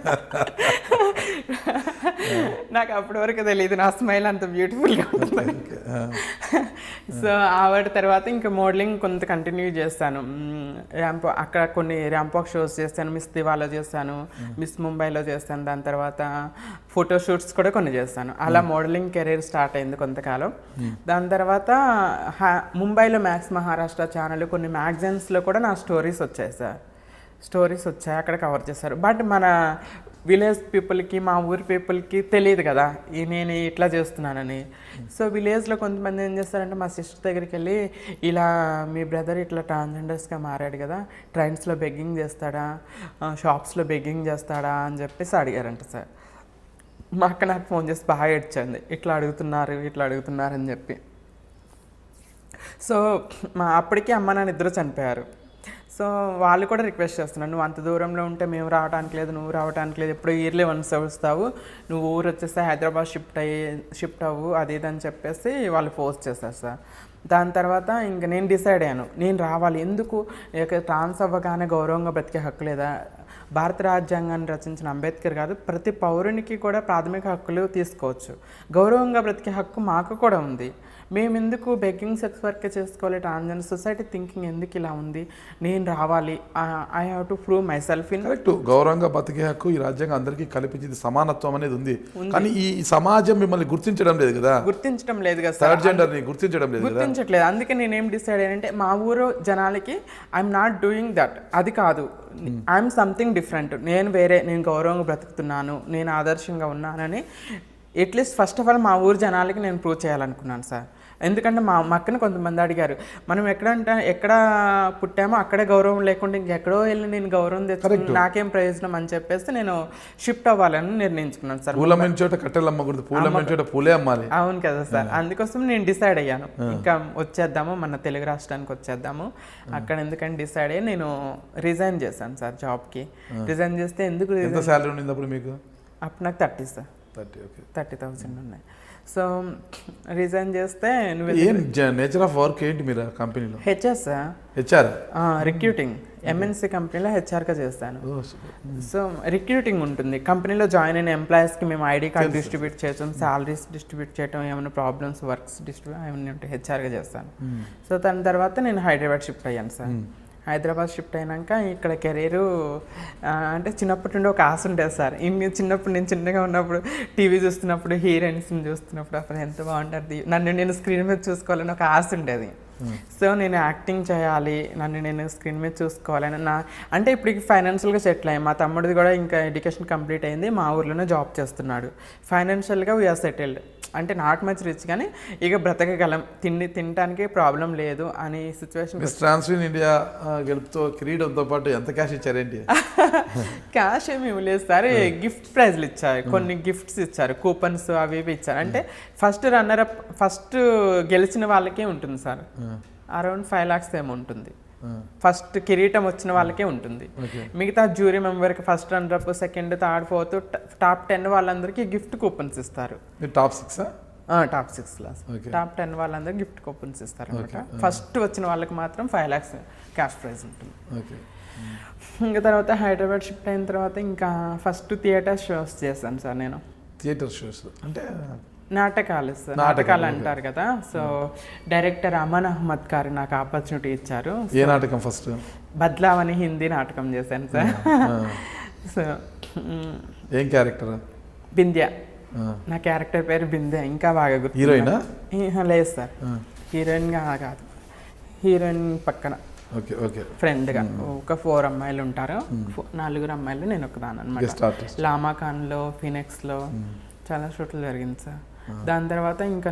నాకు అప్పటి వరకు తెలియదు నా స్మైల్ అంత బ్యూటిఫుల్గా ఉంటుంది. సో ఆవిడ తర్వాత ఇంకా మోడలింగ్ కొంత కంటిన్యూ చేస్తాను. అక్కడ కొన్ని ర్యాంపాక్ షోస్ చేస్తాను, మిస్ దివాలో చేస్తాను, మిస్ ముంబైలో చేస్తాను. దాని తర్వాత ఫోటోషూట్స్ కూడా కొన్ని చేస్తాను. అలా మోడలింగ్ కెరీర్ స్టార్ట్ అయింది కొంతకాలం. దాని తర్వాత ముంబైలో మ్యాక్స్ మహారాష్ట్ర ఛానల్ కొన్ని మ్యాగజైన్స్లో కూడా నా స్టోరీస్ వచ్చాయి సార్. స్టోరీస్ వచ్చాయి, అక్కడ కవర్ చేశారు. బట్ మన విలేజ్ పీపుల్కి, మా ఊరి పీపుల్కి తెలియదు కదా నేను ఇట్లా చేస్తున్నానని. సో విలేజ్లో కొంతమంది ఏం చేస్తారంటే మా సిస్టర్ దగ్గరికి వెళ్ళి, ఇలా మీ బ్రదర్ ఇట్లా ట్రాన్స్జెండర్స్గా మారాడు కదా, ట్రైన్స్లో బెగ్గింగ్ చేస్తాడా, షాప్స్లో బెగ్గింగ్ చేస్తాడా అని చెప్పేసి అడిగారంట సార్. మా అక్క నాకు ఫోన్ చేసి బాగా ఏడ్చింది, ఇట్లా అడుగుతున్నారు అని చెప్పి. సో అప్పటికి అమ్మ నాన్న ఇద్దరు చనిపోయారు. సో వాళ్ళు కూడా రిక్వెస్ట్ చేస్తున్నారు, నువ్వు అంత దూరంలో ఉంటే మేము రావడానికి లేదు, నువ్వు రావడానికి లేదు, ఎప్పుడు ఇయర్లీ వన్స్ వస్తావు, నువ్వు ఊరు వచ్చేస్తే హైదరాబాద్ షిఫ్ట్ అవ్వు అది ఇది అని చెప్పేసి వాళ్ళు ఫోర్స్ చేస్తారు సార్. దాని తర్వాత ఇంక నేను డిసైడ్ అయ్యాను, నేను రావాలి. ఎందుకు ట్రాన్స్ అవ్వగానే గౌరవంగా బ్రతికే హక్కు లేదా? భారత రాజ్యాంగాన్ని రచించిన అంబేద్కర్ కాదు, ప్రతి పౌరునికి కూడా ప్రాథమిక హక్కులు తీసుకోవచ్చు. గౌరవంగా బ్రతికే హక్కు మాకు కూడా ఉంది. మేము ఎందుకు బెగ్గింగ్ సెక్స్ వర్క్ చేసుకోవాలి? ట్రాన్స్జెండర్ సొసైటీ థింకింగ్ ఎందుకు ఇలా ఉంది? నేను రావాలి, I have to prove my self in. Correct, గౌరవంగా బతికే హక్కు ఈ రాజ్యాంగం అందరికీ కల్పించింది, సమానత్వం అనేది ఉంది. కానీ ఈ సమాజం మిమ్మల్ని గుర్తించడం లేదు కదా, థర్డ్ జెండర్ ని గుర్తించట్లేదు. అందుకే నేనేం డిసైడ్ అయ్యానంటే, మా ఊరు జనాలకి ఐఎమ్ నాట్ డూయింగ్ దట్, అది కాదు, ఐఎమ్ సంథింగ్ డిఫరెంట్, నేను గౌరవంగా బ్రతుకుతున్నాను, నేను ఆదర్శంగా ఉన్నానని అట్లీస్ట్ ఫస్ట్ ఆఫ్ ఆల్ మా ఊరు జనాలకి నేను ప్రూవ్ చేయాలనుకున్నాను సార్. ఎందుకంటే మా అక్కని కొంతమంది అడిగారు, మనం ఎక్కడ పుట్టామో అక్కడే గౌరవం లేకుండా ఇంకెక్కడో వెళ్ళి నేను గౌరవం తెచ్చుకుని నాకేం ప్రయోజనం అని చెప్పేసి నేను షిఫ్ట్ అవ్వాలని నిర్ణయించుకున్నాను సార్. అవును కదా సార్, అందుకోసం నేను డిసైడ్ అయ్యాను, ఇంకా వచ్చేద్దాము, మన తెలుగు రాష్ట్రానికి వచ్చేద్దాము. అక్కడ ఎందుకని డిసైడ్ అయ్యి నేను రిజైన్ చేశాను సార్ జాబ్కి. రిజైన్ చేస్తే ఎందుకు అప్పుడు నాకు 30 సార్, 30,000 ఉన్నాయి. సో రిజైన్ చేస్తే నేచర్ ఆఫ్ వర్క్ ఏంటి మీరు కంపెనీలో? హెచ్ఆర్ రిక్రూటింగ్, ఎంఎన్సీ కంపెనీలో హెచ్ఆర్గా చేస్తాను. సో రిక్రూటింగ్ ఉంటుంది కంపెనీలో. జాయిన్ అయిన ఎంప్లాయీస్కి మేము ఐడి కార్డ్ డిస్ట్రిబ్యూట్ చేయటం, శాలరీస్ డిస్ట్రిబ్యూట్ చేయటం, ఏమైనా ప్రాబ్లమ్స్, వర్క్స్ డిస్ట్రిబ్యూట్ అవన్నీ ఉంటాయి, హెచ్ఆర్గా చేస్తాను. సో దాని తర్వాత నేను హైదరాబాద్ షిఫ్ట్ అయ్యాను సార్. హైదరాబాద్ షిఫ్ట్ అయినాక ఇక్కడ కెరీరు అంటే చిన్నప్పటి నుండి ఒక ఆశ ఉండేది సార్. చిన్నప్పుడు నేను చిన్నగా ఉన్నప్పుడు టీవీ చూస్తున్నప్పుడు, హీరోయిన్స్ని చూస్తున్నప్పుడు అప్పుడు ఎంత బాగుంటుంది, నేను స్క్రీన్ మీద చూసుకోవాలని ఒక ఆశ ఉండేది. సో నేను యాక్టింగ్ చేయాలి, నేను స్క్రీన్ మీద చూసుకోవాలని అంటే ఇప్పటికి ఫైనాన్షియల్గా సెటిల్ అయ్యాం. మా తమ్ముడిది కూడా ఇంకా ఎడ్యుకేషన్ కంప్లీట్ అయింది, మా ఊర్లోనే జాబ్ చేస్తున్నాడు. ఫైనాన్షియల్గా వీఆర్ సెటిల్డ్, అంటే నాట్ మచ్ రిచ్ కానీ ఇక బ్రతకగలం, తినడానికి ప్రాబ్లం లేదు అని సిచ్యువేషన్. ట్రాన్స్ఫర్ ఇండియా గెలుపుతో కిరీటంతో పాటు ఎంత క్యాష్ ఇచ్చారేంటి? క్యాష్ ఏమి ఇవ్వలేదు సార్, గిఫ్ట్ ప్రైజ్లు ఇచ్చారు, కొన్ని గిఫ్ట్స్ ఇచ్చారు, కూపన్స్ అవి ఇవి ఇచ్చారు. అంటే ఫస్ట్ గెలిచిన వాళ్ళకే ఉంటుంది సార్, అరౌండ్ 5 lakhs ఏమో ఉంటుంది. ఫస్ట్ కిరీటం వచ్చిన వాళ్ళకే ఉంటుంది. మిగతా జ్యూరీ మెంబర్కి first runner, second, third, fourth, top 10 వాళ్ళందరికీ గిఫ్ట్ కూపన్స్ ఇస్తారు. టాప్ 6 టాప్ 10 వాళ్ళందరికీ గిఫ్ట్ కూపన్స్ ఇస్తారు అనమాట. ఫస్ట్ వచ్చిన వాళ్ళకి మాత్రం 5 lakhs క్యాష్ ప్రైజ్ ఉంటుంది. ఇంకా తర్వాత హైదరాబాద్ షిఫ్ట్ అయిన తర్వాత ఇంకా ఫస్ట్ థియేటర్ షోస్ చేశాను సార్. నేను థియేటర్ షోస్ అంటే నాటకాలు సార్, నాటకాలు అంటారు కదా. సో డైరెక్టర్ అమన్ అహ్మద్ గారు నాకు ఆపర్చునిటీ ఇచ్చారు. ఏ నాటకం? ఫస్ట్ బద్లావ్ అని హిందీ నాటకం చేశాను సార్. సో ఏం క్యారెక్టర్? బింద్య, నా క్యారెక్టర్ పేరు బింద్య. ఇంకా బాగా గుర్తు. హీరోయినా? లేదు సార్, హీరోయిన్గా కాదు, హీరోయిన్ పక్కన ఫ్రెండ్గా ఒక 4 అమ్మాయిలు ఉంటారు, 4 అమ్మాయిలు నేను ఒకదాన్ని అనమాట. లామా ఖాన్లో, ఫినిక్స్లో చాలా షూట్లు జరిగింది సార్. దాని తర్వాత ఇంకా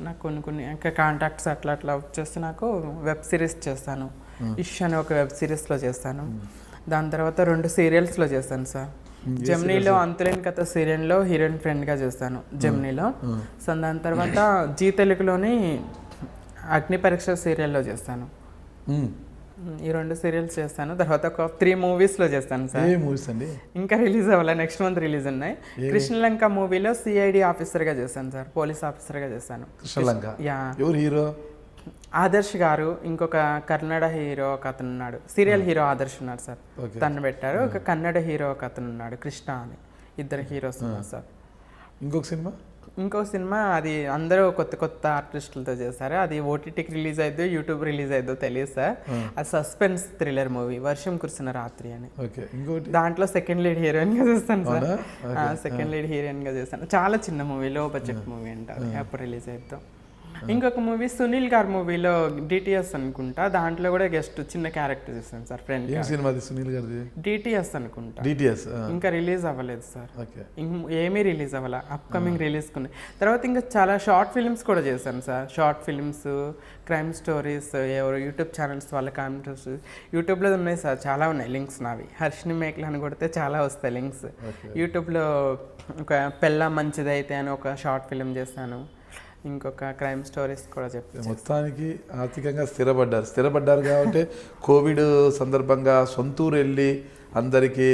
నాకు కొన్ని ఇంకా కాంటాక్ట్స్ అట్లా వచ్చేసి నాకు వెబ్ సిరీస్ చేస్తాను. ఇష్ అని ఒక వెబ్ సిరీస్లో చేస్తాను. దాని తర్వాత 2 సీరియల్స్లో చేస్తాను సార్. జెమినీలో అంతులేని కథ సీరియల్లో హీరోయిన్ ఫ్రెండ్గా చేస్తాను జెమినీలో. సో దాని తర్వాత జీ తెలుగులోని అగ్ని పరీక్ష సీరియల్లో చేస్తాను. ఈ 2 సీరియల్స్ చేస్తాను. తర్వాత ఒక 3 మూవీస్లో చేస్తాను సార్. ఇంకా రిలీజ్ అవ్వాలి, నెక్స్ట్ మంత్ రిలీజ్ ఉన్నాయి. కృష్ణలంక మూవీలో సిఐడి ఆఫీసర్గా చేశాను సార్, పోలీస్ ఆఫీసర్గా చేశాను. ఆదర్శ్ గారు, ఇంకొక కన్నడ హీరో ఒక అతను ఉన్నాడు, సీరియల్ హీరో ఆదర్శ్ ఉన్నారు సార్, తను పెట్టారు. ఒక కన్నడ హీరో ఒక అతను ఉన్నాడు, కృష్ణ అని. ఇద్దరు హీరోస్ ఉన్నారు సార్. ఇంకొక సినిమా ఇంకో సినిమా అది అందరూ కొత్త కొత్త ఆర్టిస్టులతో చేశారు. అది ఓటీటీకి రిలీజ్ అయిద్దో యూట్యూబ్ రిలీజ్ అయిద్దో తెలియదు సార్. అది సస్పెన్స్ థ్రిల్లర్ మూవీ వర్షం కురిసిన రాత్రి అని. ఓకే, ఇంకోటి దాంట్లో సెకండ్ లీడ్ హీరోయిన్ గా చేస్తాను సార్. సెకండ్ లీడ్ హీరోయిన్ గా చేస్తాను. చాలా చిన్న మూవీ, లో బడ్జెట్ మూవీ అంటారు, ఎప్పుడు రిలీజ్ అయిద్దో. ఇంకొక మూవీ సునీల్ గారి మూవీలో డిటిఎస్ అనుకుంటా, దాంట్లో కూడా గెస్ట్ చిన్న క్యారెక్టర్ చేస్తాను సార్, ఫ్రెండ్. ఏం సినిమా అది సునీల్ గారిది? డిటిఎస్ అనుకుంటా. డిటిఎస్ ఇంకా రిలీజ్ అవ్వలేదు సార్. ఓకే, ఏమీ రిలీజ్ అవ్వాల, అప్కమింగ్ రిలీజ్ ఉన్నాయి. తర్వాత ఇంకా చాలా షార్ట్ ఫిల్మ్స్ కూడా చేశాను sir. Short films, crime stories, ఎవరు యూట్యూబ్ ఛానల్స్ వాళ్ళ కామెంట్స్ యూట్యూబ్లో ఉన్నాయి సార్, చాలా ఉన్నాయి లింక్స్ నావి. హర్షిని మేకలు అని కొడితే చాలా వస్తాయి లింక్స్. యూట్యూబ్లో ఒక పెళ్ళ మంచిదైతే అని ఒక షార్ట్ ఫిల్మ్ చేశాను. ఇంకొక క్రైమ్ స్టోరీస్ కూడా చెప్పాను. మొత్తానికి ఆర్థికంగా స్థిరపడ్డారు కాబట్టి కోవిడ్ సందర్భంగా సొంతూరు వెళ్ళి అందరికీ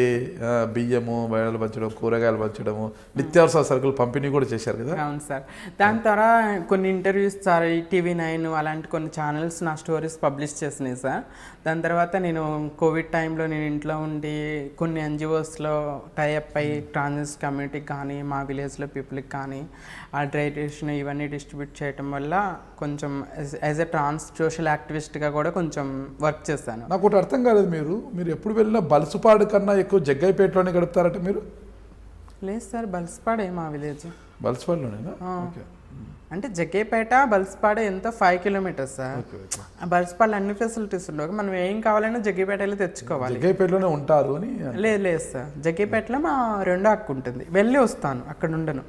బియ్యము బయలు పంచడం, కూరగాయలు పంచడము, నిత్యావసర సరుకులు పంపిణీ కూడా చేశారు కదా. అవును సార్. దాని ద్వారా కొన్ని ఇంటర్వ్యూస్ సార్, TV9 అలాంటి కొన్ని ఛానల్స్ నా స్టోరీస్ పబ్లిష్ చేసినాయి సార్. దాని తర్వాత నేను కోవిడ్ టైంలో నేను ఇంట్లో ఉండి కొన్ని NGOsలో టైఅప్ అయ్యి ట్రాన్స్ కమ్యూనిటీకి కానీ మా విలేజ్లో పీపుల్కి కానీ ఆ డ్రైటేషన్ ఇవన్నీ డిస్ట్రిబ్యూట్ చేయడం వల్ల కొంచెం యాజ్ ఎ ట్రాన్స్ సోషల్ యాక్టివిస్ట్గా కూడా కొంచెం వర్క్ చేశాను. నాకు ఒకటి అర్థం కాలేదు, మీరు ఎప్పుడు వెళ్ళినా బలసుపాడు కన్నా ఎక్కువ జగ్గైపేటలోనే గడుపుతారట మీరు? లేదు సార్, బల్స్పాడే మా విలేజ్. బల్స్పాడులోనేనా? ఓకే. అంటే జగ్గేపేట బల్స్పాడ ఎంత 5 కిలోమీటర్స్ సార్. బల్స్పాడలో అన్ని ఫెసిలిటీస్ ఉండవు, మనం ఏం కావాలన్నా జగ్గేపేట వెళ్ళి తెచ్చుకోవాలి. జగ్గైపేటలోనే ఉంటారు అని? లేదు సార్, జగ్గేపేటలో మా రెండో అక్క ఉంటుంది, వెళ్ళి వస్తాను, అక్కడ ఉండను.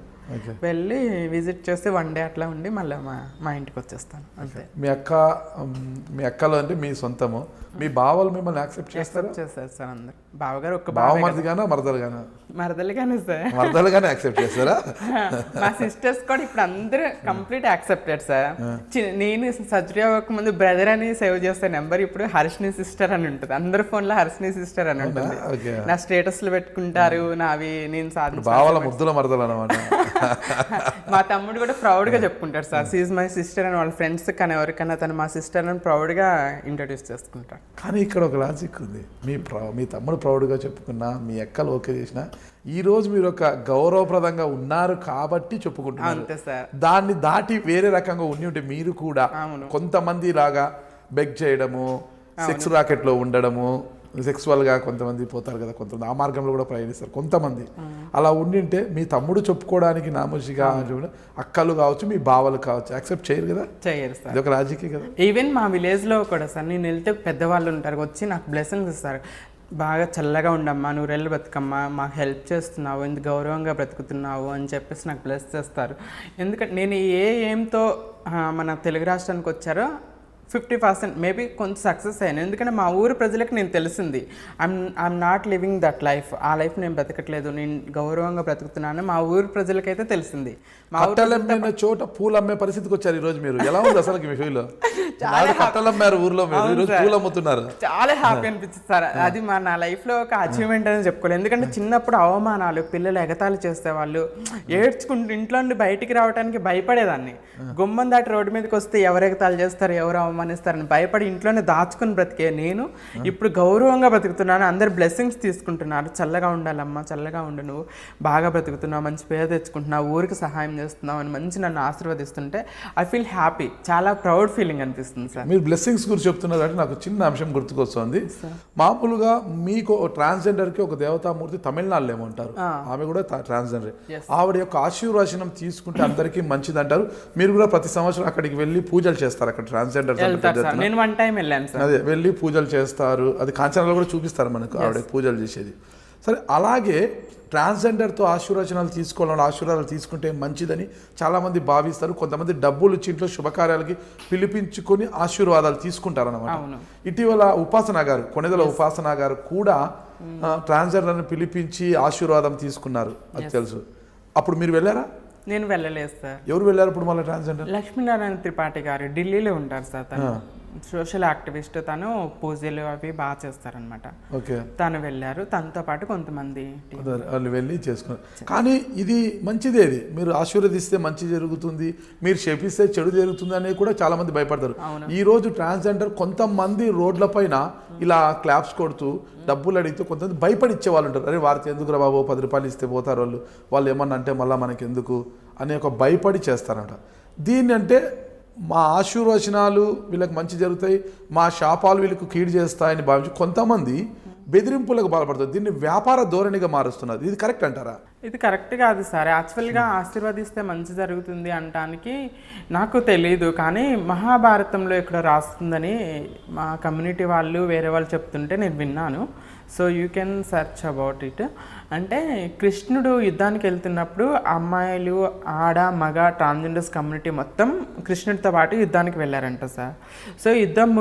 వెళ్ళి విజిట్ చేస్తే 1 డే అట్లా ఉండి మళ్ళీ మా ఇంటికి వచ్చేస్తాను అంతే. మీ అక్కలో అంటే మీ సొంతము, మీ బావలు మిమ్మల్ని యాక్సెప్ట్ చేస్తారు సార్ అందరు? బావగారు ఒక బావమరిదిగానా మరదలుగానా? మరదలుగానే సార్. మరదలుగానే యాక్సెప్ట్ చేస్తారా? మా సిస్టర్స్ కూడా ఇప్పుడు అందరూ కంప్లీట్ యాక్సెప్టెడ్ సార్. నేను సర్జరీ అవ్వకముందు బ్రదర్ అని సేవ్ చేస్తే నెంబర్ ఇప్పుడు హర్షిని సిస్టర్ అని ఉంటుంది, అందరు ఫోన్లో హర్షిని సిస్టర్ అని ఉంటుంది. నా స్టేటస్లు పెట్టుకుంటారు నావి, నేను బావల ముద్దుల మరదలు అనమాట. మా తమ్ముడు కూడా ప్రౌడ్ గా చెప్పుకుంటారు sir, she is my sister అని. వాళ్ళ ఫ్రెండ్స్ కానీ ఎవరికైనా తను మా సిస్టర్ అని ప్రౌడ్ గా ఇంట్రడ్యూస్ చేసుకుంటారు. కానీ ఇక్కడ ఒక లాజిక్ ఉంది, మీ తమ్ముడు ప్రౌడ్గా చెప్పుకున్నా, మీ అక్కలు ఓకే చేసినా, ఈ రోజు మీరు ఒక గౌరవప్రదంగా ఉన్నారు కాబట్టి చెప్పుకుంటున్నారు. అంతే సార్. దాన్ని దాటి వేరే రకంగా ఉండి ఉంటే మీరు కూడా కొంతమంది లాగా బెగ్ చేయడము, సెక్స్ రాకెట్లో ఉండడము, సెక్సువల్గా కొంతమంది పోతారు కదా, కొంతమంది ఆ మార్గంలో కూడా ప్రయాణిస్తారు కొంతమంది. అలా ఉండింటే మీ తమ్ముడు చెప్పుకోవడానికి నామోషిగా అక్కలు కావచ్చు, మీ బావలు కావచ్చు, యాక్సెప్ట్ చేయరు కదా. చేయరు సార్, ఇది ఒక రాజకీయ కదా. ఈవెన్ మా విలేజ్లో కూడా సార్, నేను వెళ్తే పెద్దవాళ్ళు ఉంటారు, వచ్చి నాకు బ్లెస్సింగ్స్ ఇస్తారు. బాగా చల్లగా ఉండమ్మా, నువ్వు రెల్లు బతుకమ్మా, మాకు హెల్ప్ చేస్తున్నావు, ఇంత గౌరవంగా బ్రతుకుతున్నావు అని చెప్పేసి నాకు బ్లెస్ చేస్తారు. ఎందుకంటే నేను ఏంతో మన తెలుగు రాష్ట్రానికి వచ్చారో 50% మేబీ కొంచెం సక్సెస్ అయ్యాను. ఎందుకంటే మా ఊరు ప్రజలకు నేను తెలిసింది, I'm not living that life, ఆ లైఫ్ నేను బ్రతకట్లేదు, నేను గౌరవంగా బ్రతుకుతున్నాను మా ఊరు ప్రజలకైతే తెలిసింది. మా ఊరు చోట పూలు అమ్మే పరిస్థితికి వచ్చారు ఈరోజు మీరు. ఎలా ఉంది అసలు మీ ఫీల్? కట్టలు అమ్మారు ఊర్లో, పూలు అమ్ముతున్నారు. చాలా హ్యాపీ అనిపించింది సార్. అది నా లైఫ్లో ఒక అచీవ్మెంట్ అని చెప్పుకోలేదు. ఎందుకంటే చిన్నప్పుడు అవమానాలు, పిల్లలు ఎగతాళి చేసేవాళ్ళు, ఏడ్చుకుంటూ ఇంట్లో నుండి బయటికి రావడానికి భయపడేదాన్ని. గుమ్మం దాటి రోడ్డు మీదకి వస్తే ఎవరు ఎగతాళి చేస్తారు, ఎవరు అవమానిస్తారని భయపడి ఇంట్లోనే దాచుకుని బ్రతికే నేను ఇప్పుడు గౌరవంగా బ్రతుకుతున్నాను. అందరు బ్లెస్సింగ్స్ తీసుకుంటున్నారు, చల్లగా ఉండాలమ్మా, చల్లగా ఉండు, నువ్వు బాగా బ్రతుకుతున్నావు, మంచి పేరు తెచ్చుకుంటున్నావు, ఊరికి సహాయం చేస్తున్నావు అని మంచి నన్ను ఆశీర్వదిస్తుంటే ఐ ఫీల్ హ్యాపీ, చాలా ప్రౌడ్ ఫీలింగ్ అనిపిస్తుంది సార్. మీరు బ్లెస్సింగ్స్ గురించి చెప్తున్నారు అంటే నాకు చిన్న అంశం గుర్తుకొస్తుంది. మామూలుగా మీకు ట్రాన్స్జెండర్కి ఒక దేవతామూర్తి తమిళనాడులో ఏమంటారు, ఆమె కూడా ట్రాన్స్జెండర్, ఆవిడ యొక్క ఆశీర్వచనం తీసుకుంటే అందరికీ మంచిది అంటారు. మీరు కూడా ప్రతి సంవత్సరం అక్కడికి వెళ్ళి పూజలు చేస్తారు, అక్కడ ట్రాన్స్జెండర్ నేను 1 టైం వెళ్ళాను సార్. అదే వెళ్ళి పూజలు చేస్తారు, అది కాంచనాలో కూడా చూపిస్తారు మనకు ఆవిడ పూజలు చేసేది. సరే, అలాగే ట్రాన్స్జెండర్తో ఆశీర్వచనాలు తీసుకోవాలని, ఆశీర్వాదాలు తీసుకుంటే మంచిదని చాలామంది భావిస్తారు. కొంతమంది డబ్బులు ఇచ్చి ఇంట్లో శుభకార్యాలకి పిలిపించుకొని ఆశీర్వాదాలు తీసుకుంటారు అన్నమాట. ఇటీవల ఉపాసన గారు, కొణిదల ఉపాసన గారు కూడా ట్రాన్స్జెండర్ని పిలిపించి ఆశీర్వాదం తీసుకున్నారు, అది తెలుసు. అప్పుడు మీరు వెళ్ళారా? నేను వెళ్ళలేదు సార్. ఎవరు వెళ్ళారు ఇప్పుడు మళ్ళీ ట్రాన్స్జెండర్? లక్ష్మీనారాయణ త్రిపాఠి గారు ఢిల్లీలో ఉంటారు సార్. తను సోషల్ యాక్టివిస్ట్, తను పూజలు అవి బాగా చేస్తారనమాట. ఓకే, తను వెళ్ళారు, తనతో పాటు కొంతమంది వాళ్ళు వెళ్ళి చేసుకున్నారు. కానీ ఇది మంచిదే, ఇది మీరు ఆశీర్వదిస్తే మంచి జరుగుతుంది, మీరు శపిస్తే చెడు జరుగుతుంది అనేది కూడా చాలా మంది భయపడతారు. ఈ రోజు ట్రాన్స్జెండర్ కొంతమంది రోడ్ల పైన ఇలా క్లాప్స్ కొడుతూ డబ్బులు అడిగితే కొంతమంది భయపడిచ్చే వాళ్ళు ఉంటారు. అరే వారికి ఎందుకు రా బాబు, 10 రూపాయలు ఇస్తే పోతారు వాళ్ళు ఏమన్నా అంటే మళ్ళీ మనకి ఎందుకు అనే ఒక భయపడి చేస్తారంట. దీన్ని అంటే మా ఆశీర్వచనాలు వీళ్ళకి మంచి జరుగుతాయి, మా శాపాలు వీళ్ళకు కీడు చేస్తాయని భావించి కొంతమంది బెదిరింపులకు బాధపడుతుంది. దీన్ని వ్యాపార ధోరణిగా మారుస్తున్నారు. ఇది కరెక్ట్ అంటారా? ఇది కరెక్ట్ కాదు సార్. యాక్చువల్గా ఆశీర్వదిస్తే మంచి జరుగుతుంది అనటానికి నాకు తెలీదు, కానీ మహాభారతంలో ఇక్కడ రాస్తుందని మా కమ్యూనిటీ వాళ్ళు వేరే వాళ్ళు చెప్తుంటే నేను విన్నాను. So you can search about it. అంటే కృష్ణుడు యుద్ధానికి వెళ్తున్నప్పుడు అమ్మాయిలు, ఆడ, మగ, ట్రాన్స్జెండర్స్ కమ్యూనిటీ మొత్తం కృష్ణుడితో పాటు యుద్ధానికి వెళ్ళారంట సార్. సో యుద్ధం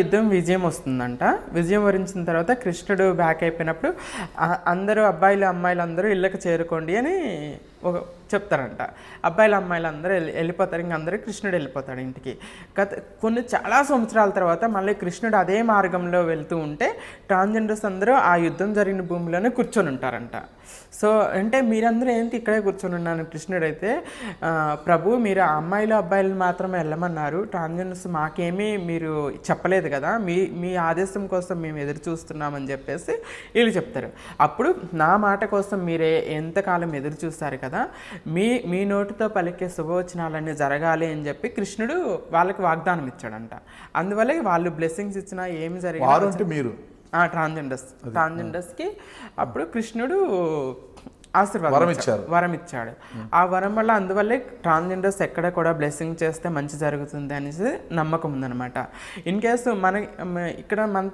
యుద్ధం విజయం వస్తుందంట. విజయం వరించిన తర్వాత కృష్ణుడు బ్యాక్ అయిపోయినప్పుడు అందరూ అమ్మాయిలు అందరూ ఇళ్ళకి చేరుకోండి అని చెప్తారంట. అమ్మాయిలు అందరూ వెళ్ళిపోతారు, ఇంక అందరూ కృష్ణుడు వెళ్ళిపోతాడు ఇంటికి. కొన్ని చాలా సంవత్సరాల తర్వాత మళ్ళీ కృష్ణుడు అదే మార్గంలో వెళ్తూ ఉంటే ట్రాన్స్జెండర్స్ అందరూ ఆ యుద్ధం జరిగిన భూమిలోనే కూర్చొని ఉంటారంట. సో అంటే మీరందరూ ఏంటి ఇక్కడే కూర్చొని ఉన్నాను, కృష్ణుడు అయితే ప్రభు మీరు అబ్బాయిలు మాత్రమే వెళ్ళమన్నారు, ట్రాన్స్జెండర్స్ మాకేమీ మీరు చెప్పలేదు కదా, మీ ఆదేశం కోసం మేము ఎదురు చూస్తున్నామని చెప్పేసి వీళ్ళు చెప్తారు. అప్పుడు నా మాట కోసం మీరే ఎంతకాలం ఎదురు చూస్తారు కదా, మీ నోటితో పలికే శుభవచనాలన్నీ జరగాలి అని చెప్పి కృష్ణుడు వాళ్ళకి వాగ్దానం ఇచ్చాడంట. అందువల్ల వాళ్ళు బ్లెస్సింగ్స్ ఇచ్చినా ఏమి జరిగింది మీరు ట్రాన్స్జెండర్స్కి అప్పుడు కృష్ణుడు వరం ఇచ్చాడు. ఆ వరం వల్ల అందువల్లే ట్రాన్స్జెండర్స్ ఎక్కడ కూడా బ్లెస్సింగ్ చేస్తే మంచి జరుగుతుంది అనేసి నమ్మకం ఉందన్నమాట. ఇన్ కేసు ఇక్కడ మన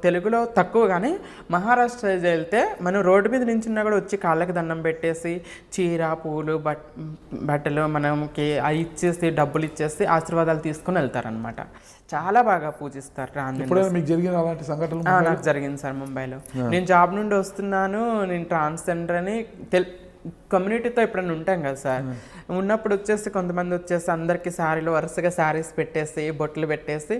తెలుగులో తక్కువ, కానీ మహారాష్ట్ర వెళ్తే మనం రోడ్డు మీద నించున్నా కూడా వచ్చి కాళ్ళకి దండం పెట్టేసి చీర, పూలు, బట్టలు మనకి అవి ఇచ్చేసి డబ్బులు ఇచ్చేసి ఆశీర్వాదాలు తీసుకుని వెళ్తారనమాట. చాలా బాగా పూజిస్తారు ట్రాన్స్జెండర్. మీకు జరిగిన అలాంటి సంఘటనలు? నాకు జరిగింది సార్ ముంబైలో. నేను జాబ్ నుండి వస్తున్నాను, నేను ట్రాన్స్జెండర్ అని కమ్యూనిటీతో ఎప్పుడైనా ఉంటాం కదా సార్, ఉన్నప్పుడు కొంతమంది వచ్చేసి అందరికీ వరుసగా శారీస్ పెట్టేసి, బొట్లు పెట్టేసి,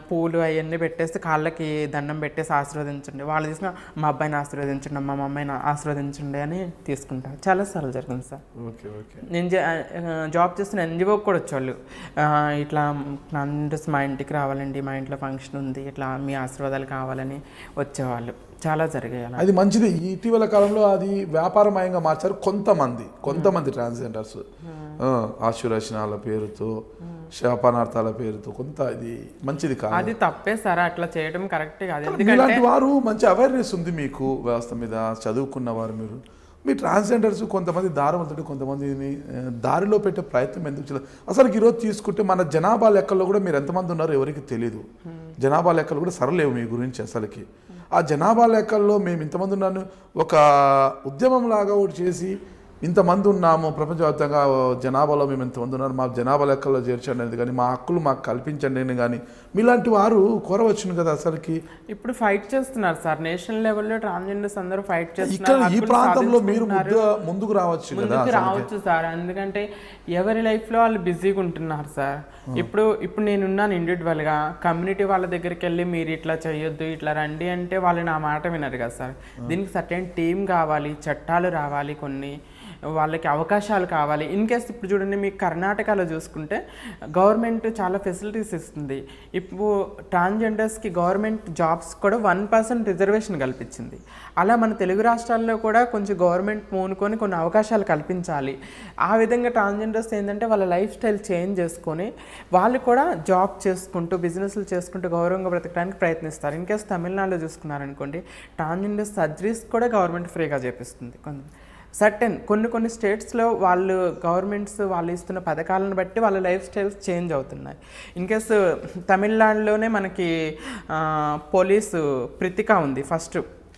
పూలు అవన్నీ పెట్టేసి, కాళ్ళకి దండం పెట్టేసి ఆశీర్వదించండి, వాళ్ళు తీసుకున్న మా అబ్బాయిని ఆశీర్వదించండి, మా అమ్మాయిని ఆశీర్వదించండి అని తీసుకుంటారు. చాలాసార్లు జరిగింది సార్. నేను జాబ్ చేస్తున్న ఎన్జిఓకి కూడా వచ్చేవాళ్ళు, ఇట్లా ట్రాన్స్జెండర్స్ మా ఇంటికి రావాలండి, మా ఇంట్లో ఫంక్షన్ ఉంది, ఇట్లా మీ ఆశీర్వాదాలు కావాలని వచ్చేవాళ్ళు. చాలా జరిగాయి. అది మంచిది. ఇటీవల కాలంలో అది వ్యాపారమయంగా మార్చారు కొంతమంది ట్రాన్స్జెండర్స్. ఆశీర్వచనాల పేరుతో, శాపనార్థాల పేరుతో ఇది మంచిది కాదు. అది తప్పే సార్, అట్లా చేయడం కరెక్ట్ కాదు. ఇలాంటి వారు మంచి అవేర్నెస్ ఉంది మీకు వ్యవస్థ మీద, చదువుకున్నవారు మీరు. మీ ట్రాన్స్జెండర్స్ కొంతమంది దారవంతుడు, కొంతమందిని దారిలో పెట్టే ప్రయత్నం ఎందుకు చేయలేదు? అసలు ఈరోజు తీసుకుంటే మన జనాభా లెక్కల్లో కూడా మీరు ఎంతమంది ఉన్నారో ఎవరికి తెలియదు. జనాభా లెక్కలు కూడా సరలేవు మీ గురించి అసలుకి. ఆ జనాభా లెక్కల్లో మేము ఇంతమంది ఉన్నాను ఒక ఉద్యమం లాగా ఒకటి చేసి ఇంతమంది ఉన్నాము, ప్రపంచవ్యాప్తంగా జనాభాలో మేము ఇంతమంది ఉన్నారు, మా జనాభా లెక్కల్లో చేర్చండి అనేది కానీ, మా హక్కులు మాకు కల్పించండి అని కానీ మీలాంటి వారు కోరవచ్చును కదా అసలుకి. ఇప్పుడు ఫైట్ చేస్తున్నారు సార్, నేషనల్ లెవెల్లో ట్రాన్స్జెండర్స్ అందరూ ఫైట్ చేస్తున్నారు. ఈ ప్రాంతంలో మీరు ముందుకు రావచ్చు సార్, ఎందుకంటే ఎవరి లైఫ్లో వాళ్ళు బిజీగా ఉంటున్నారు సార్. ఇప్పుడు నేనున్నాను ఇండివిజువల్గా, కమ్యూనిటీ వాళ్ళ దగ్గరికి వెళ్ళి మీరు ఇట్లా చేయొద్దు, ఇట్లా రండి అంటే వాళ్ళు నా మాట వినరు కదా సార్. దీనికి సర్టెన్ టీం కావాలి, చట్టాలు రావాలి, కొన్ని వాళ్ళకి అవకాశాలు కావాలి. ఇన్ కేస్ ఇప్పుడు చూడండి, మీకు కర్ణాటకలో చూసుకుంటే గవర్నమెంట్ చాలా ఫెసిలిటీస్ ఇస్తుంది. ఇప్పుడు ట్రాన్స్జెండర్స్కి గవర్నమెంట్ జాబ్స్ కూడా 1% రిజర్వేషన్ కల్పించింది. అలా మన తెలుగు రాష్ట్రాల్లో కూడా కొంచెం గవర్నమెంట్ పూనుకొని కొన్ని అవకాశాలు కల్పించాలి. ఆ విధంగా ట్రాన్స్జెండర్స్ ఏంటంటే వాళ్ళ లైఫ్ స్టైల్ చేంజ్ చేసుకొని వాళ్ళు కూడా జాబ్ చేసుకుంటూ, బిజినెస్లు చేసుకుంటూ గౌరవంగా బ్రతకడానికి ప్రయత్నిస్తారు. ఇన్ కేస్ తమిళనాడులో చూసుకున్నారనుకోండి, ట్రాన్స్జెండర్ సర్జరీస్ కూడా గవర్నమెంట్ ఫ్రీగా చేపిస్తుంది. కొన్ని స్టేట్స్లో గవర్నమెంట్స్ వాళ్ళు ఇస్తున్న పథకాలను బట్టి వాళ్ళ లైఫ్ స్టైల్స్ చేంజ్ అవుతున్నాయి. ఇన్ కేసు తమిళనాడులోనే మనకి పోలీసు ప్రితిక ఉంది, ఫస్ట్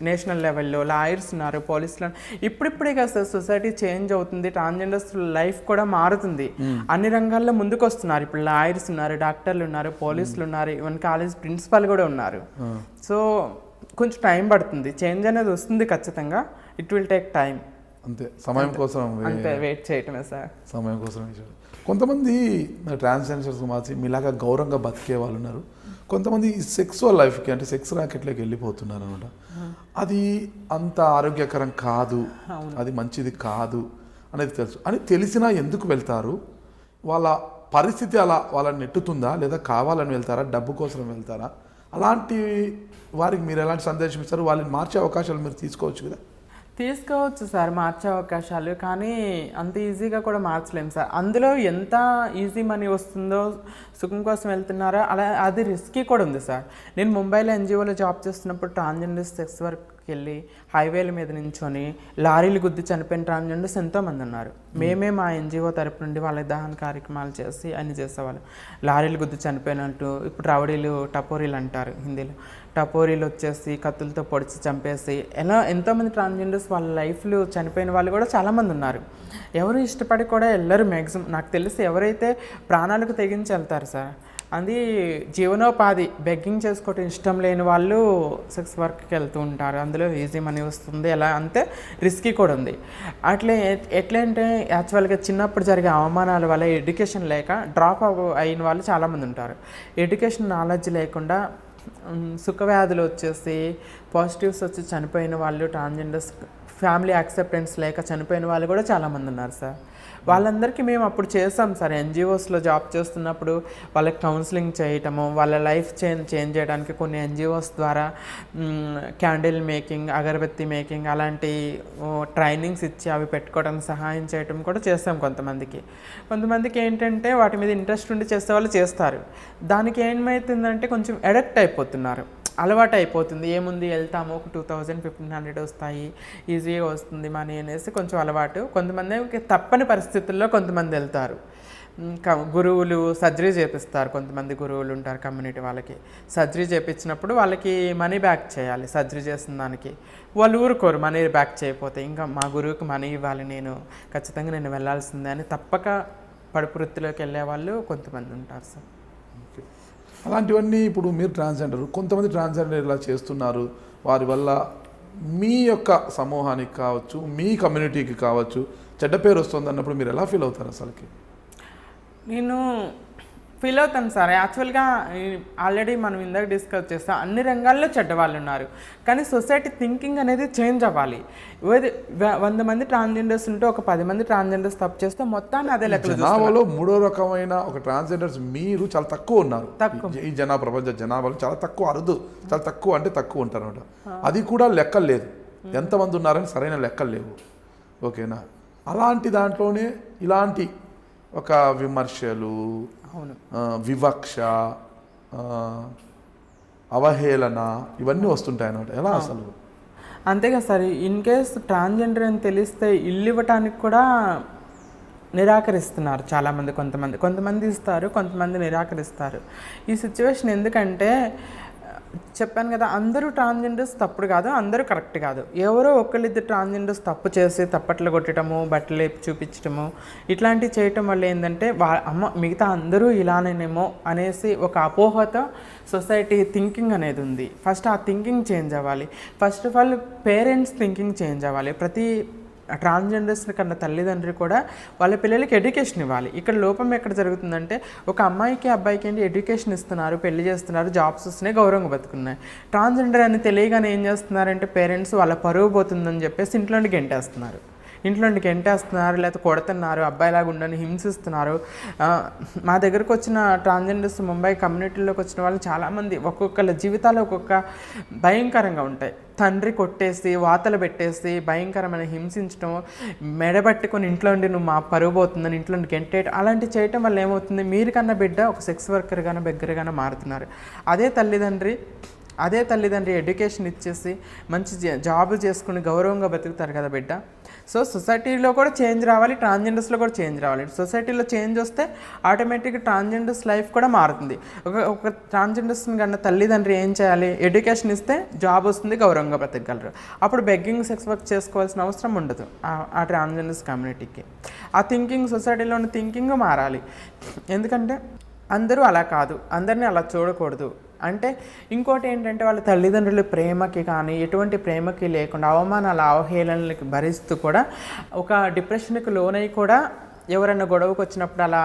నేషనల్ లెవెల్లో లాయర్స్ ఉన్నారు, పోలీసులు. ఇప్పుడిప్పుడే కదా సార్ సొసైటీ చేంజ్ అవుతుంది, ట్రాన్స్జెండర్స్ లైఫ్ కూడా మారుతుంది. అన్ని రంగాల్లో ముందుకు వస్తున్నారు. ఇప్పుడు లాయర్స్ ఉన్నారు, డాక్టర్లు ఉన్నారు, పోలీసులు ఉన్నారు, ఈవెన్ కాలేజ్ ప్రిన్సిపాల్ కూడా ఉన్నారు. సో కొంచెం టైం పడుతుంది, చేంజ్ అనేది వస్తుంది ఖచ్చితంగా. It will take time. అంతే, సమయం కోసం వెయిట్ చేయటమే సార్, సమయం కోసం. కొంతమంది ట్రాన్స్జెండర్స్ మార్చి మీలాగా గౌరవంగా బతికే వాళ్ళు ఉన్నారు, కొంతమంది సెక్సువల్ లైఫ్కి అంటే సెక్స్ ర్యాకెట్లోకి వెళ్ళిపోతున్నారు అనమాట. అది అంత ఆరోగ్యకరం కాదు, అది మంచిది కాదు అనేది తెలుసు. అని తెలిసినా ఎందుకు వెళ్తారు? వాళ్ళ పరిస్థితి అలా వాళ్ళని నెట్టుతుందా, లేదా కావాలని వెళ్తారా, డబ్బు కోసం వెళ్తారా? అలాంటి వారికి మీరు ఎలాంటి సందేశం ఇస్తారు? వాళ్ళని మార్చే అవకాశాలు మీరు తీసుకోవచ్చు కదా? తీసుకోవచ్చు సార్ మార్చే అవకాశాలు, కానీ అంత ఈజీగా కూడా మార్చలేము సార్. అందులో ఎంత ఈజీ మనీ వస్తుందో, సుఖం కోసం వెళ్తున్నారో అలా అది రిస్కీ కూడా ఉంది సార్. నేను ముంబైలో ఎన్జిఓలో జాబ్ చేస్తున్నప్పుడు ట్రాన్స్జెండర్ సెక్స్ వర్క్కి వెళ్ళి హైవేల మీద నించొని లారీలు గుద్ది చనిపోయిన ట్రాన్స్జెండర్స్ ఎంతోమంది ఉన్నారు. మేమే మా ఎన్జిఓ తరపు నుండి వాళ్ళ దహన కార్యక్రమాలు చేసి అన్ని చేసేవాళ్ళం. లారీలు గుద్ది చనిపోయినట్టు ఇప్పుడు రౌడీలు టపోరీలు అంటారు హిందీలో, టపోరీలు వచ్చేసి కత్తులతో పొడిచి చంపేసి ఎంతోమంది ట్రాన్స్జెండర్స్ వాళ్ళ లైఫ్లు చనిపోయిన వాళ్ళు కూడా చాలామంది ఉన్నారు. ఎవరు ఇష్టపడి కూడా వెళ్ళరు మ్యాక్సిమం. నాకు తెలిసి ఎవరైతే ప్రాణాలకు తెగించి వెళ్తారు సార్, అది జీవనోపాధి బెగ్గింగ్ చేసుకోవటం ఇష్టం లేని వాళ్ళు సెక్స్ వర్క్కి వెళ్తూ ఉంటారు. అందులో ఈజీ మనీ వస్తుంది, ఎలా అంతే రిస్కీ కూడా ఉంది. అట్లే ఎట్లా అంటే యాక్చువల్గా చిన్నప్పుడు జరిగే అవమానాల వల్ల ఎడ్యుకేషన్ లేక డ్రాప్ అయిన వాళ్ళు చాలామంది ఉంటారు. ఎడ్యుకేషన్ నాలెడ్జ్ లేకుండా సుఖవ్యాధులు వచ్చేసి పాజిటివ్స్ వచ్చి చనిపోయిన వాళ్ళు, ట్రాన్స్జెండర్స్ ఫ్యామిలీ యాక్సెప్టెన్స్ లేక చనిపోయిన వాళ్ళు కూడా చాలామంది ఉన్నారు సార్. వాళ్ళందరికీ మేము అప్పుడు చేసాం సార్. ఎన్జిఓస్లో జాబ్ చేస్తున్నప్పుడు వాళ్ళకి కౌన్సిలింగ్ చేయటము, వాళ్ళ లైఫ్ చేంజ్ చేయడానికి కొన్ని ఎన్జిఓస్ ద్వారా క్యాండిల్ మేకింగ్, అగరబత్తి మేకింగ్ అలాంటి ట్రైనింగ్స్ ఇచ్చి అవి పెట్టుకోవడానికి సహాయం చేయటం కూడా చేస్తాం కొంతమందికి ఏంటంటే వాటి మీద ఇంట్రెస్ట్ ఉండి చేసే వాళ్ళు చేస్తారు. దానికి ఏమవుతుందంటే కొంచెం అడిక్ట్ అయిపోతున్నారు, అలవాటు అయిపోతుంది. ఏముంది వెళ్తాము, ఒక 2000-1500 వస్తాయి, ఈజీగా వస్తుంది మనీ అనేసి కొంచెం అలవాటు. కొంతమంది తప్పని పరిస్థితుల్లో కొంతమంది వెళ్తారు. గురువులు సర్జరీ చేపిస్తారు, కొంతమంది గురువులు ఉంటారు కమ్యూనిటీ వాళ్ళకి. సర్జరీ చేయించినప్పుడు వాళ్ళకి మనీ బ్యాక్ చేయాలి. సర్జరీ చేసిన దానికి వాళ్ళు ఊరుకోరు, మనీ బ్యాక్ చేయకపోతే. ఇంకా మా గురువుకి మనీ ఇవ్వాలి, నేను ఖచ్చితంగా నేను వెళ్ళాల్సిందే అని తప్పక పడుపు వృత్తిలోకి వెళ్ళే వాళ్ళు కొంతమంది ఉంటారు సార్. అలాంటివన్నీ ఇప్పుడు మీరు ట్రాన్స్జెండర్, కొంతమంది ట్రాన్స్జెండర్ ఇలా చేస్తున్నారు, వారి వల్ల మీ యొక్క సమూహానికి కావచ్చు, మీ కమ్యూనిటీకి కావచ్చు చెడ్డ పేరు వస్తుంది అన్నప్పుడు మీరు ఎలా ఫీల్ అవుతారు? అసలుకి నేను ఫీల్ అవుతాను సార్. యాక్చువల్గా ఆల్రెడీ మనం ఇందాక డిస్కస్ చేస్తాం, అన్ని రంగాల్లో చెడ్డవాళ్ళు ఉన్నారు, కానీ సొసైటీ థింకింగ్ అనేది చేంజ్ అవ్వాలి. 100 మంది ట్రాన్స్జెండర్స్ ఉంటే ఒక 10 మంది ట్రాన్స్జెండర్స్ తప్పు చేస్తే మొత్తాన్ని అదే లెక్కలు. జనాభాలో 3వ రకమైన ఒక ట్రాన్స్జెండర్స్ మీరు చాలా తక్కువ ఉన్నారు. ఈ ప్రపంచ జనాభాలో చాలా తక్కువ, అరుదు, చాలా తక్కువ అంటే తక్కువ ఉంటారు అనమాట. అది కూడా లెక్కలు లేదు, ఎంతమంది ఉన్నారని సరైన లెక్కలు లేవు. ఓకేనా? అలాంటి దాంట్లోనే ఇలాంటి ఒక విమర్శలు, వివక్ష, అవహేళన ఇవన్నీ వస్తుంటాయి అన్నమాట. ఎలా అసలు? అంతేగా సార్. ఇన్ కేస్ ట్రాన్స్జెండర్ అని తెలిస్తే ఇల్లు ఇవ్వటానికి కూడా నిరాకరిస్తున్నారు చాలామంది. కొంతమంది ఇస్తారు, కొంతమంది నిరాకరిస్తారు. ఈ సిచ్యువేషన్ ఎందుకంటే చెప్పాను కదా, అందరూ ట్రాన్స్జెండర్స్ తప్పుడు కాదు, అందరూ కరెక్ట్ కాదు. ఎవరో ఒకళ్ళిద్దరు ట్రాన్స్జెండర్స్ తప్పు చేసి తప్పట్లు కొట్టడము, బట్టలు చూపించడము ఇట్లాంటివి చేయటం వల్ల ఏంటంటే మిగతా అందరూ ఇలానేమో అనేసి ఒక అపోహతో సొసైటీ థింకింగ్ అనేది ఉంది. ఫస్ట్ ఆ థింకింగ్ చేంజ్ అవ్వాలి. First of all parents thinking change అవ్వాలి. ప్రతి ట్రాన్స్జెండర్స్ కన్నా తల్లిదండ్రులు కూడా వాళ్ళ పిల్లలకి ఎడ్యుకేషన్ ఇవ్వాలి. ఇక్కడ లోపం ఎక్కడ జరుగుతుందంటే, ఒక అమ్మాయికి అబ్బాయికి ఏంటి ఎడ్యుకేషన్ ఇస్తున్నారు, పెళ్లి చేస్తున్నారు, జాబ్స్ వస్తున్నాయి, గౌరవంగా బతుకున్నాయి. ట్రాన్స్జెండర్ అని తెలియగానే ఏం చేస్తున్నారంటే పేరెంట్స్ వాళ్ళ పరువు పోతుందని చెప్పేసి ఇంట్లోండి గెంటేస్తున్నారు, లేకపోతే కొడుతున్నారు, అబ్బాయిలాగా ఉండని హింసిస్తున్నారు. మా దగ్గరకు వచ్చిన ట్రాన్స్జెండర్స్ ముంబై కమ్యూనిటీలోకి వచ్చిన వాళ్ళు చాలామంది ఒక్కొక్కళ్ళ జీవితాలు ఒక్కొక్క భయంకరంగా ఉంటాయి. తండ్రి కొట్టేసి వాతలు పెట్టేసి భయంకరమైన హింసించడం, మెడబట్టుకొని ఇంట్లో ఉండి నువ్వు మా పరువు పోతుందని ఇంట్లో ఉండి గెంటేయడం, అలాంటివి చేయటం వల్ల ఏమవుతుంది, మీరు కన్నా బిడ్డ ఒక సెక్స్ వర్కర్ గానో బెగ్గరగానో మారుతున్నారు. అదే తల్లిదండ్రి ఎడ్యుకేషన్ ఇచ్చేసి మంచి జాబ్ చేసుకుని గౌరవంగా బతుకుతారు కదా బిడ్డ. సో సొసైటీలో కూడా చేంజ్ రావాలి, ట్రాన్స్జెండర్స్లో కూడా చేంజ్ రావాలి. సొసైటీలో చేంజ్ వస్తే ఆటోమేటిక్గా ట్రాన్స్జెండర్స్ లైఫ్ కూడా మారుతుంది. ఒక ట్రాన్స్జెండర్స్ని కన్నా తల్లిదండ్రి ఏం చేయాలి, ఎడ్యుకేషన్ ఇస్తే జాబ్ వస్తుంది, గౌరవంగా బతకగలరు. అప్పుడు బెగ్గింగ్ సెక్స్ వర్క్ చేసుకోవాల్సిన అవసరం ఉండదు ఆ ట్రాన్స్జెండర్స్ కమ్యూనిటీకి. ఆ థింకింగ్, సొసైటీలోని థింకింగ్ మారాలి. ఎందుకంటే అందరూ అలా కాదు, అందరినీ అలా చూడకూడదు. అంటే ఇంకోటి ఏంటంటే వాళ్ళ తల్లిదండ్రుల ప్రేమకి కానీ ఎటువంటి ప్రేమకి లేకుండా అవమానాల అవహేళనలకి భరిస్తూ కూడా ఒక డిప్రెషన్కి లోనై కూడా ఎవరైనా గొడవకు వచ్చినప్పుడు అలా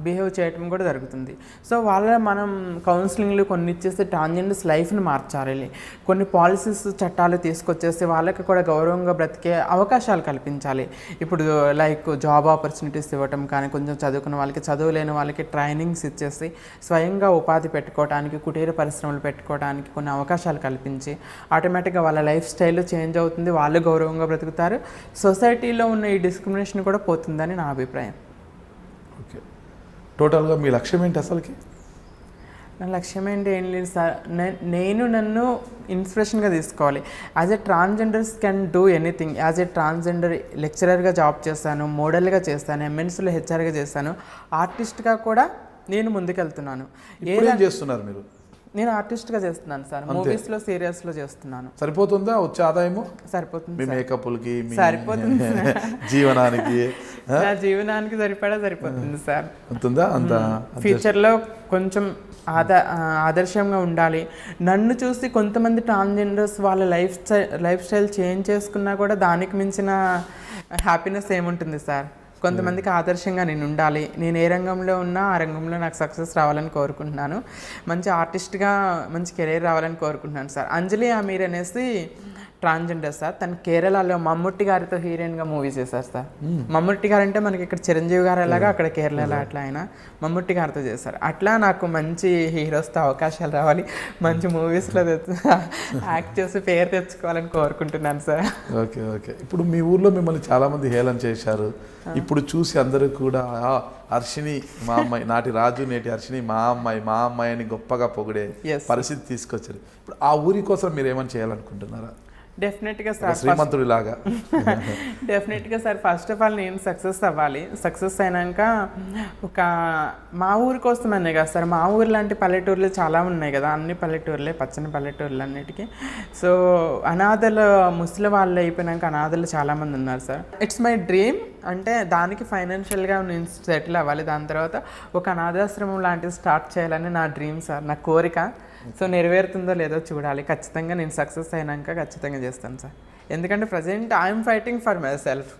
బిహేవ్ చేయటం కూడా జరుగుతుంది. సో వాళ్ళ మనం కౌన్సిలింగ్లు కొన్ని ఇచ్చేసి ట్రాన్స్జెండర్స్ లైఫ్ని మార్చాలి, కొన్ని పాలసీస్ చట్టాలు తీసుకొచ్చేసి వాళ్ళకి కూడా గౌరవంగా బ్రతికే అవకాశాలు కల్పించాలి. ఇప్పుడు లైక్ జాబ్ ఆపర్చునిటీస్ ఇవ్వటం కానీ, కొంచెం చదువుకున్న వాళ్ళకి, చదువు లేని వాళ్ళకి ట్రైనింగ్స్ ఇచ్చేసి స్వయంగా ఉపాధి పెట్టుకోవడానికి, కుటీర పరిశ్రమలు పెట్టుకోవడానికి కొన్ని అవకాశాలు కల్పించి ఆటోమేటిక్గా వాళ్ళ లైఫ్ స్టైల్ చేంజ్ అవుతుంది, వాళ్ళు గౌరవంగా బ్రతుకుతారు, సొసైటీలో ఉన్న ఈ డిస్క్రిమినేషన్ కూడా పోతుందని నా అభిప్రాయం. ఓకే, టోటల్గా మీ లక్ష్యం ఏంటి అసలుకి? నా లక్ష్యం ఏంటి ఏం లేదు సార్, నేను నన్ను ఇన్స్పిరేషన్గా తీసుకోవాలి. As a transgenders can do anything. As a transgender లెక్చరర్గా జాబ్ చేస్తాను, మోడల్గా చేస్తాను, ఎంఎన్సీలో హెచ్ఆర్గా చేస్తాను, ఆర్టిస్ట్గా కూడా నేను ముందుకెళ్తున్నాను. ఏం చేస్తున్నారు మీరు? నేను ఆర్టిస్ట్గా చేస్తున్నాను సార్, మూవీస్లో సీరియల్స్లో చేస్తున్నాను. సరిపోతుందా వచ్చే ఆదాయము? సరిపోతుంది, మీ మేకప్లకి, సరిపోతుంది జీవనానికి, నా జీవనానికి సరిపోతుంది సార్. ఉంటుందా అంత? ఫ్యూచర్లో కొంచెం ఆదర్శంగా ఉండాలి. నన్ను చూసి కొంతమంది ట్రాన్స్జెండర్స్ వాళ్ళ లైఫ్ స్టైల్ చేంజ్ చేసుకున్నా కూడా దానికి మించిన హ్యాపీనెస్ ఏముంటుంది సార్. కొంతమందికి ఆదర్శంగా నేను ఉండాలి. నేను ఏ రంగంలో ఉన్నా ఆ రంగంలో నాకు సక్సెస్ రావాలని కోరుకుంటున్నాను. మంచి ఆర్టిస్ట్గా మంచి కెరీర్ రావాలని కోరుకుంటున్నాను సార్. అంజలి అమీర్ అనేసి ట్రాన్స్జెండర్ సార్, తను కేరళలో మమ్ముట్టి గారితో హీరోయిన్గా మూవీ చేశారు సార్. మమ్ముట్టి గారు అంటే మనకి ఇక్కడ చిరంజీవి గారు ఎలాగా అక్కడ కేరళలో అట్లా ఆయన మమ్ముట్టి గారితో చేశారు. అట్లా నాకు మంచి హీరోస్తో అవకాశాలు రావాలి, మంచి మూవీస్లో యాక్ట్ చేసి పేరు తెచ్చుకోవాలని కోరుకుంటున్నాను సార్. Okay okay. ఇప్పుడు మీ ఊర్లో మిమ్మల్ని చాలామంది హేళన చేశారు. ఇప్పుడు చూసి అందరూ కూడా హర్షిని మా అమ్మాయి, నాటి రాజు నేటి హర్షిని మా అమ్మాయి అని గొప్పగా పొగిడే పరిస్థితి తీసుకొచ్చారు. ఇప్పుడు ఆ ఊరి కోసం మీరు ఏమైనా చేయాలనుకుంటున్నారా? డెఫినెట్గా సార్, శ్రీమంతుడిలాగా. డెఫినెట్గా సార్, ఫస్ట్ ఆఫ్ ఆల్ నేను సక్సెస్ అవ్వాలి. సక్సెస్ అయినాక ఒక మా ఊరి కోసమనే కదా సార్, మా ఊరు లాంటి పల్లెటూర్లు చాలా ఉన్నాయి కదా, అన్ని పల్లెటూర్లే పచ్చని పల్లెటూర్లు అన్నిటికీ. సో అనాథలు, ముసలి వాళ్ళు అయిపోయినాక అనాథలు చాలామంది ఉన్నారు సార్. It's my dream. అంటే దానికి ఫైనాన్షియల్గా నేను సెటిల్ అవ్వాలి, దాని తర్వాత ఒక అనాథాశ్రమం లాంటిది స్టార్ట్ చేయాలని నా డ్రీమ్ సార్, నా కోరిక. సో నెరవేరుతుందో లేదో చూడాలి. ఖచ్చితంగా నేను సక్సెస్ అయినాక ఖచ్చితంగా చేస్తాను సార్. ఎందుకంటే present I'm fighting for my self.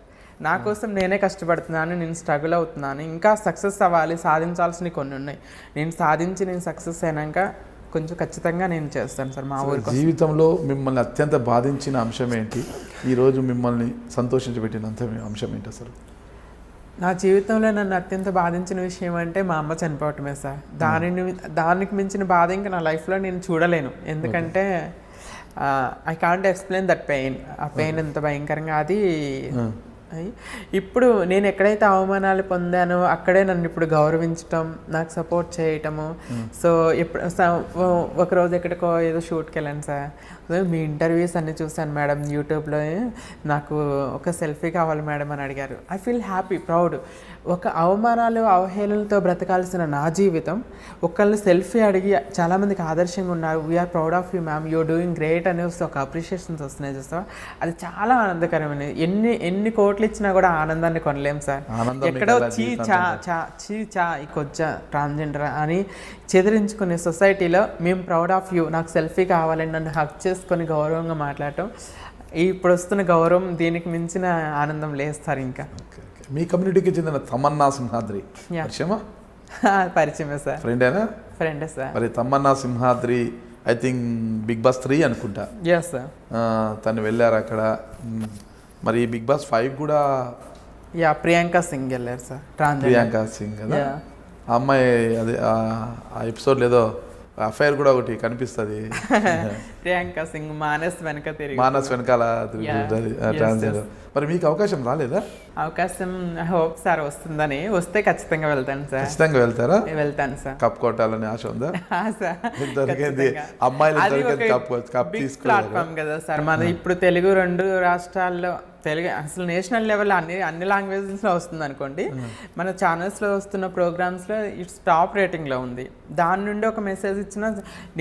నా కోసం నేనే కష్టపడుతున్నాను, నేను స్ట్రగుల్ అవుతున్నాను. ఇంకా సక్సెస్ అవ్వాలి, సాధించాల్సినవి కొన్ని ఉన్నాయి. నేను సాధించి నేను సక్సెస్ అయినాక కొంచెం ఖచ్చితంగా నేను చేస్తాను సార్ మా ఊరికి. జీవితంలో మిమ్మల్ని అత్యంత బాధించిన అంశం ఏంటి? ఈరోజు మిమ్మల్ని సంతోషించబెట్టినంత అంశం ఏంటి అసలు? నా జీవితంలో నన్ను అత్యంత బాధించిన విషయం అంటే మా అమ్మ చనిపోవటమే సార్. దానికి మించిన బాధ ఇంకా నా లైఫ్లో నేను చూడలేను. ఎందుకంటే I can't explain that pain. ఆ పెయిన్ ఎంత భయంకరంగా అది. ఇప్పుడు నేను ఎక్కడైతే అవమానాలు పొందానో అక్కడే నన్ను ఇప్పుడు గౌరవించటం, నాకు సపోర్ట్ చేయటము. సో ఇప్పుడు ఒకరోజు ఎక్కడికో ఏదో షూట్కి వెళ్ళాను సార్, మీ ఇంటర్వ్యూస్ అన్నీ చూశాను మేడం యూట్యూబ్లో, నాకు ఒక సెల్ఫీ కావాలి మేడం అని అడిగారు. I feel happy, proud. ఒక అవమానాలు అవహేళనలతో బ్రతకాల్సిన నా జీవితం ఒకళ్ళని సెల్ఫీ అడిగి చాలామందికి ఆదర్శంగా ఉన్నారు, we are proud of you ma'am, you are doing great అనేసి ఒక అప్రిషియేషన్స్ వస్తున్నాయి చూస్తాం. అది చాలా ఆనందకరమైనది. ఎన్ని కోట్లు ఇచ్చినా కూడా ఆనందాన్ని కొనలేం సార్. ఎక్కడో చీ ఈ కొంచెం ట్రాన్స్జెండర్ అని చెదిరించుకునే సొసైటీలో మేము ప్రౌడ్ ఆఫ్ యూ, నాకు సెల్ఫీ కావాలని నన్ను హక్ చేసుకొని గౌరవంగా మాట్లాడటం, ఇప్పుడు వస్తున్న గౌరవం దీనికి మించిన ఆనందం లేదు సార్. ఇంకా మీ కమ్యూనిటీకి చెందిన తమన్నా సింహాద్రి పరిచయమే సార్. ఫ్రెండే సార్. మరి Tamannaah Simhadri I think Bigg Boss 3 అనుకుంటా. Yes sir. తను వెళ్ళారు అక్కడ. మరి బిగ్ బాస్ 5 కూడా ప్రియాంక సింగ్ వెళ్ళారు సార్. ప్రియాంక సింగ్ కదా ఆ అమ్మాయి. అదే ఆ ఎపిసోడ్ లేదో అఫైర్ కూడా ఒకటి కనిపిస్తుంది. ప్రియాంక సింగ్ మానస్ వెనకాల ట్రాన్స్జెండర్. మరి మీకు అవకాశం రాలేదా? అవకాశం హోప్ సార్ వస్తుందని. వస్తే ఖచ్చితంగా వెళ్తాను సార్. ఖచ్చితంగా వెళ్తారా? వెళ్తాను సార్. కప్ కొట్టాలని ఆశ ఉందా? దొరికింది. అమ్మాయిలు ప్లాట్ఫామ్ కదా సార్ మన. ఇప్పుడు తెలుగు 2 రాష్ట్రాల్లో, తెలుగు అసలు నేషనల్ లెవెల్ అన్ని లాంగ్వేజెస్లో వస్తుంది అనుకోండి. మన ఛానల్స్లో వస్తున్న ప్రోగ్రామ్స్లో ఇట్స్ టాప్ రేటింగ్లో ఉంది. దాని నుండి ఒక మెసేజ్ ఇచ్చిన,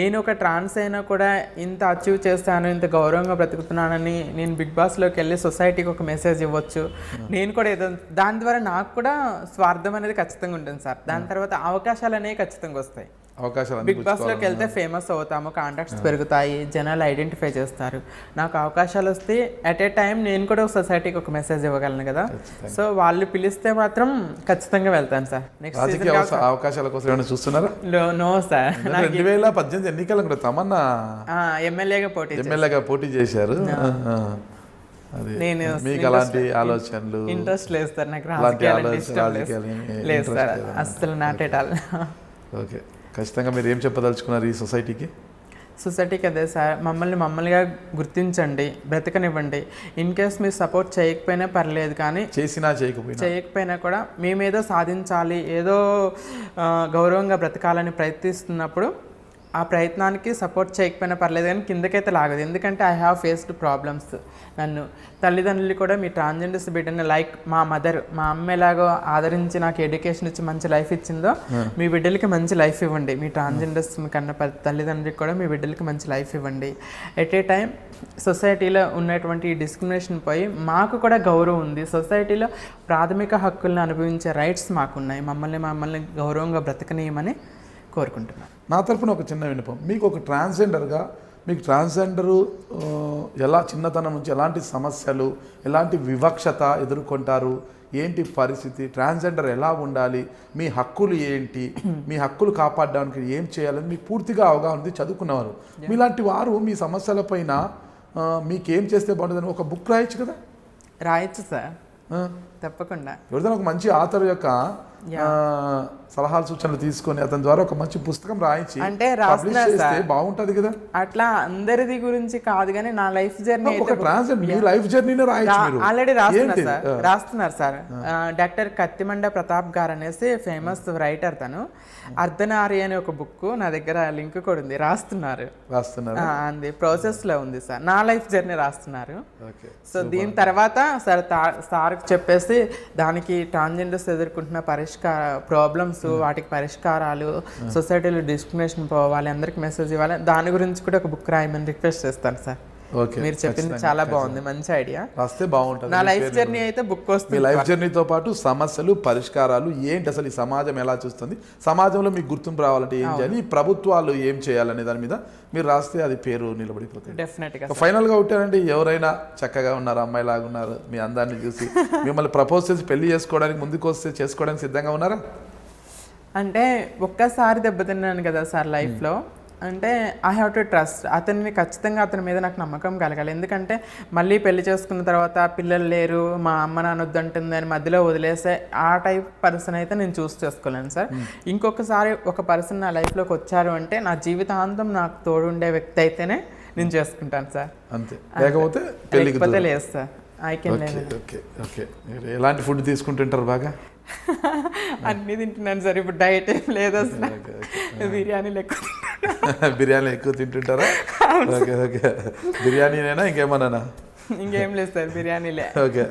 నేను ఒక ట్రాన్స్ అయినా కూడా ఇంత అచీవ్ చేస్తాను, ఇంత గౌరవంగా బ్రతుకుతున్నానని నేను బిగ్ బాస్లోకి వెళ్ళి సొసైటీకి ఒక మెసేజ్ ఇవ్వచ్చు. నేను కూడా ఏదో దాని ద్వారా నాకు కూడా స్వార్థం అనేది ఖచ్చితంగా ఉంటుంది సార్. దాని తర్వాత అవకాశాలు అనేవి ఖచ్చితంగా వస్తాయి. అవకాశాలు బిగ్ బాస్ లోకి వెళ్తే ఫేమస్ అవుతాము, కాంటాక్ట్స్ పెరుగుతాయి, జనాలు ఐడెంటిఫై చేస్తారు. నాకు అవకాశాలు వస్తే అట్ ఏ టైం నేను కూడా సొసైటీకి ఒక మెసేజ్ ఇవ్వగలను కదా. సో వాళ్ళు పిలిస్తే మాత్రం ఖచ్చితంగా వెళ్తాను సార్. నెక్స్ట్ రాజకీయ అవకాశాల కోసం ఏమైనా చూస్తున్నారా? No sir. 2018 ఎన్నికల కూడా తమన్నా ఎమ్మెల్యేగా పోటీ చేశారు. అది నేను మీకు అలాంటి ఆలోచనలు ఇంట్రెస్ట్ లేదు సార్. నాకు అలాంటి రాజకీయాలు లేదు సార్, అస్సలు నాట్ ఎట్ ఆల్. ఓకే, ఖచ్చితంగా మీరు ఏం చెప్పదలుచుకున్నారు ఈ సొసైటీకి? సొసైటీకి అదే సార్, మమ్మల్నిగా గుర్తించండి, బ్రతకనివ్వండి. ఇన్ కేస్ మీరు సపోర్ట్ చేయకపోయినా పర్లేదు, కానీ చేయకపోయినా కూడా మేమేదో సాధించాలి, ఏదో గౌరవంగా బ్రతకాలని ప్రయత్నిస్తున్నప్పుడు ఆ ప్రయత్నానికి సపోర్ట్ చేయకపోయినా పర్లేదు, కానీ కిందకైతే లాగదు. ఎందుకంటే ఐ హ్యావ్ ఫేస్డ్ ప్రాబ్లమ్స్. నన్ను తల్లిదండ్రులు కూడా మీ ట్రాన్స్జెండర్స్ బిడ్డని లైక్ మా మదర్, మా అమ్మ ఎలాగో ఆదరించి నాకు ఎడ్యుకేషన్ ఇచ్చి మంచి లైఫ్ ఇచ్చిందో మీ బిడ్డలకి మంచి లైఫ్ ఇవ్వండి. మీ ట్రాన్స్జెండర్స్ కన్నా తల్లిదండ్రులకి కూడా మీ బిడ్డలకి మంచి లైఫ్ ఇవ్వండి. ఎట్ ఏ టైం సొసైటీలో ఉన్నటువంటి ఈ డిస్క్రిమినేషన్ పోయి మాకు కూడా గౌరవం ఉంది. సొసైటీలో ప్రాథమిక హక్కులను అనుభవించే రైట్స్ మాకున్నాయి. మమ్మల్ని గౌరవంగా బ్రతకనీయమని కోరుకుంటున్నాను. నా తరఫున ఒక చిన్న విన్నపం, మీకు ఒక ట్రాన్స్జెండర్గా మీకు ట్రాన్స్జెండరు ఎలా చిన్నతనం నుంచి ఎలాంటి సమస్యలు, ఎలాంటి వివక్షత ఎదుర్కొంటారు, ఏంటి పరిస్థితి, ట్రాన్స్జెండర్ ఎలా ఉండాలి, మీ హక్కులు ఏంటి, మీ హక్కులు కాపాడడానికి ఏం చేయాలని మీకు పూర్తిగా అవగాహన ఉంది, చదువుకున్నవారు. మీలాంటి వారు మీ సమస్యలపైన మీకేం చేస్తే బాగుంటుందని ఒక బుక్ రాయొచ్చు కదా. రాయొచ్చు సార్, తప్పకుండా. ఎవరిదైనా ఒక మంచి ఆథర్ యొక్క సలహాలు సూచనలు తీసుకొని అతని ద్వారా ఒక మంచి పుస్తకం రాయించి అంటే బాగుంటది కదా. అట్లా అందరిది గురించి కాదు, కానీ నా లైఫ్ జర్నీ ఆల్రెడీ రాస్తున్నారు సార్. డాక్టర్ కత్తిమండ ప్రతాప్ గారు అనేసి ఫేమస్ రైటర్, తను అర్ధనారి అనే ఒక బుక్ నా దగ్గర లింక్ కూడా ఉంది, రాస్తున్నారు. అది ప్రాసెస్ లో ఉంది సార్, నా లైఫ్ జర్నీ రాస్తున్నారు. సో దీని తర్వాత సార్ చెప్పేసి దానికి ట్రాన్స్జెండర్స్ ఎదుర్కొంటున్న ప్రాబ్లమ్స్, వాటికి పరిష్కారాలు, సొసైటీలో డిస్క్రిమినేషన్ పోవాలి, అందరికి మెసేజ్ ఇవ్వాలి, దాని గురించి కూడా ఒక బుక్ రాయమని రిక్వెస్ట్ చేస్తాను సార్. మీరు చెప్పింది చాలా బాగుంది, మంచి ఐడియా. రాస్తే బాగుంటుంది. నా లైఫ్ జర్నీ అయితే బుక్ వస్తుంది. మీ లైఫ్ జర్నీతో పాటు సమస్యలు, పరిష్కారాలు ఏంటి, అసలు ఈ సమాజం ఎలా చూస్తుంది, సమాజంలో మీకు గుర్తింపు రావాలంటే ఏం చేయాలి, ఈ ప్రభుత్వాలు ఏం చేయాలనే దాని మీద మీరు రాస్తే అది పేరు నిలబడిపోతుంది. డెఫినెట్గా. ఫైనల్గా ఉంటారండి, ఎవరైనా చక్కగా ఉన్నారు, అమ్మాయిలాగా ఉన్నారు, మీ అందాన్ని చూసి మిమ్మల్ని ప్రపోజ్ చేసి పెళ్లి చేసుకోవడానికి ముందుకు వస్తే చేసుకోవడానికి సిద్ధంగా ఉన్నారా? అంటే ఒక్కసారి దెబ్బతిన్నాను కదా సార్ లైఫ్లో, అంటే ఐ హ్యావ్ టు ట్రస్ట్ అతన్ని. ఖచ్చితంగా అతని మీద నాకు నమ్మకం కలగాలి. ఎందుకంటే మళ్ళీ పెళ్లి చేసుకున్న తర్వాత పిల్లలు లేరు, మా అమ్మ నాన్న వద్దంటుంది అని మధ్యలో వదిలేసే ఆ టైప్ పర్సన్ అయితే నేను చూస్ చేసుకోలేను సార్. ఇంకొకసారి ఒక పర్సన్ నా లైఫ్లోకి వచ్చారు అంటే నా జీవితాంతం నాకు తోడుండే వ్యక్తి అయితేనే నేను చేసుకుంటాను సార్. అంతే, లేకపోతే లేదు సార్. I can. ఎలాంటి ఫుడ్ తీసుకుంటుంటారు? బాగా అన్నీ తింటున్నాను సార్. ఇప్పుడు డైట్ ఏం లేదు అసలు. బిర్యానీ ఎక్కువ తింటుంటారా? Okay okay. బిర్యానీనేనా ఇంకేమన్నా? ఇంకేం లేదు సార్, బిర్యానీలే. ఓకే,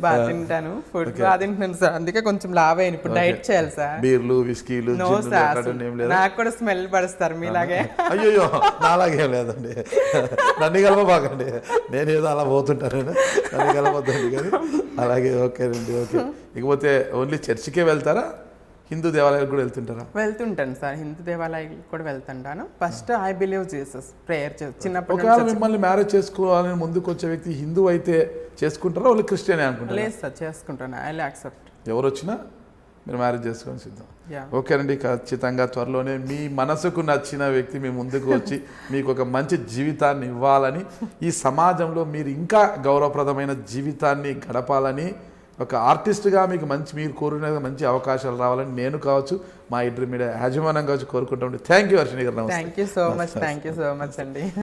బాగా తింటాను, ఫుడ్ బాగా తింటున్నాను సార్, అందుకే కొంచెం లావ్ అయ్యాను. ఇప్పుడు డైట్ చేయాలి సార్. బీర్లు, విస్కీలు? నో సార్, నాకు కూడా స్మెల్ పడుస్తారు మీలాగే. అయ్యో, నాలాగే లేదండి, నన్ను కలవబాకండి, నేను ఏదో అలా పోతుంటాను, నన్ను కలవద్దండి. కానీ అలాగే ఓకేనండి. ఓకే, ఇకపోతే ఓన్లీ చర్చికే వెళ్తారా, హిందూ దేవాలయాలకు కూడా వెళ్తుంటారా? వెళ్తుంటాను సార్, హిందూ దేవాలయాలకు కూడా వెళ్తుంటాను. First I believe Jesus, prayer చిన్నప్పుడు. ఒకవేళ మిమ్మల్ని మ్యారేజ్ చేసుకోవాలని ముందుకు వచ్చే వ్యక్తి హిందూ అయితే చేసుకుంటారా, వాళ్ళు క్రిస్టియన్ అనుకుంటారా? లేదు సార్, చేసుకుంటాను. I will accept. ఎవరు వచ్చినా మీరు మ్యారేజ్ చేసుకొని సిద్ధం. ఓకేనండి, ఖచ్చితంగా త్వరలోనే మీ మనసుకు నచ్చిన వ్యక్తి మీ ముందుకు వచ్చి మీకు ఒక మంచి జీవితాన్ని ఇవ్వాలని, ఈ సమాజంలో మీరు ఇంకా గౌరవప్రదమైన జీవితాన్ని గడపాలని, ఒక ఆర్టిస్ట్గా మీకు మీరు కోరిన మంచి అవకాశాలు రావాలని నేను కావచ్చు, మా ఇద్దరి మీడియా యాజమాన్యం కావచ్చు కోరుకుంటాం. థ్యాంక్ యూ వర్షిణి గారు. Thank you so much. Thank you so much అండి.